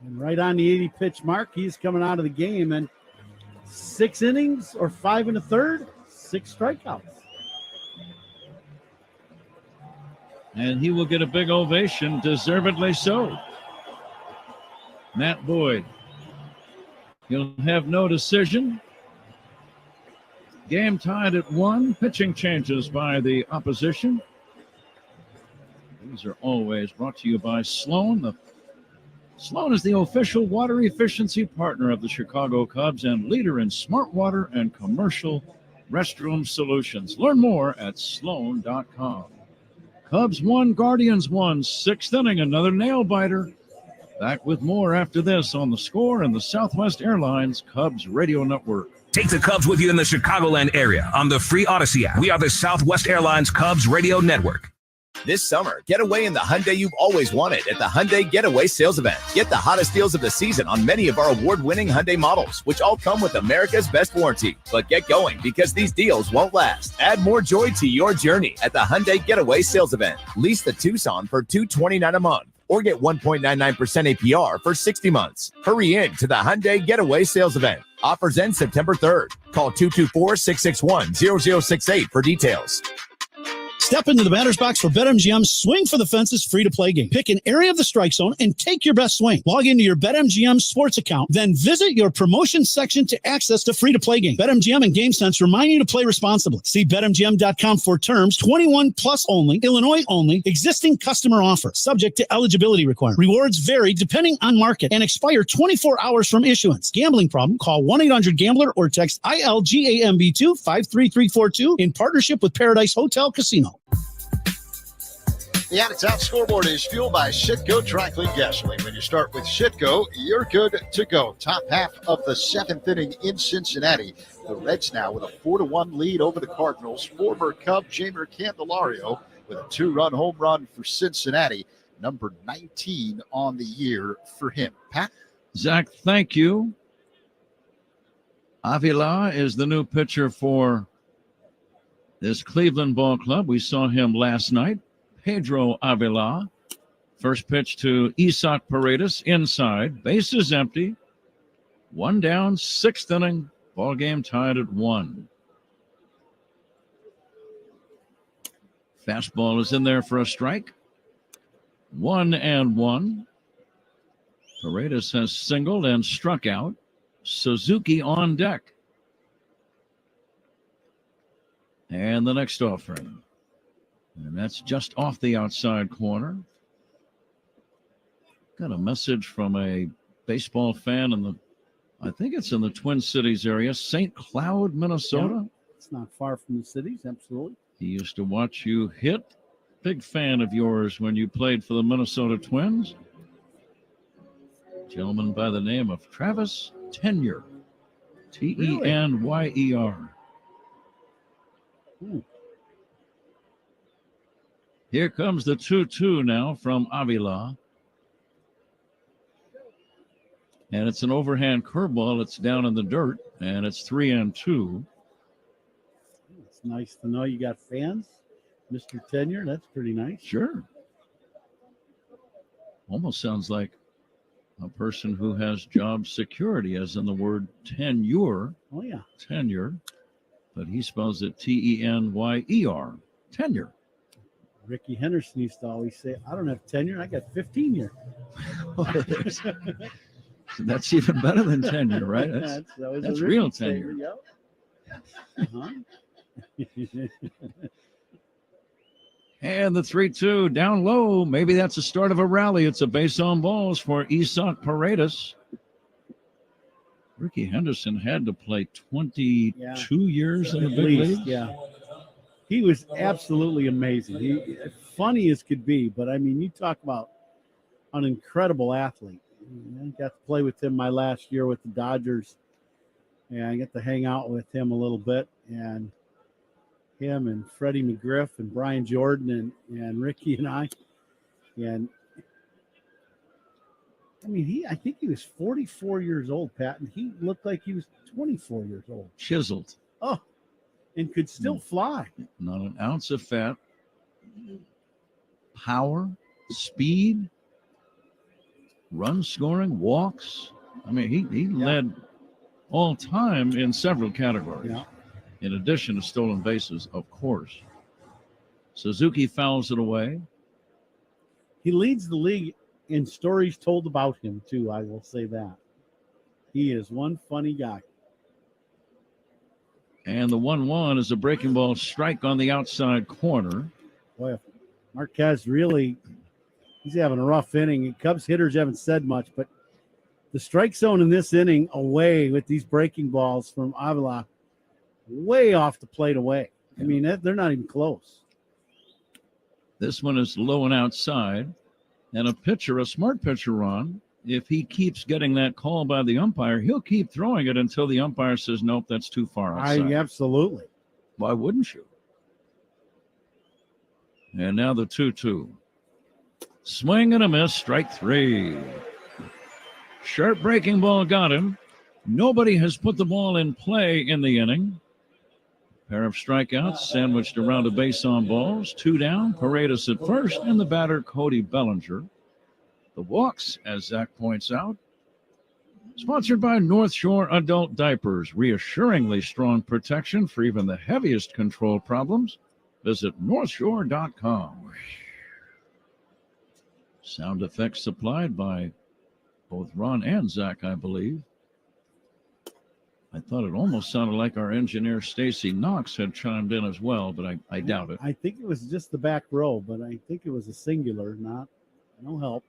Speaker 18: And right on the 80 pitch mark, he's coming out of the game. And 6 innings or 5 1/3, 6 strikeouts.
Speaker 17: And he will get a big ovation, deservedly so. Matt Boyd. He'll have no decision. Game tied at 1. Pitching changes by the opposition. These are always brought to you by Sloan. Sloan is the official water efficiency partner of the Chicago Cubs and leader in smart water and commercial restroom solutions. Learn more at sloan.com. Cubs 1, Guardians 1, 6th inning, another nail-biter. Back with more after this on The Score and the Southwest Airlines Cubs Radio Network.
Speaker 2: Take the Cubs with you in the Chicagoland area on the free Odyssey app. We are the Southwest Airlines Cubs Radio Network.
Speaker 20: This summer, get away in the Hyundai you've always wanted at the Hyundai Getaway Sales Event. Get the hottest deals of the season on many of our award-winning Hyundai models, which all come with America's best warranty. But get going, because these deals won't last. Add more joy to your journey at the Hyundai Getaway Sales Event. Lease the Tucson for $229 a month, or get 1.99% APR for 60 months. Hurry in to the Hyundai Getaway Sales Event. Offers end September 3rd. Call 224-661-0068 for details.
Speaker 5: Step into the batter's box for BetMGM's Swing for the Fences free-to-play game. Pick an area of the strike zone and take your best swing. Log into your BetMGM sports account, then visit your promotions section to access the free-to-play game. BetMGM and GameSense remind you to play responsibly. See BetMGM.com for terms. 21 plus only. Illinois only. Existing customer offer. Subject to eligibility requirements. Rewards vary depending on market and expire 24 hours from issuance. Gambling problem? Call 1-800-GAMBLER or text ILGAMB2 53342 in partnership with Paradise Hotel Casino.
Speaker 4: The out-of-town scoreboard is fueled by Shitco Dry Clean Gasoline. When you start with Shitco, you're good to go. Top half of the 7th inning in Cincinnati. The Reds now with a 4-1 lead over the Cardinals. Former Cub Jeimer Candelario with a 2-run home run for Cincinnati. Number 19 on the year for him. Pat?
Speaker 17: Zach, thank you. Avila is the new pitcher for this Cleveland ball club. We saw him last night. Pedro Avila. First pitch to Isaac Paredes inside. Bases empty. 1 down, 6th inning. Ball game tied at 1. Fastball is in there for a strike. 1-1. Paredes has singled and struck out. Suzuki on deck. And the next offering. And that's just off the outside corner. Got a message from a baseball fan I think it's in the Twin Cities area, St. Cloud, Minnesota.
Speaker 18: Yeah, it's not far from the cities, absolutely.
Speaker 17: He used to watch you hit. Big fan of yours when you played for the Minnesota Twins. Gentleman by the name of Travis Tenyer. Tenyer.
Speaker 18: Ooh.
Speaker 17: Here comes the 2-2 now from Avila. And it's an overhand curveball. It's down in the dirt, and it's 3-2.
Speaker 18: It's nice to know you got fans, Mr. Tenyer. That's pretty nice.
Speaker 17: Sure. Almost sounds like a person who has job security, as in the word tenure.
Speaker 18: Oh, yeah.
Speaker 17: Tenure. But he spells it Tenyer. Tenure.
Speaker 18: Ricky Henderson used to always say, I don't have tenure, I got 15 years.
Speaker 17: That's even better than tenure, right? That's real tenure.
Speaker 18: Yep. Uh-huh.
Speaker 17: And the 3-2 down low. Maybe that's the start of a rally. It's a base on balls for Isaac Paredes. Ricky Henderson had to play 22 years in the big league.
Speaker 18: Yeah. He was absolutely amazing. Funny as could be, but I mean, you talk about an incredible athlete. I got to play with him my last year with the Dodgers, and I get to hang out with him a little bit. And him and Freddie McGriff and Brian Jordan and Ricky and I. And I mean, I think he was 44 years old, Pat, and he looked like he was 24 years old.
Speaker 17: Chiseled.
Speaker 18: Oh, and could still fly.
Speaker 17: Not an ounce of fat. Power, speed, run scoring, walks. I mean, he led all time in several categories.
Speaker 18: Yeah.
Speaker 17: In addition to stolen bases, of course. Suzuki fouls it away.
Speaker 18: He leads the league in stories told about him, too. I will say that. He is one funny guy.
Speaker 17: And the 1-1 is a breaking ball strike on the outside corner.
Speaker 18: Boy, Marquez really, he's having a rough inning. Cubs hitters haven't said much, but the strike zone in this inning away with these breaking balls from Avila, way off the plate away. I mean, they're not even close.
Speaker 17: This one is low and outside. And a smart pitcher, Ron, if he keeps getting that call by the umpire, he'll keep throwing it until the umpire says, nope, that's too far outside.
Speaker 18: Absolutely.
Speaker 17: Why wouldn't you? And now the 2-2. Swing and a miss, strike 3. Sharp breaking ball got him. Nobody has put the ball in play in the inning. Pair of strikeouts sandwiched around a base on balls. 2 down, Paredes at first, and the batter, Cody Bellinger. The walks, as Zach points out. Sponsored by North Shore Adult Diapers. Reassuringly strong protection for even the heaviest control problems. Visit northshore.com. Sound effects supplied by both Ron and Zach, I believe. I thought it almost sounded like our engineer, Stacy Knox, had chimed in as well, but I doubt it.
Speaker 18: I think it was just the back row, but I think it was a singular, no help.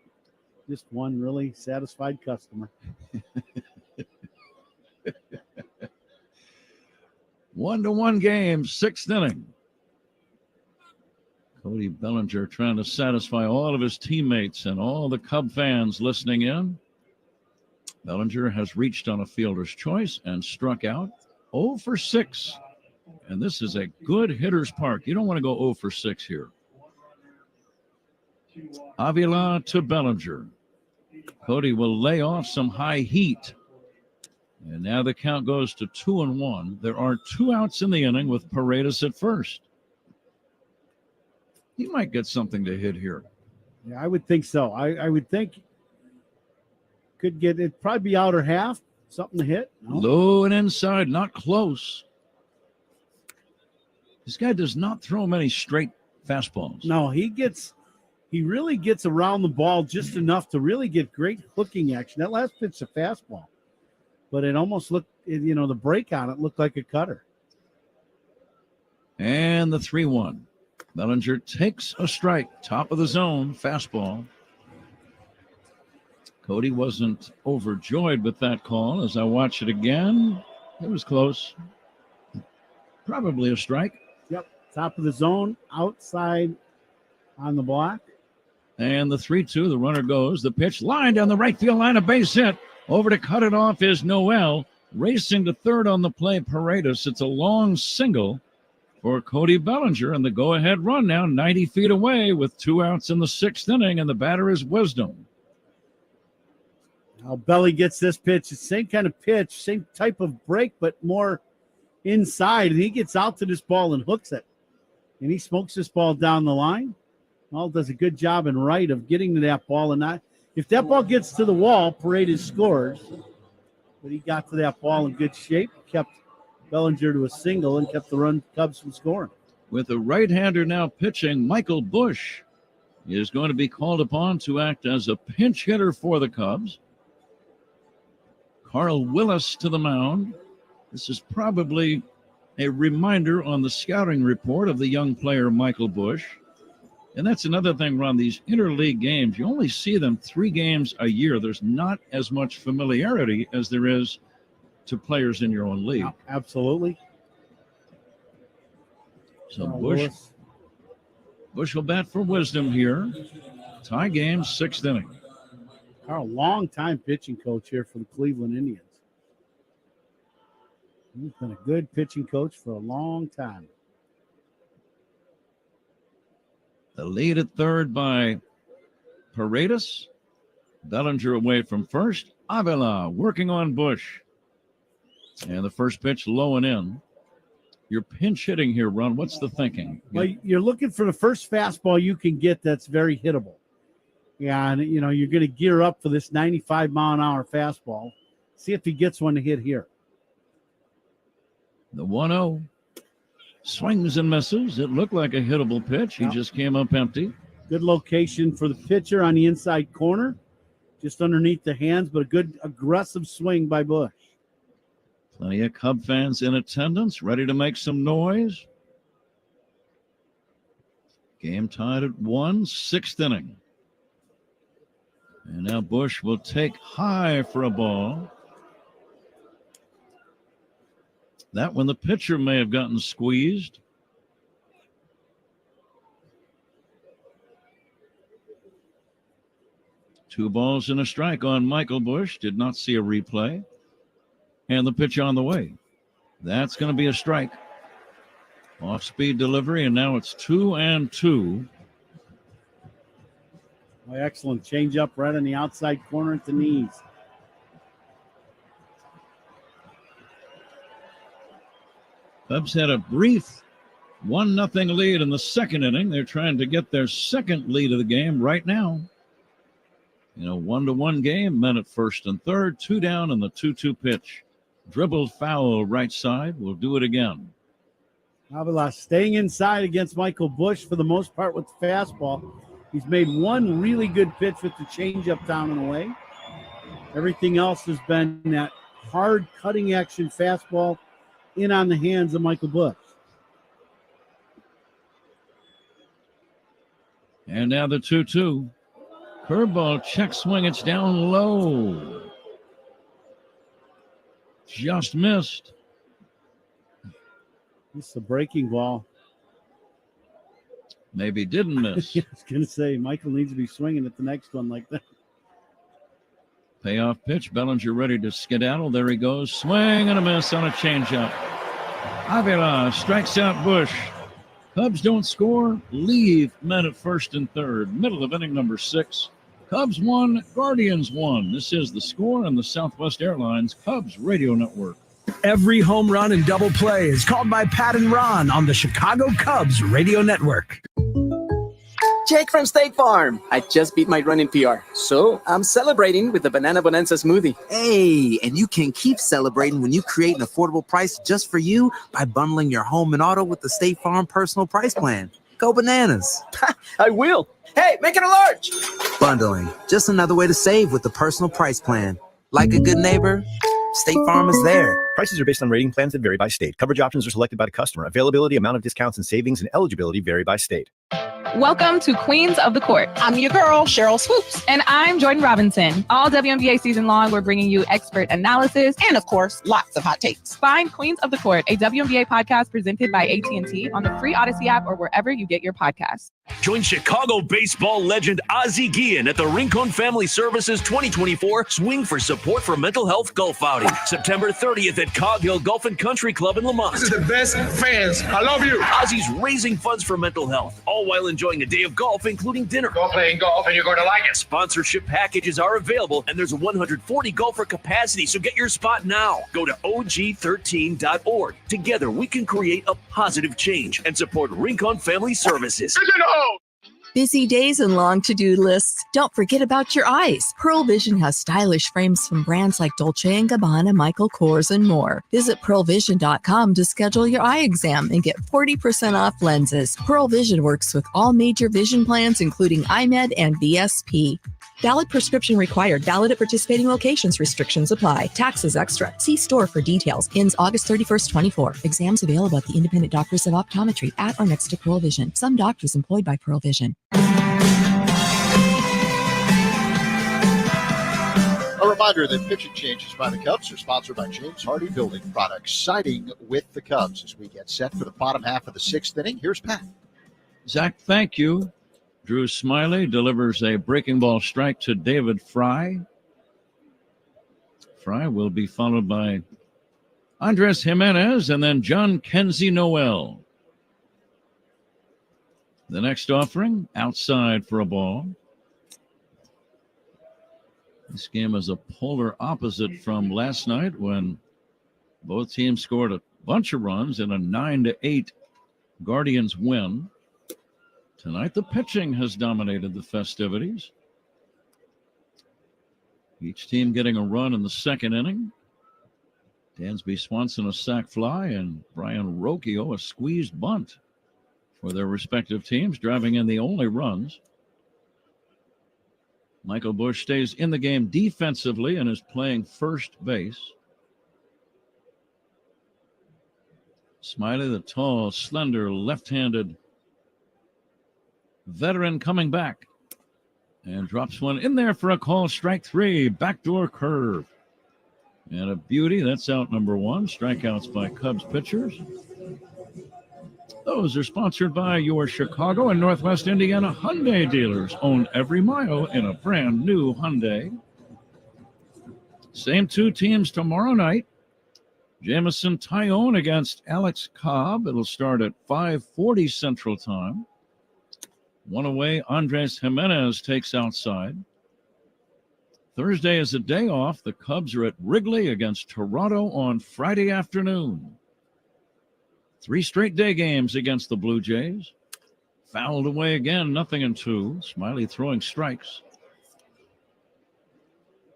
Speaker 18: Just one really satisfied customer.
Speaker 17: 1-1 game, 6th inning. Cody Bellinger trying to satisfy all of his teammates and all the Cub fans listening in. Bellinger has reached on a fielder's choice and struck out 0 for 6. And this is a good hitter's park. You don't want to go 0 for 6 here. Avila to Bellinger. Cody will lay off some high heat. And now the count goes to 2-1. There are 2 outs in the inning with Paredes at first. He might get something to hit here.
Speaker 18: Yeah, I would think so. I would think could get it, probably be outer half, something to hit. No?
Speaker 17: Low and inside, not close. This guy does not throw many straight fastballs.
Speaker 18: No, he really gets around the ball just enough to really get great hooking action. That last pitch, a fastball, but it almost looked, the break on it looked like a cutter.
Speaker 17: And the 3-1. Bellinger takes a strike, top of the zone, fastball. Cody wasn't overjoyed with that call. As I watch it again, it was close. Probably a strike.
Speaker 18: Yep, top of the zone, outside on the block.
Speaker 17: And the 3-2, the runner goes. The pitch line down the right field line, a base hit. Over to cut it off is Noel. Racing to third on the play, Paredes. It's a long single for Cody Bellinger, and the go-ahead run now 90 feet away with 2 outs in the 6th inning, and the batter is Wisdom.
Speaker 18: Now Belly gets this pitch. It's the same kind of pitch, same type of break, but more inside. And he gets out to this ball and hooks it. And he smokes this ball down the line. Well, does a good job in right of getting to that ball. And not, if that ball gets to the wall, Paredes scores. But he got to that ball in good shape, kept Bellinger to a single, and kept the Cubs from scoring.
Speaker 17: With a right-hander now pitching, Michael Busch is going to be called upon to act as a pinch hitter for the Cubs. Carl Willis to the mound. This is probably a reminder on the scouting report of the young player Michael Busch. And that's another thing, Ron, these interleague games, you only see them 3 games a year. There's not as much familiarity as there is to players in your own league.
Speaker 18: No, absolutely.
Speaker 17: So Busch will bat for Wisdom here. Tie game, 6th inning.
Speaker 18: A long-time pitching coach here for the Cleveland Indians. He's been a good pitching coach for a long time.
Speaker 17: The lead at third by Paredes. Bellinger away from first. Avila working on Bush. And the first pitch low and in. You're pinch hitting here, Ron. What's the thinking?
Speaker 18: Well, you're looking for the first fastball you can get that's very hittable. And, you're going to gear up for this 95-mile-an-hour fastball. See if he gets one to hit here.
Speaker 17: The 1-0 swings and misses. It looked like a hittable pitch. He just came up empty.
Speaker 18: Good location for the pitcher on the inside corner, just underneath the hands, but a good aggressive swing by Bush.
Speaker 17: Plenty of Cub fans in attendance, ready to make some noise. Game tied at 1, 6th inning. And now Bush will take high for a ball. That one, the pitcher may have gotten squeezed. Two balls and a strike on Michael Bush. Did not see a replay. And the pitch on the way. That's going to be a strike. Off-speed delivery, and now it's 2-2.
Speaker 18: Well, excellent change-up right on the outside corner at the knees.
Speaker 17: Cubs had a brief 1-0 lead in the second inning. They're trying to get their second lead of the game right now. In a 1-1 game, men at first and third, 2 down, and the 2-2 pitch. Dribbled foul right side. We'll do it again.
Speaker 18: Avila staying inside against Michael Bush for the most part with the fastball. He's made one really good pitch with the changeup down and away. Everything else has been that hard cutting action fastball in on the hands of Michael Bush.
Speaker 17: And now the 2-2. Curveball, check swing. It's down low. Just missed.
Speaker 18: It's a breaking ball.
Speaker 17: Maybe didn't miss.
Speaker 18: I was going to say, Michael needs to be swinging at the next one like that.
Speaker 17: Payoff pitch. Bellinger ready to skedaddle. There he goes. Swing and a miss on a changeup. Avila strikes out Bush. Cubs don't score. Leave men at first and third. Middle of inning number 6. Cubs 1, Guardians 1. This is The Score on the Southwest Airlines Cubs Radio Network.
Speaker 6: Every home run and double play is called by Pat and Ron on the Chicago Cubs Radio Network.
Speaker 8: Jake from State Farm. I just beat my running PR, so I'm celebrating with the Banana Bonanza smoothie.
Speaker 1: Hey, and you can keep celebrating when you create an affordable price just for you by bundling your home and auto with the State Farm Personal Price Plan. Go bananas.
Speaker 8: I will. Hey, make it a large.
Speaker 1: Bundling, just another way to save with the Personal Price Plan. Like a good neighbor, State Farm is there.
Speaker 19: Prices are based on rating plans that vary by state. Coverage options are selected by the customer. Availability, amount of discounts and savings, and eligibility vary by state.
Speaker 21: Welcome to Queens of the Court. I'm your girl, Cheryl Swoops. And I'm Jordan Robinson. All WNBA season long, we're bringing you expert analysis and, of course, lots of hot takes. Find Queens of the Court, a WNBA podcast presented by AT&T on the free Odyssey app or wherever you get your podcasts.
Speaker 12: Join Chicago baseball legend Ozzie Guillen at the Rincon Family Services 2024 Swing for Support for Mental Health Golf Outing, September 30th at Cog Hill Golf and Country Club in Lamont.
Speaker 14: This is the best fans. I love you.
Speaker 12: Ozzie's raising funds for mental health, all while enjoying a day of golf, including dinner.
Speaker 14: Go playing golf and you're going to like it.
Speaker 12: Sponsorship packages are available, and there's a 140 golfer capacity, so get your spot now. Go to og13.org. Together, we can create a positive change and support Rincon Family Services.
Speaker 16: Busy days and long to-do lists. Don't forget about your eyes. Pearl Vision has stylish frames from brands like Dolce & Gabbana, Michael Kors, and more. Visit pearlvision.com to schedule your eye exam and get 40% off lenses. Pearl Vision works with all major vision plans, including iMed and VSP. Valid prescription required. Valid at participating locations. Restrictions apply. Taxes extra. See store for details. Ends August 31st, 24. Exams available at the Independent Doctors of Optometry at or next to Pearl Vision. Some doctors employed by Pearl Vision.
Speaker 4: A reminder that pitching changes by the Cubs are sponsored by James Hardy Building Products, siding with the Cubs as we get set for the bottom half of the 6th inning. Here's Pat.
Speaker 17: Zach, thank you. Drew Smiley delivers a breaking ball strike to David Fry. Fry will be followed by Andres Jimenez and then John Kenzie Noel. The next offering, outside for a ball. This game is a polar opposite from last night when both teams scored a bunch of runs in a 9-8 Guardians win. Tonight, the pitching has dominated the festivities. Each team getting a run in the second inning. Dansby Swanson a sac fly and Brian Rocchio a squeezed bunt for their respective teams, driving in the only runs. Michael Busch stays in the game defensively and is playing first base. Smiley, the tall, slender, left-handed veteran, coming back and drops one in there for a call. Strike three, backdoor curve. And a beauty. That's out number one. Strikeouts by Cubs pitchers. Those are sponsored by your Chicago and Northwest Indiana Hyundai dealers. Own every mile in a brand new Hyundai. Same two teams tomorrow night. Jamison Tyone against Alex Cobb. It'll start at 5:40 Central Time. One away, Andres Jimenez takes outside. Thursday is a day off. The Cubs are at Wrigley against Toronto on Friday afternoon. 3 straight day games against the Blue Jays. Fouled away again, 0-2. Smiley throwing strikes.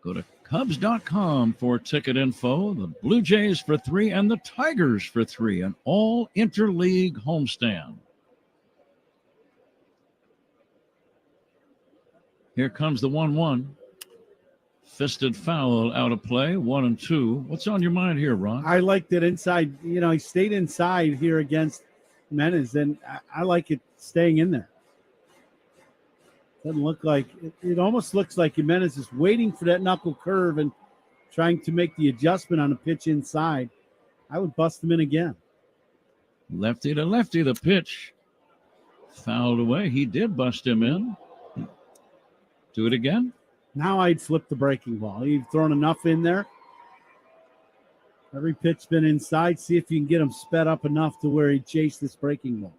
Speaker 17: Go to Cubs.com for ticket info. The Blue Jays for 3 and the Tigers for 3. An all interleague homestand. Here comes the 1-1. Fisted foul out of play, 1-2. What's on your mind here, Ron?
Speaker 18: I liked it inside. He stayed inside here against Jimenez, and I like it staying in there. Doesn't look like it almost looks like Jimenez is waiting for that knuckle curve and trying to make the adjustment on a pitch inside. I would bust him in again.
Speaker 17: Lefty to lefty, the pitch fouled away. He did bust him in. Do it again.
Speaker 18: Now I'd flip the breaking ball. You've thrown enough in there. Every pitch's been inside. See if you can get him sped up enough to where he chase this breaking ball.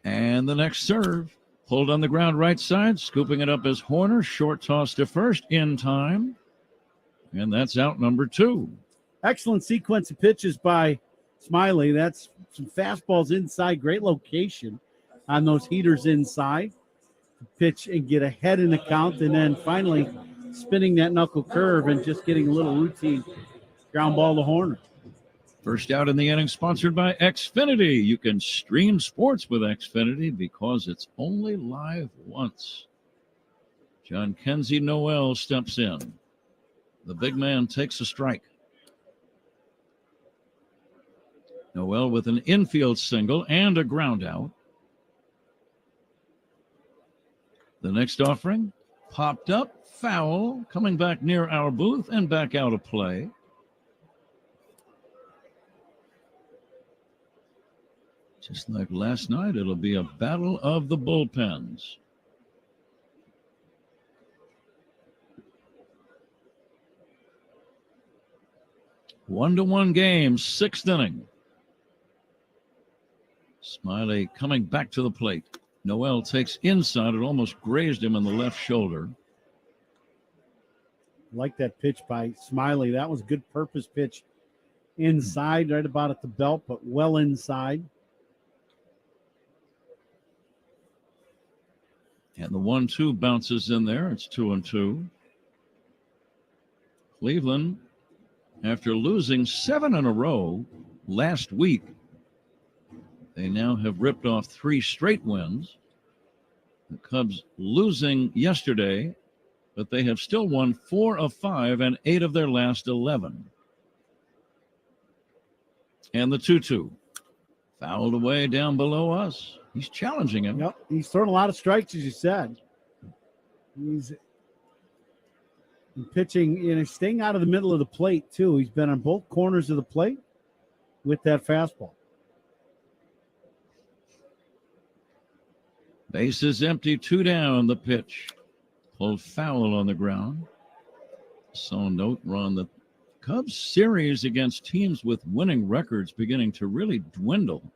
Speaker 17: And the next serve, pulled on the ground right side, scooping it up as Horner, short toss to first in time. And that's out number 2.
Speaker 18: Excellent sequence of pitches by Smiley. That's some fastballs inside, great location on those heaters inside. Pitch and get ahead in the count, and then finally spinning that knuckle curve and just getting a little routine ground ball to Horner.
Speaker 17: First out in the inning, sponsored by Xfinity. You can stream sports with Xfinity because it's only live once. John Kenzie Noel steps in. The big man takes a strike. Noel with an infield single and a ground out. The next offering popped up, foul, coming back near our booth and back out of play. Just like last night, it'll be a battle of the bullpens. One-to-one game, 6th inning. Smiley coming back to the plate. Noel takes inside. It almost grazed him in the left shoulder.
Speaker 18: Like that pitch by Smiley. That was a good purpose pitch inside, right about at the belt, but well inside.
Speaker 17: And the 1-2 bounces in there. It's 2-2. Cleveland, after losing 7 in a row last week, they now have ripped off 3 straight wins. The Cubs losing yesterday, but they have still won 4 of 5 and 8 of their last 11. And the 2-2 fouled away down below us. He's challenging him.
Speaker 18: Yep, he's thrown a lot of strikes, as you said. He's pitching, staying out of the middle of the plate, too. He's been on both corners of the plate with that fastball.
Speaker 17: Base is empty, 2 down. The pitch pulled foul on the ground. So note, Ron, the Cubs series against teams with winning records beginning to really dwindle.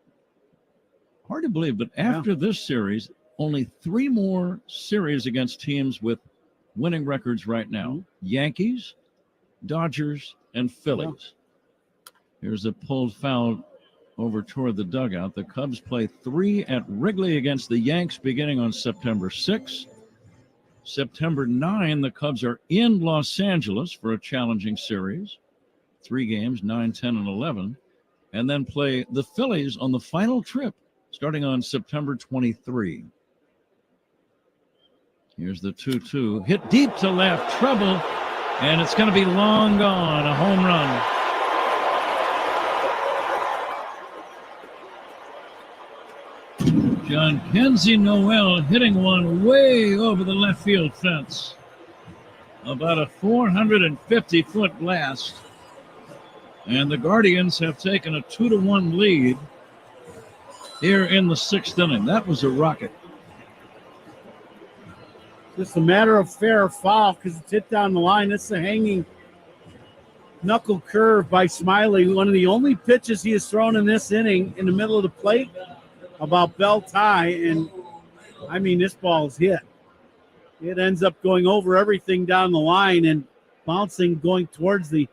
Speaker 17: Hard to believe, but after this series, only 3 more series against teams with winning records right now. Yankees, Dodgers, and Phillies. Here's a pulled foul over toward the dugout. The Cubs play 3 at Wrigley against the Yanks beginning on September 6th. September 9, the Cubs are in Los Angeles for a challenging series. 3 games, 9, 10, and 11. And then play the Phillies on the final trip starting on September 23. Here's the 2-2. Hit deep to left, trouble, and it's going to be long gone, a home run. John Kenzie Noel hitting one way over the left field fence. About a 450-foot blast. And the Guardians have taken a 2-1 lead here in the 6th inning. That was a rocket.
Speaker 18: Just a matter of fair or foul because it's hit down the line. It's a hanging knuckle curve by Smiley, one of the only pitches he has thrown in this inning in the middle of the plate about bell tie. And, I mean, this ball is hit. It ends up going over everything down the line and bouncing, going towards the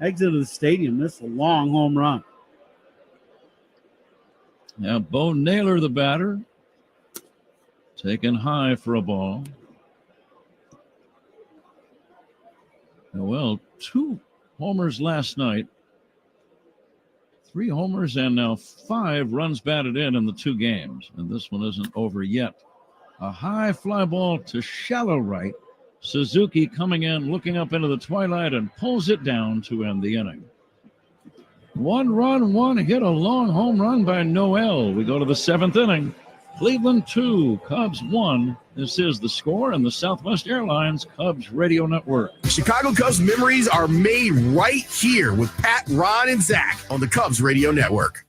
Speaker 18: exit of the stadium. This is a long home run.
Speaker 17: Now, Bo Naylor, the batter, taken high for a ball. Well, 2 homers last night. 3 homers and now 5 runs batted in the 2 games. And this one isn't over yet. A high fly ball to shallow right. Suzuki coming in, looking up into the twilight and pulls it down to end the inning. 1 run, 1 hit, a long home run by Noel. We go to the 7th inning. Cleveland 2, Cubs 1. This is the score in the Southwest Airlines Cubs Radio Network.
Speaker 10: Chicago Cubs memories are made right here with Pat, Ron, and Zach on the Cubs Radio Network.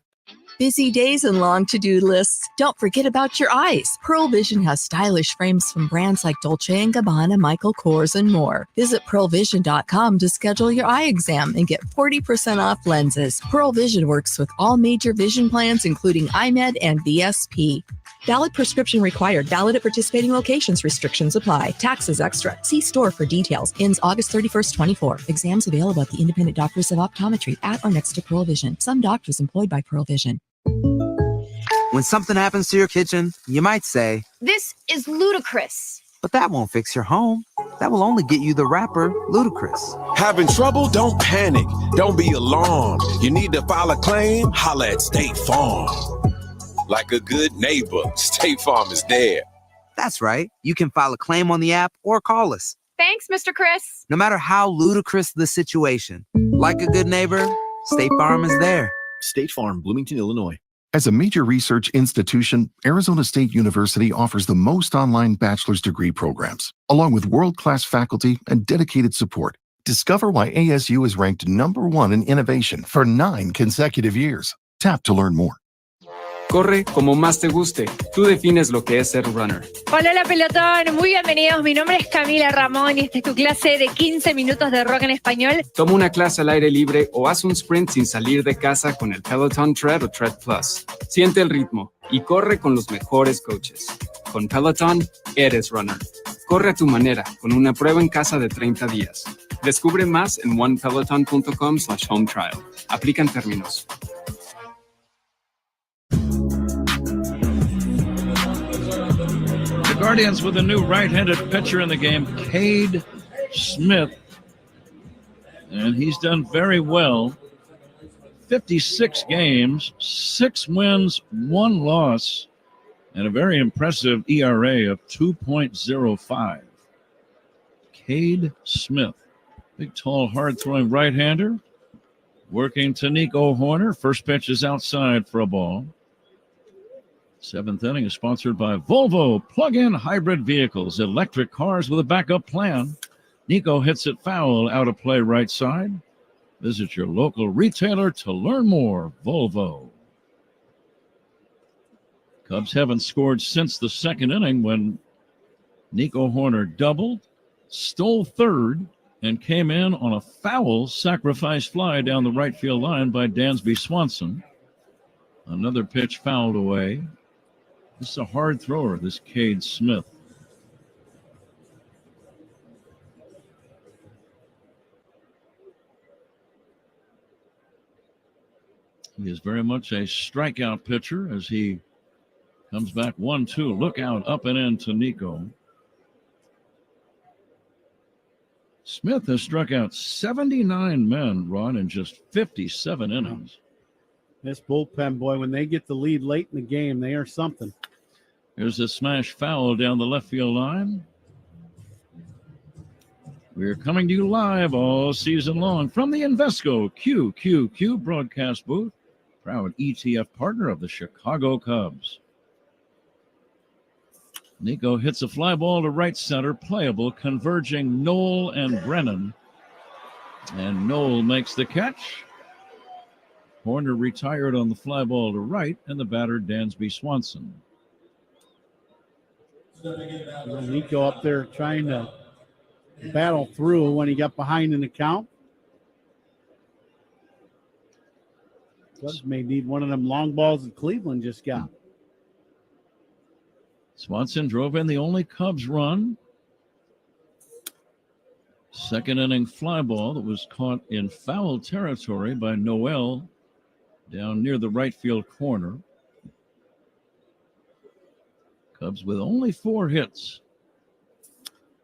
Speaker 16: Busy days and long to-do lists. Don't forget about your eyes. Pearl Vision has stylish frames from brands like Dolce & Gabbana, Michael Kors, and more. Visit pearlvision.com to schedule your eye exam and get 40% off lenses. Pearl Vision works with all major vision plans, including iMed and VSP. Valid prescription required. Valid at participating locations. Restrictions apply. Taxes extra. See store for details. Ends August 31st, 24. Exams available at the Independent Doctors of Optometry at or next to Pearl Vision. Some doctors employed by Pearl Vision.
Speaker 1: When something happens to your kitchen, you might say,
Speaker 22: "This is ludicrous."
Speaker 1: but that won't fix your home. That will only get you the rapper, Ludacris.
Speaker 23: Having trouble? Don't panic. Don't be alarmed. You need to file a claim? Holla at State Farm. Like a good neighbor, State Farm is there.
Speaker 1: That's right. You can file a claim on the app or call us.
Speaker 22: Thanks, Mr. Chris.
Speaker 1: No matter how ludicrous the situation, like a good neighbor, State Farm is there.
Speaker 19: State Farm, Bloomington, Illinois.
Speaker 11: As a major research institution, Arizona State University offers the most online bachelor's degree programs, along with world-class faculty and dedicated support. Discover why ASU is ranked #1 in innovation for 9 consecutive years. Tap to learn more.
Speaker 13: Corre como más te guste. Tú defines lo que es ser runner.
Speaker 24: Hola, pelotón. Muy bienvenidos. Mi nombre es Camila Ramón y esta es tu clase de 15 minutos de rock en español.
Speaker 13: Toma una clase al aire libre o haz un sprint sin salir de casa con el Peloton Tread o Tread Plus. Siente el ritmo y corre con los mejores coaches. Con Peloton, eres runner. Corre a tu manera con una prueba en casa de 30 días. Descubre más en onepeloton.com/home trial. Aplican términos.
Speaker 17: The Guardians with a new right-handed pitcher in the game, Cade Smith. And he's done very well. 56 games, 6 wins, 1 loss, and a very impressive ERA of 2.05. Cade Smith, big, tall, hard-throwing right-hander, working to Nico Horner. First pitch is outside for a ball. 7th inning is sponsored by Volvo plug-in hybrid vehicles, electric cars with a backup plan. Nico hits it foul, out of play right side. Visit your local retailer to learn more. Volvo. Cubs haven't scored since the second inning when Nico Horner doubled, stole third, and came in on a foul sacrifice fly down the right field line by Dansby Swanson. Another pitch fouled away. This is a hard thrower, this Cade Smith. He is very much a strikeout pitcher as he comes back 1-2. Look out, up and in to Nico. Smith has struck out 79 men, Ron, in just 57 innings.
Speaker 18: This bullpen, boy, when they get the lead late in the game, they are something.
Speaker 17: Here's a smash foul down the left field line. We're coming to you live all season long from the Invesco QQQ broadcast booth, proud ETF partner of the Chicago Cubs. Nico hits a fly ball to right center, playable, converging Knoll and Brennan. And Knoll makes the catch. Horner retired on the fly ball to right, and the batter Dansby Swanson.
Speaker 18: Nico up there trying to battle through when he got behind in the count. Cubs may need one of them long balls that Cleveland just got.
Speaker 17: Swanson drove in the only Cubs run. Second inning fly ball that was caught in foul territory by Noel down near the right field corner. Cubs with only 4 hits.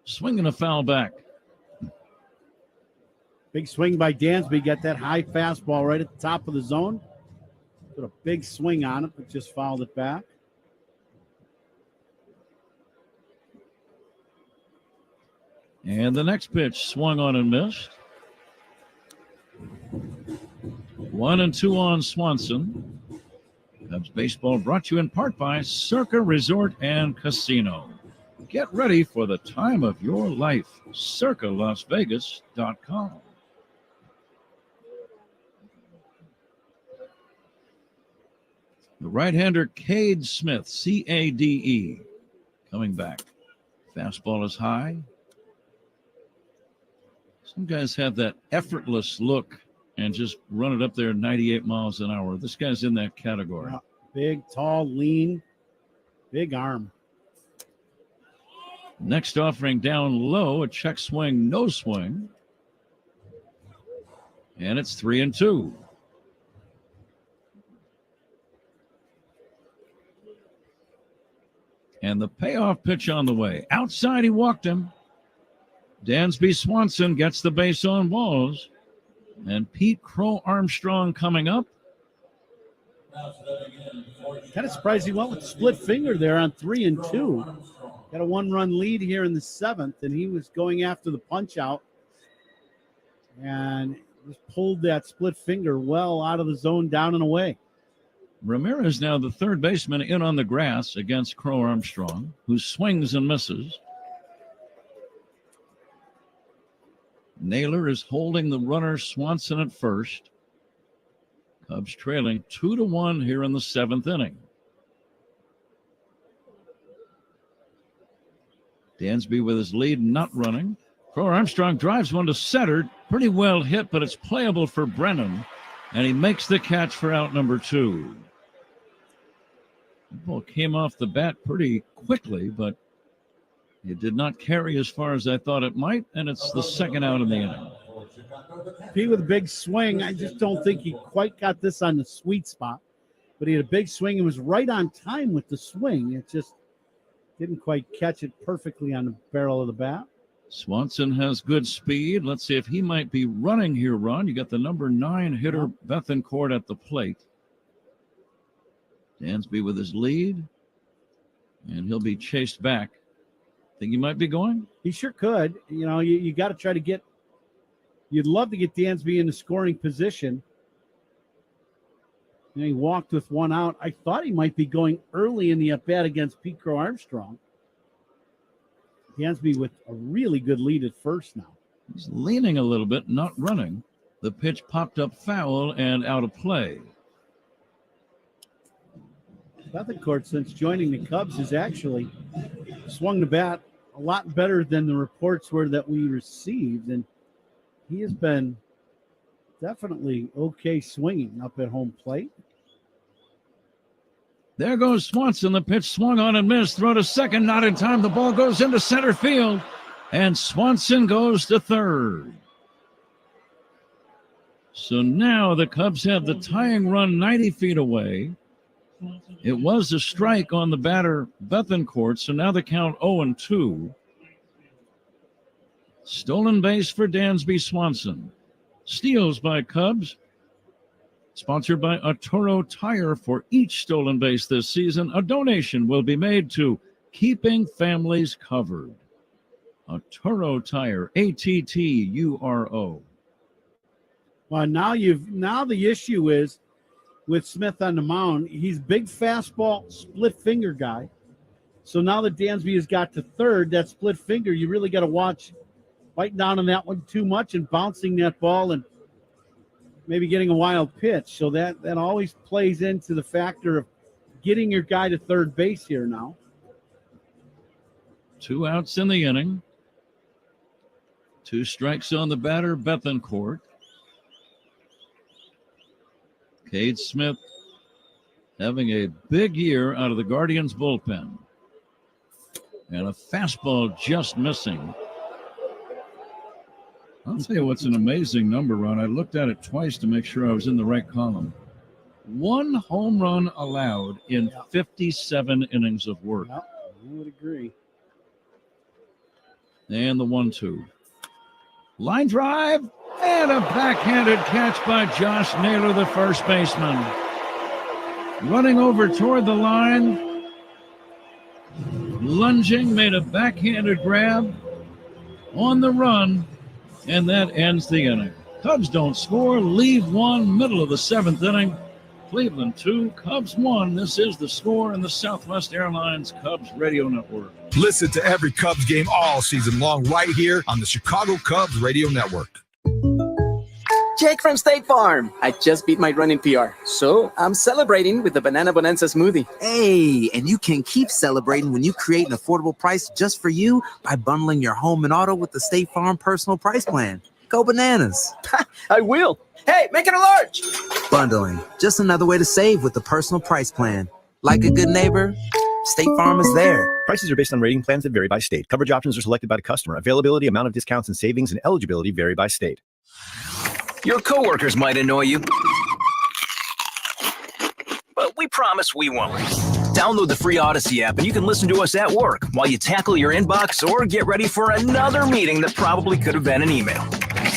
Speaker 17: Swinging a foul back.
Speaker 18: Big swing by Dansby. Got that high fastball right at the top of the zone. Put a big swing on it, but just fouled it back.
Speaker 17: And the next pitch swung on and missed. 1-2 on Swanson. Cubs baseball brought to you in part by Circa Resort and Casino. Get ready for the time of your life. CircaLasVegas.com. The right-hander Cade Smith, C-A-D-E, coming back. Fastball is high. Some guys have that effortless look and just run it up there 98 miles an hour. This guy's in that category.
Speaker 18: Big, tall, lean, big arm.
Speaker 17: Next offering down low, a check swing, no swing. And it's 3-2. And the payoff pitch on the way. Outside, he walked him. Dansby Swanson gets the base on balls. And Pete Crow Armstrong coming up.
Speaker 18: Kind of surprised he went with split finger there on 3-2. Got a 1-run lead here in the 7th, and he was going after the punch out. And just pulled that split finger well out of the zone, down and away.
Speaker 17: Ramirez now the third baseman in on the grass against Crow Armstrong, who swings and misses. Naylor is holding the runner Swanson at first. Cubs trailing 2-1 here in the 7th inning. Dansby with his lead not running. Crow Armstrong drives one to center. Pretty well hit, but it's playable for Brennan. And he makes the catch for out number 2. The ball came off the bat pretty quickly, but it did not carry as far as I thought it might, and it's the second out of the inning.
Speaker 18: Pete with a big swing. I just don't think he quite got this on the sweet spot, but he had a big swing and was right on time with the swing. It just didn't quite catch it perfectly on the barrel of the bat.
Speaker 17: Swanson has good speed. Let's see if he might be running here, Ron. You got the number 9 hitter, Bethancourt, at the plate. Dansby with his lead, and he'll be chased back. Think he might be going?
Speaker 18: He sure could. You know, you got to try to get, you'd love to get Dansby in the scoring position. And he walked with 1 out. I thought he might be going early in the at-bat against Pete Crow Armstrong. Dansby with a really good lead at first now.
Speaker 17: He's leaning a little bit, not running. The pitch popped up foul and out of play.
Speaker 18: Bethencourt, since joining the Cubs, has actually swung the bat a lot better than the reports were that we received, and he has been definitely okay swinging up at home plate.
Speaker 17: There goes Swanson. The pitch swung on and missed. Throw to second, not in time. The ball goes into center field, and Swanson goes to third. So now the Cubs have the tying run 90 feet away. It was a strike on the batter, Bethencourt, so now the count 0-2. Stolen base for Dansby Swanson. Steals by Cubs. Sponsored by Arturo Tire. For each stolen base this season, a donation will be made to Keeping Families Covered. Arturo Tire, ATTURO.
Speaker 18: Well, now the issue is with Smith on the mound. He's big fastball, split finger guy. So now that Dansby has got to third, that split finger, you really got to watch biting down on that one too much and bouncing that ball and maybe getting a wild pitch. So that always plays into the factor of getting your guy to third base here now.
Speaker 17: 2 outs in the inning. 2 strikes on the batter, Bethencourt. Cade Smith having a big year out of the Guardians bullpen. And a fastball just missing. I'll tell you what's an amazing number, Ron. I looked at it twice to make sure I was in the right column. 1 home run allowed in 57 innings of work.
Speaker 18: Yep, I would agree.
Speaker 17: And the 1-2. Line drive and a backhanded catch by Josh Naylor, the first baseman. Running over toward the line. Lunging, made a backhanded grab on the run. And that ends the inning. Cubs don't score, leave 1, middle of the 7th inning. Cleveland 2, Cubs 1. This is the score in the Southwest Airlines Cubs Radio Network.
Speaker 2: Listen to every Cubs game all season long right here on the Chicago Cubs Radio Network.
Speaker 8: Jake from State Farm. I just beat my run in PR, so I'm celebrating with the Banana Bonanza smoothie.
Speaker 1: Hey, and you can keep celebrating when you create an affordable price just for you by bundling your home and auto with the State Farm Personal Price Plan. Go bananas.
Speaker 8: I will. Hey, make it a large.
Speaker 1: Bundling, just another way to save with the Personal Price Plan. Like a good neighbor, State Farm is there.
Speaker 19: Prices are based on rating plans that vary by state. Coverage options are selected by the customer. Availability, amount of discounts and savings, and eligibility vary by state.
Speaker 3: Your coworkers might annoy you, but we promise we won't. Download the free Odyssey app and you can listen to us at work while you tackle your inbox or get ready for another meeting that probably could have been an email.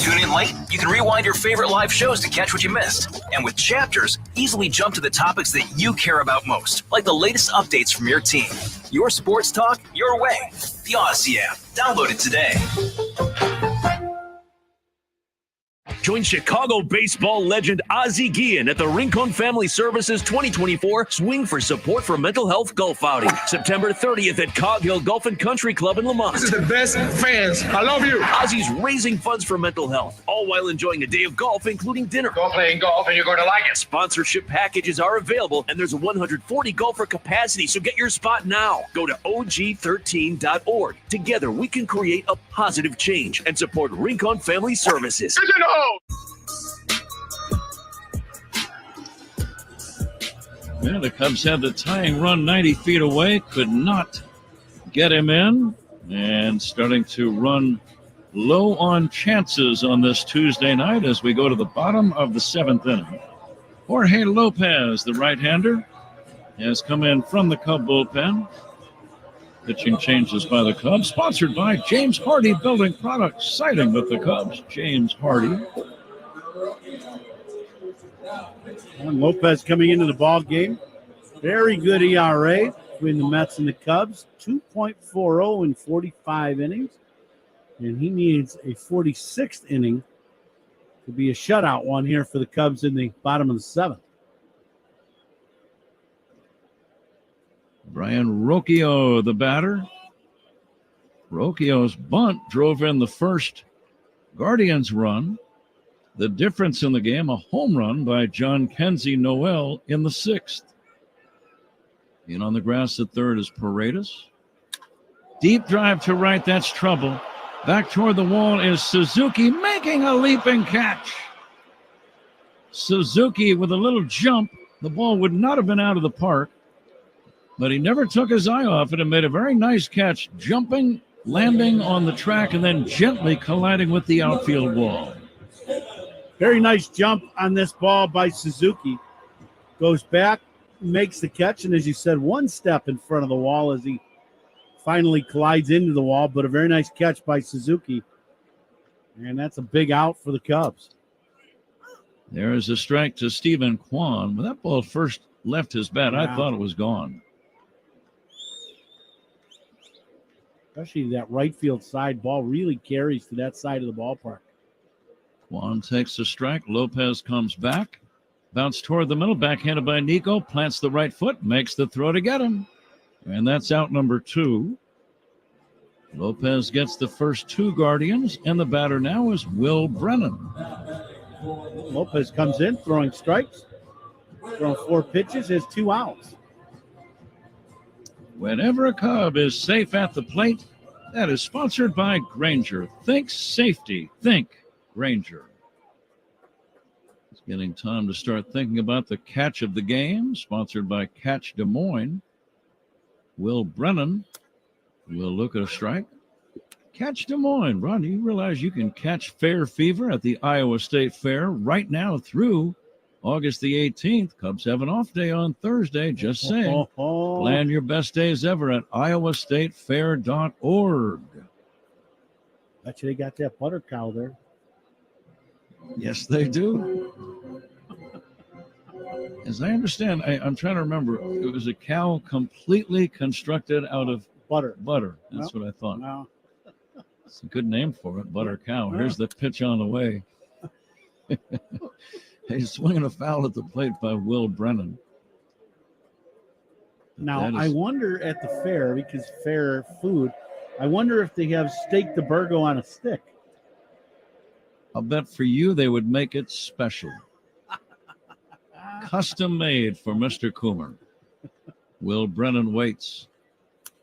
Speaker 3: Tune in late? You can rewind your favorite live shows to catch what you missed. And with Chapters, easily jump to the topics that you care about most, like the latest updates from your team. Your sports talk, your way. The Odyssey app. Download it today.
Speaker 12: Join Chicago baseball legend Ozzie Guillen at the Rincon Family Services 2024 Swing for Support for Mental Health Golf Outing, September 30th at Cog Hill Golf and Country Club in Lamont.
Speaker 14: This is the best fans. I love you.
Speaker 12: Ozzie's raising funds for mental health, all while enjoying a day of golf, including dinner.
Speaker 14: Go playing golf and you're going to like it.
Speaker 12: Sponsorship packages are available, and there's a 140 golfer capacity, so get your spot now. Go to og13.org. Together, we can create a positive change and support Rincon Family Services.
Speaker 17: Yeah, the Cubs had the tying run 90 feet away, could not get him in, and starting to run low on chances on this Tuesday night as we go to the bottom of the 7th inning. Jorge Lopez, the right-hander, has come in from the Cub bullpen. Pitching changes by the Cubs, sponsored by James Hardy Building Products, siding with the Cubs, James Hardy.
Speaker 18: And Lopez coming into the ball game. Very good ERA between the Mets and the Cubs. 2.40 in 45 innings. And he needs a 46th inning to be a shutout one here for the Cubs in the bottom of the 7th.
Speaker 17: Brian Rocchio, the batter. Rocchio's bunt drove in the first Guardians run. The difference in the game, a home run by John Kenzie Noel in the 6th. In on the grass at third is Paredes. Deep drive to right, that's trouble. Back toward the wall is Suzuki making a leaping catch. Suzuki with a little jump. The ball would not have been out of the park, but he never took his eye off it and made a very nice catch, jumping, landing on the track, and then gently colliding with the outfield wall.
Speaker 18: Very nice jump on this ball by Suzuki. Goes back, makes the catch, and as you said, one step in front of the wall as he finally collides into the wall, but a very nice catch by Suzuki. And that's a big out for the Cubs.
Speaker 17: There is a strike to Stephen Kwan. When that ball first left his bat, I thought it was gone.
Speaker 18: Especially that right field side ball really carries to that side of the ballpark.
Speaker 17: Kwan takes the strike. Lopez comes back. Bounce toward the middle. Backhanded by Nico. Plants the right foot. Makes the throw to get him. And that's out number 2. Lopez gets the first 2 Guardians. And the batter now is Will Brennan.
Speaker 18: Lopez comes in, throwing strikes. Throwing 4 pitches, has 2 outs.
Speaker 17: Whenever a Cub is safe at the plate, that is sponsored by Granger. Think safety. Think Granger. It's getting time to start thinking about the catch of the game, sponsored by Catch Des Moines. Will Brennan will look at a strike. Catch Des Moines. Ron, do you realize you can catch fair fever at the Iowa State Fair right now through August the 18th? Cubs have an off day on Thursday, just saying. Plan your best days ever at iowastatefair.org.
Speaker 18: Bet you they got that butter cow there.
Speaker 17: Yes, they do. As I understand, I'm trying to remember, it was a cow completely constructed out of
Speaker 18: butter.
Speaker 17: That's what I thought.
Speaker 18: No.
Speaker 17: It's a good name for it, butter cow. Here's the pitch on the way. He's swinging a foul at the plate by Will Brennan.
Speaker 18: Now, I wonder at the fair, because fair food, I wonder if they have steak de burgo on a stick.
Speaker 17: I'll bet for you they would make it special. Custom made for Mr. Coomer. Will Brennan waits,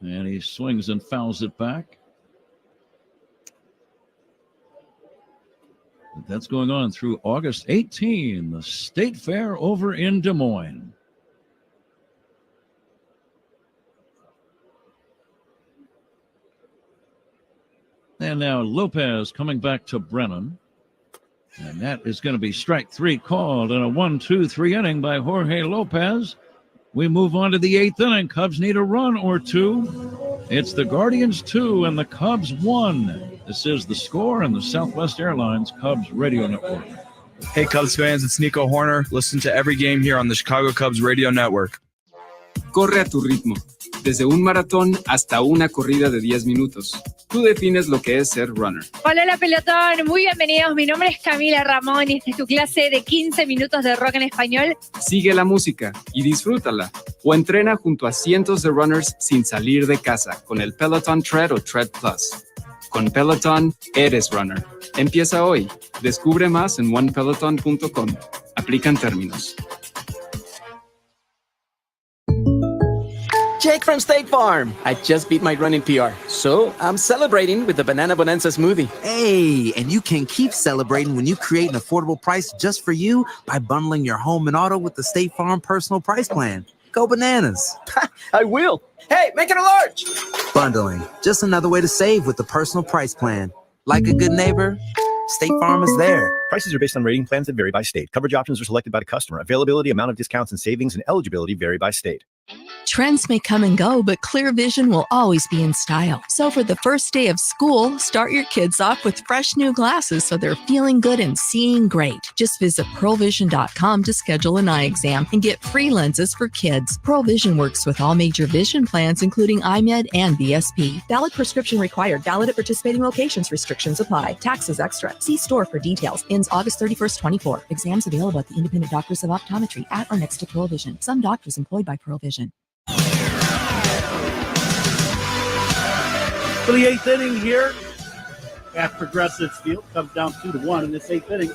Speaker 17: and he swings and fouls it back. That's going on through August 18, the State Fair over in Des Moines. And now Lopez coming back to Brennan. And that is going to be strike 3 called in a 1-2-3 inning by Jorge Lopez. We move on to the 8th inning. Cubs need a run or 2. It's the Guardians 2 and the Cubs 1. This is The Score and the Southwest Airlines Cubs Radio Network.
Speaker 7: Hey, Cubs fans, it's Nico Horner. Listen to every game here on the Chicago Cubs Radio Network.
Speaker 13: Corre a tu ritmo, desde un maratón hasta una corrida de 10 minutos. Tú defines lo que es ser runner.
Speaker 24: Hola pelotón, muy bienvenidos. Mi nombre es Camila Ramón y esta es tu clase de 15 minutos de rock en español.
Speaker 13: Sigue la música y disfrútala. O entrena junto a cientos de runners sin salir de casa con el Peloton Tread o Tread Plus. Con Peloton, eres runner. Empieza hoy. Descubre más en onepeloton.com. Aplican términos.
Speaker 8: Jake from State Farm. I just beat my running PR, so I'm celebrating with the Banana Bonanza smoothie.
Speaker 1: Hey, and you can keep celebrating when you create an affordable price just for you by bundling your home and auto with the State Farm Personal Price Plan. Go bananas.
Speaker 8: I will. Hey, make it a large.
Speaker 1: Bundling, just another way to save with the Personal Price Plan. Like a good neighbor, State Farm is there.
Speaker 19: Prices are based on rating plans that vary by state. Coverage options are selected by the customer. Availability, amount of discounts and savings, and eligibility vary by state.
Speaker 16: Trends may come and go, but clear vision will always be in style. So for the first day of school, start your kids off with fresh new glasses so they're feeling good and seeing great. Just visit PearlVision.com to schedule an eye exam and get free lenses for kids. Pearl Vision works with all major vision plans, including iMed and VSP.
Speaker 9: Valid prescription required. Valid at participating locations. Restrictions apply. Taxes extra. See store for details. Ends August 31st, 24. Exams available at the independent doctors of optometry at or next to Pearl Vision. Some doctors employed by Pearl Vision.
Speaker 18: For the 8th inning here at Progressive Field, comes down 2-1 in this 8th inning.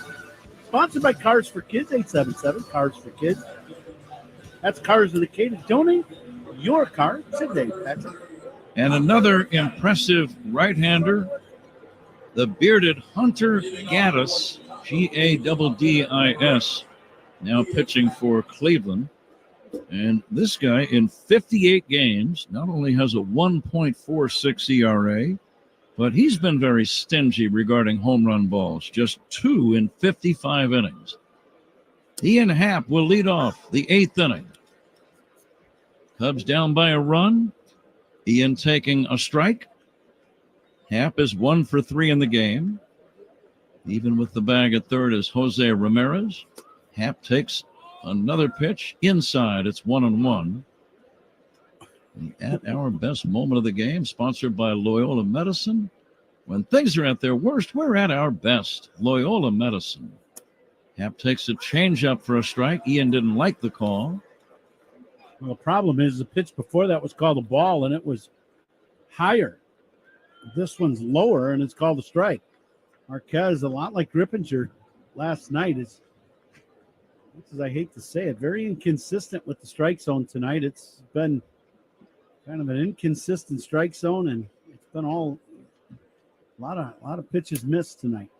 Speaker 18: Sponsored by Cars for Kids, 877 Cars for Kids. That's Cars dedicated. Donate your car today, Patrick.
Speaker 17: And another impressive right-hander, the bearded Hunter Gaddis, Gaddis, now pitching for Cleveland. And this guy in 58 games not only has a 1.46 ERA, but he's been very stingy regarding home run balls, just 2 in 55 innings. Ian Happ will lead off the 8th inning. Cubs down by a run. Ian taking a strike. Happ is 1 for 3 in the game. Even with the bag at third is Jose Ramirez. Happ takes another pitch inside. It's 1-1. At our best moment of the game, sponsored by Loyola Medicine. When things are at their worst, we're at our best. Loyola Medicine. Happ takes a changeup for a strike. Ian didn't like the call.
Speaker 18: Well, the problem is the pitch before that was called a ball, and it was higher. This one's lower, and it's called a strike. Marquez, a lot like Grippinger last night, is, as I hate to say it, very inconsistent with the strike zone tonight. It's been kind of an inconsistent strike zone, and it's been a lot of pitches missed tonight.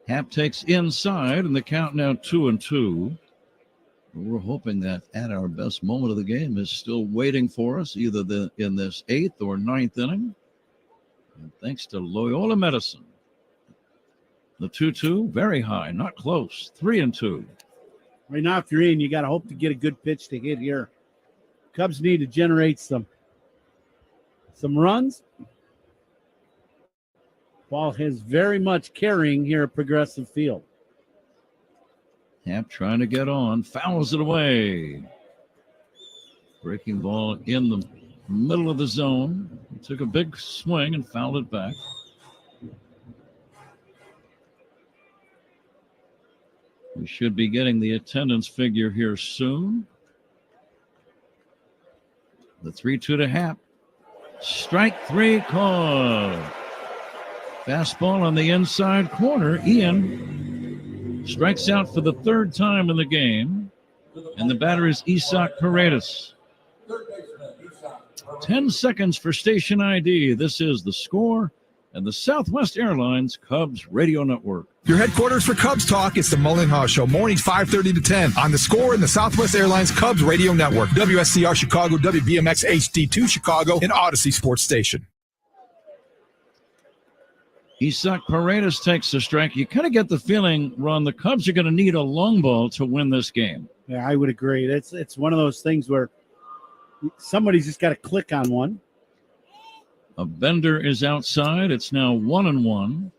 Speaker 17: Happ takes inside, and the count now 2-2. We're hoping that at our best moment of the game is still waiting for us, either in this 8th or 9th inning. And thanks to Loyola Medicine. The 2-2, very high, not close. 3-2.
Speaker 18: Right now, if you're in, you got to hope to get a good pitch to hit here. Cubs need to generate some runs. Ball is very much carrying here at Progressive Field.
Speaker 17: Happ trying to get on, fouls it away. Breaking ball in the middle of the zone. He took a big swing and fouled it back. We should be getting the attendance figure here soon. The 3-2 to Happ. Strike 3 called. Fastball on the inside corner. Ian strikes out for the 3rd time in the game. And the batter is Isaac Paredes. 10 seconds for station ID. This is The Score and the Southwest Airlines Cubs Radio Network.
Speaker 5: Your headquarters for Cubs Talk, it's the Mullen Haw Show, mornings 5:30 to 10 on The Score and the Southwest Airlines Cubs Radio Network, WSCR Chicago, WBMX HD2 Chicago, and Odyssey Sports Station.
Speaker 17: Isaac Paredes takes the strike. You kind of get the feeling, Ron, the Cubs are going to need a long ball to win this game.
Speaker 18: Yeah, I would agree. It's one of those things where somebody's just got to click on one.
Speaker 17: A bender is outside. It's now 1-1.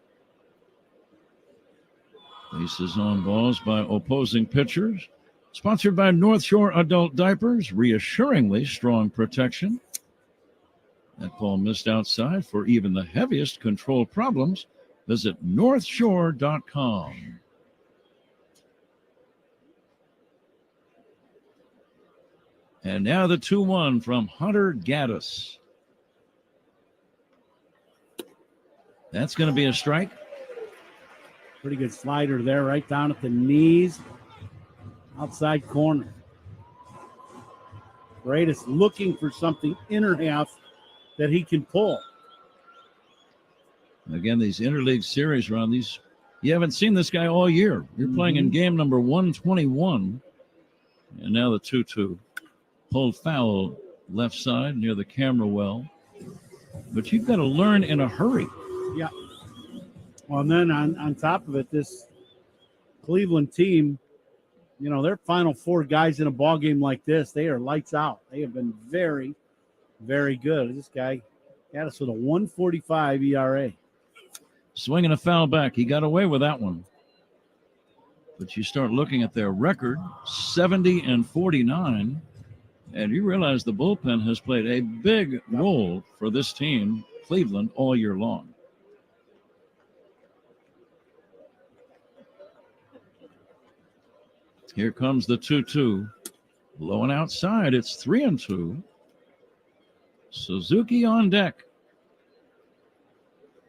Speaker 17: Bases on balls by opposing pitchers. Sponsored by North Shore Adult Diapers, reassuringly strong protection. That ball missed outside. For even the heaviest control problems, visit northshore.com. And now the 2-1 from Hunter Gaddis. That's going to be a strike.
Speaker 18: Pretty good slider there, right down at the knees. Outside corner. Paredes looking for something inner half that he can pull.
Speaker 17: Again, these interleague series, Ron, you haven't seen this guy all year. You're playing in game number 121. And now the 2-2. Pulled foul left side near the camera well. But you've got to learn in a hurry.
Speaker 18: Yeah. Well, and then on top of it, this Cleveland team, you know, their final 4 guys in a ball game like this, they are lights out. They have been very, very good. This guy got us with a 1.45 ERA.
Speaker 17: Swinging a foul back. He got away with that one. But you start looking at their record, 70-49, and you realize the bullpen has played a big role for this team, Cleveland, all year long. Here comes the 2-2. Blowing outside, it's 3-2. Suzuki on deck.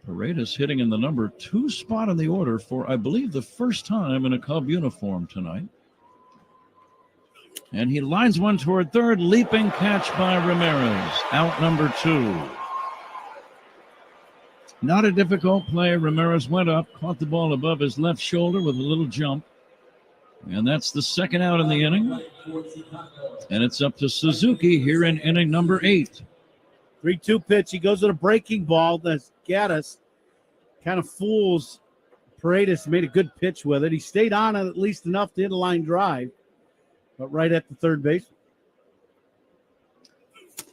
Speaker 17: Paredes hitting in the number 2 spot in the order for, I believe, the first time in a Cub uniform tonight. And he lines one toward third. Leaping catch by Ramirez. Out number 2. Not a difficult play. Ramirez went up, caught the ball above his left shoulder with a little jump. And that's the second out in the inning. And it's up to Suzuki here in inning number 8.
Speaker 18: 3-2 pitch. He goes to the breaking ball. That's Gaddis. Kind of fools Paredes. Made a good pitch with it. He stayed on it at least enough to hit a line drive, but right at the third base.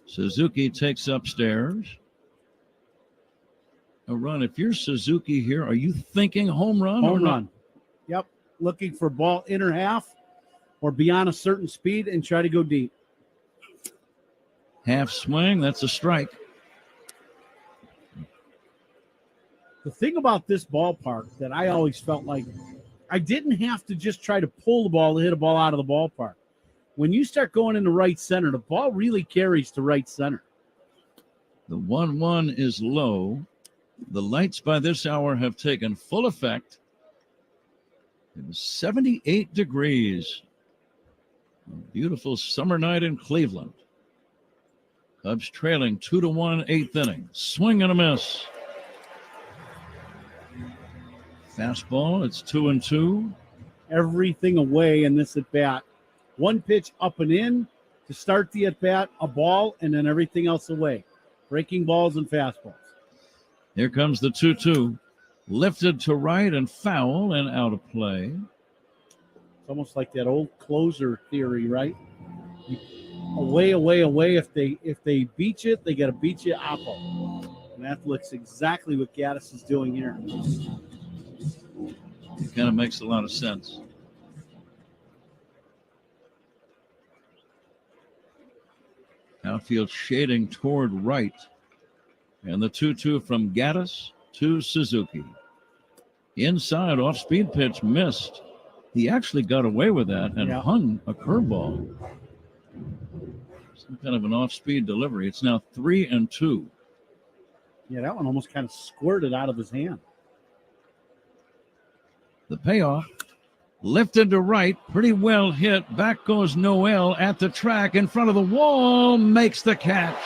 Speaker 17: Suzuki takes upstairs. A run. If you're Suzuki here, are you thinking home run?
Speaker 18: Home run. Yep. Looking for ball inner half or beyond a certain speed and try to go deep.
Speaker 17: Half swing. That's a strike.
Speaker 18: The thing about this ballpark that I always felt like I didn't have to just try to pull the ball to hit a ball out of the ballpark. When you start going into right center, the ball really carries to right center.
Speaker 17: The 1-1 is low. The lights by this hour have taken full effect. It was 78 degrees. A beautiful summer night in Cleveland. Cubs trailing 2-1, 8th inning. Swing and a miss. Fastball, it's 2-2.
Speaker 18: Everything away in this at-bat. One pitch up and in to start the at-bat, a ball, and then everything else away. Breaking balls and fastballs.
Speaker 17: Here comes the 2-2. Lifted to right and foul and out of play.
Speaker 18: It's almost like that old closer theory, right? Away, away, away. If they beat you, they got to beat you oppo. And that looks exactly what Gaddis is doing here.
Speaker 17: It kind of makes a lot of sense. Outfield shading toward right. And the 2-2 from Gaddis to Suzuki. Inside, off-speed pitch missed. He actually got away with that and hung a curveball. Some kind of an off-speed delivery. It's now 3-2.
Speaker 18: Yeah, that one almost kind of squirted out of his hand.
Speaker 17: The payoff. Lifted to right, pretty well hit. Back goes Noel at the track in front of the wall. Makes the catch.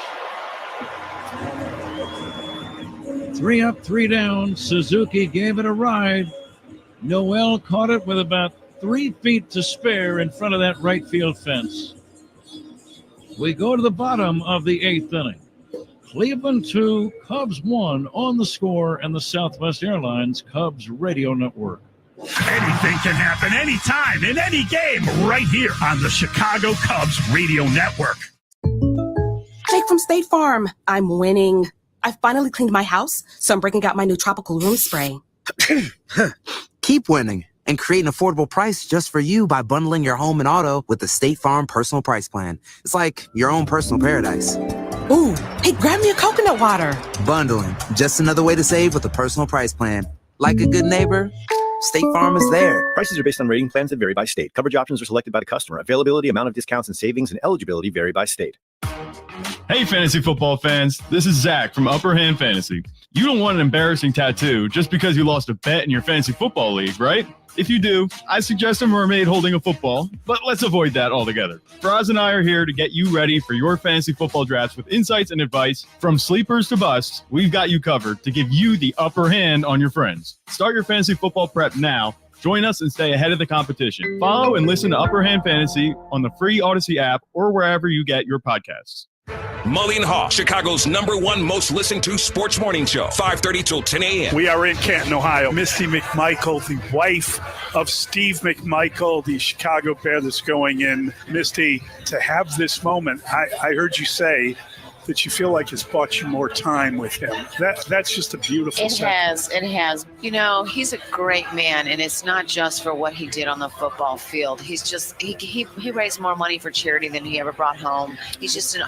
Speaker 17: 3 up, 3 down. Suzuki gave it a ride. Noel caught it with about 3 feet to spare in front of that right field fence. We go to the bottom of the 8th inning. Cleveland 2, Cubs 1 on the Score and the Southwest Airlines Cubs Radio Network.
Speaker 6: Anything can happen anytime in any game right here on the Chicago Cubs Radio Network.
Speaker 15: Jake from State Farm. I'm winning. I finally cleaned my house, so I'm breaking out my new tropical room spray.
Speaker 1: Keep winning and create an affordable price just for you by bundling your home and auto with the State Farm Personal Price Plan. It's like your own personal paradise.
Speaker 15: Ooh, hey, grab me a coconut water.
Speaker 1: Bundling, just another way to save with a personal price plan. Like a good neighbor, State Farm is there.
Speaker 19: Prices are based on rating plans that vary by state. Coverage options are selected by the customer. Availability, amount of discounts and savings, and eligibility vary by state.
Speaker 20: Hey, fantasy football fans. This is Zach from Upper Hand Fantasy. You don't want an embarrassing tattoo just because you lost a bet in your fantasy football league, right? If you do, I suggest a mermaid holding a football, but let's avoid that altogether. Braz and I are here to get you ready for your fantasy football drafts with insights and advice. From sleepers to busts, we've got you covered to give you the upper hand on your friends. Start your fantasy football prep now. Join us and stay ahead of the competition. Follow and listen to Upper Hand Fantasy on the free Odyssey app or wherever you get your podcasts.
Speaker 2: Mully and Haw, Chicago's #1 most listened to sports morning show, 5:30 till 10 a.m.
Speaker 6: We are in Canton, Ohio. Misty McMichael, the wife of Steve McMichael, the Chicago Bear that's going in. Misty, to have this moment, I heard you say that you feel like it's bought you more time with him. That's just a beautiful sentence.
Speaker 21: It has. You know, he's a great man, and it's not just for what he did on the football field. He's just he raised more money for charity than he ever brought home. He's just an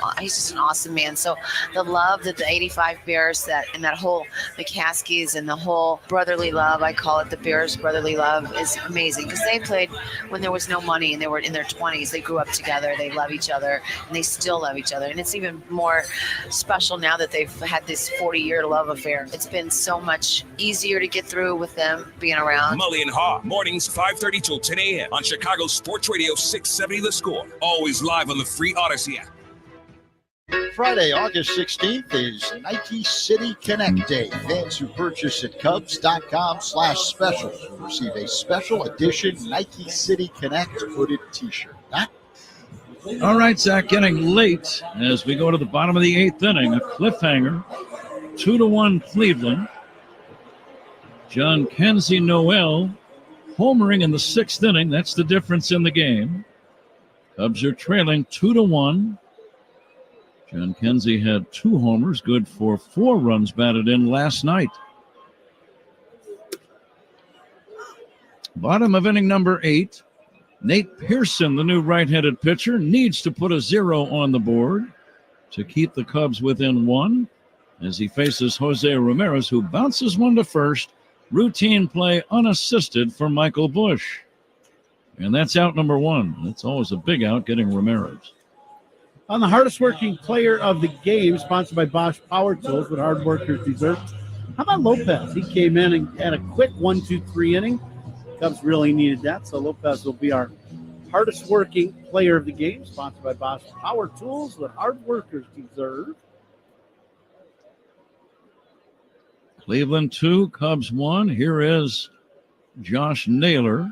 Speaker 21: awesome man. So the love that the 85 Bears and that whole McCaskies and the whole brotherly love, I call it the Bears brotherly love, is amazing because they played when there was no money and they were in their 20s. They grew up together. They love each other, and they still love each other. And it's even more special now that they've had this 40-year love affair. It's been so much easier to get through with them being around.
Speaker 2: Mully and Haw, mornings 5:30 till 10 a.m. on Chicago Sports Radio 670 The Score. Always live on the free Odyssey app.
Speaker 4: Friday, August 16th is Nike City Connect Day. Fans who purchase at Cubs.com/specials will receive a special edition Nike City Connect hooded t-shirt.
Speaker 17: All right, Zach, getting late as we go to the bottom of the 8th inning. A cliffhanger, 2-1 Cleveland. John Kenzie Noel homering in the 6th inning. That's the difference in the game. Cubs are trailing 2-1. John Kenzie had 2 homers, good for 4 runs batted in last night. Bottom of inning number 8. Nate Pearson, the new right-handed pitcher, needs to put a 0 on the board to keep the Cubs within 1 as he faces Jose Ramirez, who bounces one to first. Routine play unassisted for Michael Busch. And that's out number 1. That's always a big out, getting Ramirez.
Speaker 18: On the hardest working player of the game, sponsored by Bosch Power Tools, what hard workers deserve. How about Lopez? He came in and had a quick 1-2-3 inning. Cubs really needed that, so Lopez will be our hardest working player of the game, sponsored by Bosch Power Tools, what hard workers deserve.
Speaker 17: Cleveland 2, Cubs 1. Here is Josh Naylor.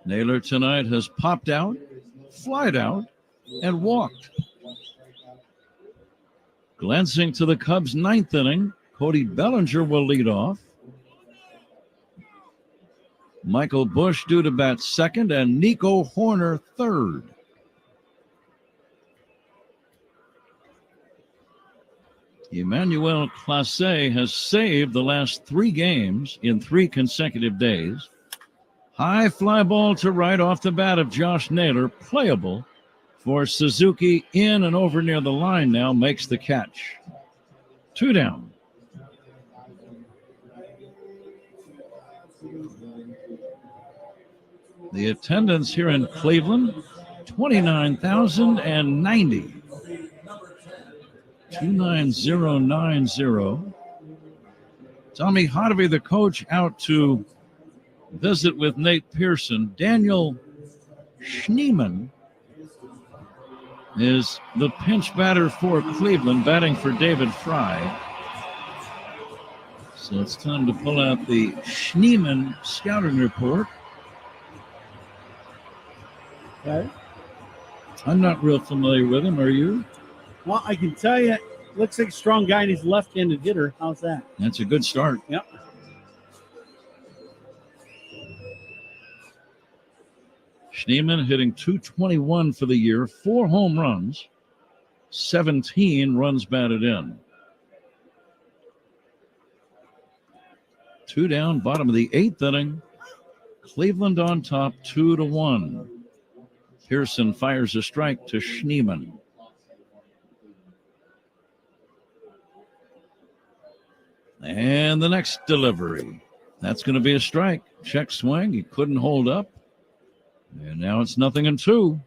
Speaker 17: Naylor tonight has popped out, flied out, and walked. Glancing to the Cubs' 9th inning, Cody Bellinger will lead off. Michael Busch due to bat 2nd, and Nico Horner 3rd. Emmanuel Clase has saved the last 3 games in 3 consecutive days. High fly ball to right off the bat of Josh Naylor, playable for Suzuki, in and over near the line now, makes the catch. 2 down. The attendance here in Cleveland, 29,090. 29090. Tommy Hotovy, the coach, out to visit with Nate Pearson. Daniel Schneemann is the pinch batter for Cleveland, batting for David Fry. So it's time to pull out the Schneemann scouting report.
Speaker 18: Okay.
Speaker 17: I'm not real familiar with him. Are you?
Speaker 18: Well, I can tell you, looks like a strong guy and he's a left-handed hitter. How's that?
Speaker 17: That's a good start.
Speaker 18: Yep.
Speaker 17: Schneemann hitting .221 for the year, 4 home runs, 17 runs batted in. 2 down, bottom of the 8th inning. Cleveland on top, 2-1. Pearson fires a strike to Schneemann. And the next delivery. That's going to be a strike. Check swing. He couldn't hold up. And now it's 0-2.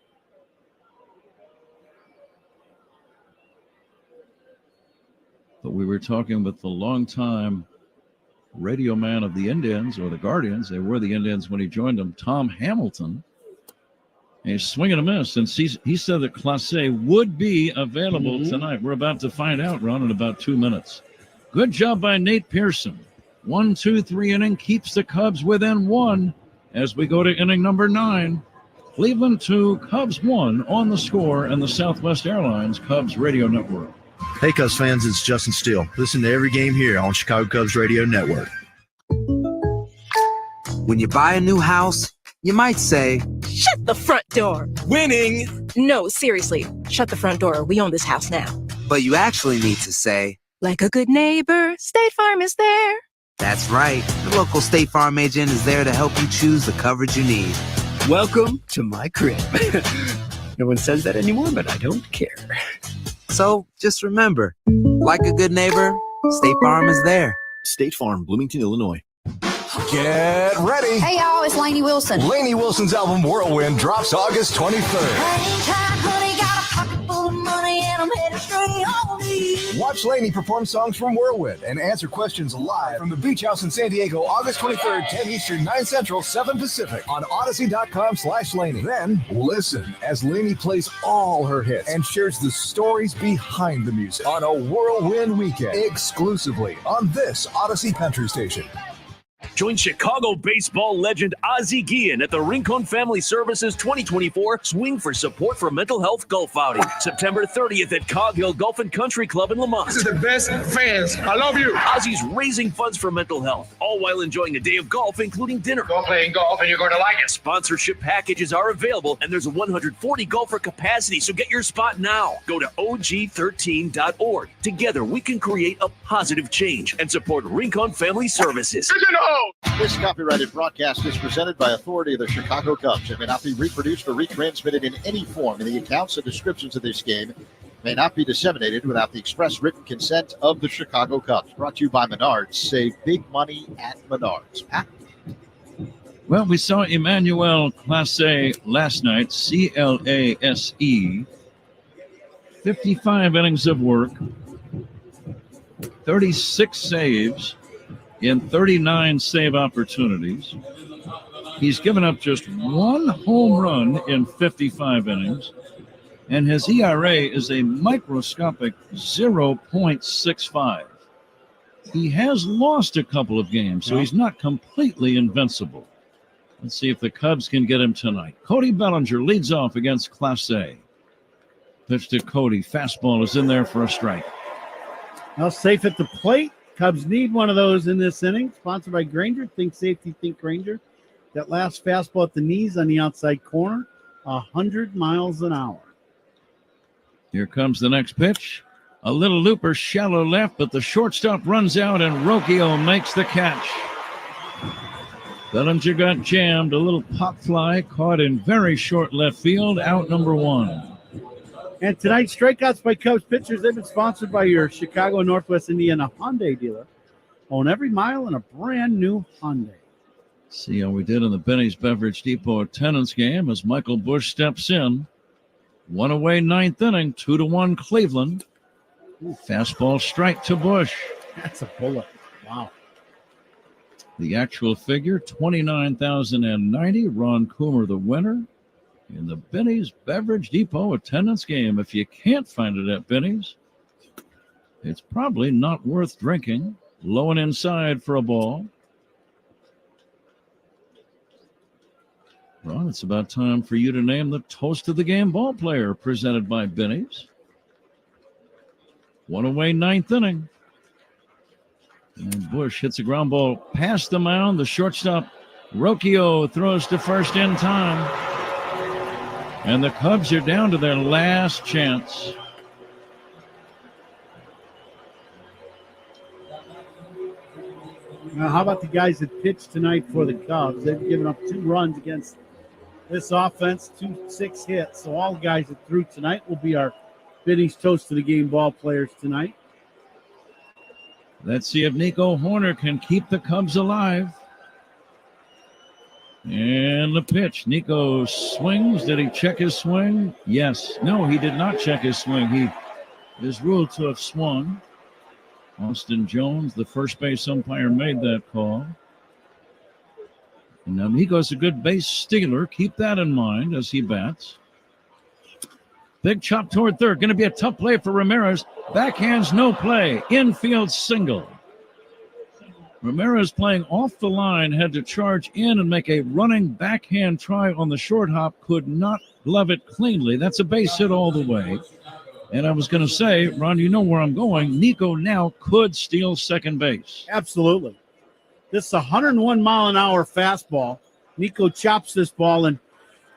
Speaker 17: But we were talking with the longtime radio man of the Indians, or the Guardians. They were the Indians when he joined them, Tom Hamilton. And he's swinging a miss. And he said that Clase would be available tonight. We're about to find out, Ron, in about 2 minutes. Good job by Nate Pearson. 1-2-3 inning keeps the Cubs within 1 as we go to inning number 9. Cleveland 2, Cubs 1 on the Score and the Southwest Airlines Cubs Radio Network.
Speaker 10: Hey, Cubs fans, it's Justin Steele. Listen to every game here on Chicago Cubs Radio Network.
Speaker 1: When you buy a new house, you might say,
Speaker 22: "Shut the front door."
Speaker 1: Winning!
Speaker 22: No, seriously, shut the front door. We own this house now.
Speaker 1: But you actually need to say,
Speaker 22: "Like a good neighbor, State Farm is there."
Speaker 1: That's right. The local State Farm agent is there to help you choose the coverage you need.
Speaker 23: Welcome to my crib. No one says that anymore, but I don't care.
Speaker 1: So just remember, like a good neighbor, State Farm is there.
Speaker 19: State Farm, Bloomington, Illinois.
Speaker 25: Get ready.
Speaker 26: Hey, y'all, it's Lainey Wilson.
Speaker 25: Lainey Wilson's album Whirlwind drops August 23rd.
Speaker 26: Honey, got a pocket full of money and
Speaker 3: I'm headed straight home to you.
Speaker 25: Watch Laney perform songs from Whirlwind and answer questions live from the Beach House in San Diego, August 23rd, 10 Eastern, 9 Central, 7 Pacific on Odyssey.com/Laney. Then listen as Laney plays all her hits and shares the stories behind the music on a Whirlwind weekend exclusively on this Odyssey Country Station.
Speaker 7: Join Chicago baseball legend Ozzie Guillen at the Rincon Family Services 2024 Swing for Support for Mental Health Golf Outing, September 30th at Cog Hill Golf and Country Club in Lamont.
Speaker 11: This is the best fans. I love you.
Speaker 7: Ozzie's raising funds for mental health, all while enjoying a day of golf, including dinner.
Speaker 11: Go playing golf and you're going to like it.
Speaker 7: Sponsorship packages are available, and there's a 140 golfer capacity, so get your spot now. Go to og13.org. Together, we can create a positive change and support Rincon Family Services.
Speaker 4: This copyrighted broadcast is presented by authority of the Chicago Cubs. It may not be reproduced or retransmitted in any form, and the accounts and descriptions of this game may not be disseminated without the express written consent of the Chicago Cubs. Brought to you by Menards. Save big money at Menards. Pat?
Speaker 17: Well, we saw Emmanuel Clase last night, C-L-A-S-E. 55 innings of work, 36 saves in 39 save opportunities. He's given up just one home run in 55 innings, and his ERA is a microscopic 0.65. He has lost a couple of games, so he's not completely invincible. Let's see if the Cubs can get him tonight. Cody Bellinger leads off against Clase. Pitch to Cody. Fastball is in there for a strike.
Speaker 18: Now safe at the plate. Cubs need one of those in this inning. Sponsored by Granger. Think safety, think Granger. That last fastball at the knees on the outside corner, 100 miles an hour.
Speaker 17: Here comes the next pitch. A little looper, shallow left, but the shortstop runs out and Rocchio makes the catch. Bellinger got jammed. A little pop fly caught in very short left field. Out number one.
Speaker 18: And tonight's strikeouts by Cubs pitchers, they've been sponsored by your Chicago Northwest Indiana Hyundai dealer. Own every mile in a brand new Hyundai.
Speaker 17: See how we did in the Benny's Beverage Depot attendance game as Michael Busch steps in. One away, ninth inning, 2-1 Cleveland. Fastball strike to Busch.
Speaker 18: That's a bullet. Wow.
Speaker 17: The actual figure, 29,090. Ron Coomer, the winner. In the Benny's Beverage Depot attendance game. If you can't find it at Benny's, it's probably not worth drinking. Low and inside for a ball. Ron, it's about time for you to name the Toast of the Game ball player presented by Benny's. One away, ninth inning. And Busch hits a ground ball past the mound. The shortstop, Rocchio, throws to first in time. And the Cubs are down to their last chance.
Speaker 18: Now, how about the guys that pitched tonight for the Cubs? They've given up 2 runs against this offense, 6 hits. So all the guys that threw tonight will be our Benny's Toast of the Game ball players tonight.
Speaker 17: Let's see if Nico Horner can keep the Cubs alive. And the pitch. Nico swings. Did he check his swing? Yes. No, he did not check his swing. He is ruled to have swung. Austin Jones, the first base umpire, made that call. And now Nico's a good base stealer. Keep that in mind as he bats. Big chop toward third. Going to be a tough play for Ramirez. Backhands, no play. Infield single. Ramirez playing off the line, had to charge in and make a running backhand try on the short hop, could not glove it cleanly. That's a base hit all the way. And I was going to say, Ron, you know where I'm going. Nico now could steal second base.
Speaker 18: Absolutely. This is a 101 mile an hour fastball. Nico chops this ball, and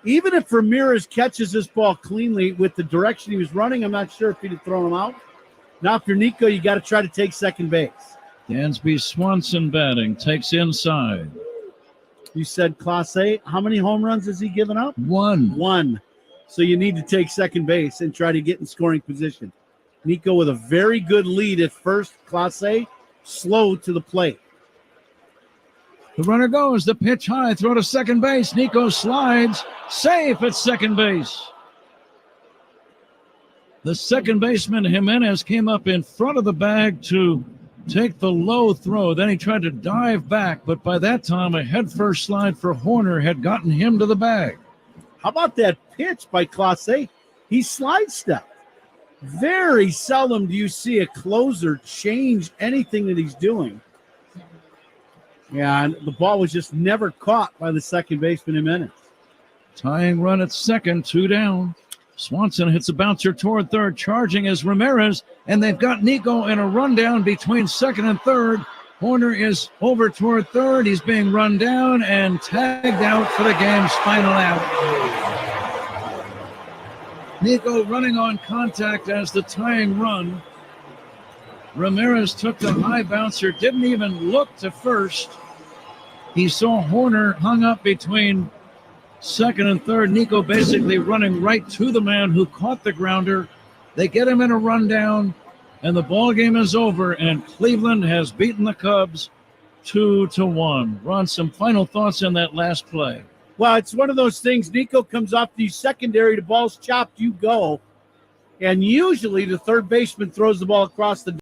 Speaker 18: even if Ramirez catches this ball cleanly with the direction he was running, I'm not sure if he'd have thrown him out. Now, if you're Nico, you got to try to take second base.
Speaker 17: Dansby Swanson batting, takes inside.
Speaker 18: You said Clase. How many home runs has he given up?
Speaker 17: One.
Speaker 18: So you need to take second base and try to get in scoring position. Nico with a very good lead at first. Clase slow to the plate.
Speaker 17: The runner goes. The pitch high. Throw to second base. Nico slides. Safe at second base. The second baseman, Jimenez, came up in front of the bag to take the low throw. Then he tried to dive back, but by that time, a headfirst slide for Horner had gotten him to the bag.
Speaker 18: How about that pitch by Clase? He slide stepped. Very seldom do you see a closer change anything that he's doing. Yeah, and the ball was just never caught by the second baseman, Jimenez.
Speaker 17: Tying run at second, 2 down. Swanson hits a bouncer toward third, charging is Ramirez, and they've got Nico in a rundown between second and third. Horner is over toward third. He's being run down and tagged out for the game's final out. Nico running on contact as the tying run. Ramirez took the high bouncer, didn't even look to first. He saw Horner hung up between second and third. Nico basically running right to the man who caught the grounder. They get him in a rundown, and the ball game is over, and Cleveland has beaten the Cubs 2-1. Ron, some final thoughts on that last play.
Speaker 18: Well, it's one of those things. Nico comes off the secondary, the ball's chopped, you go. And usually the third baseman throws the ball across the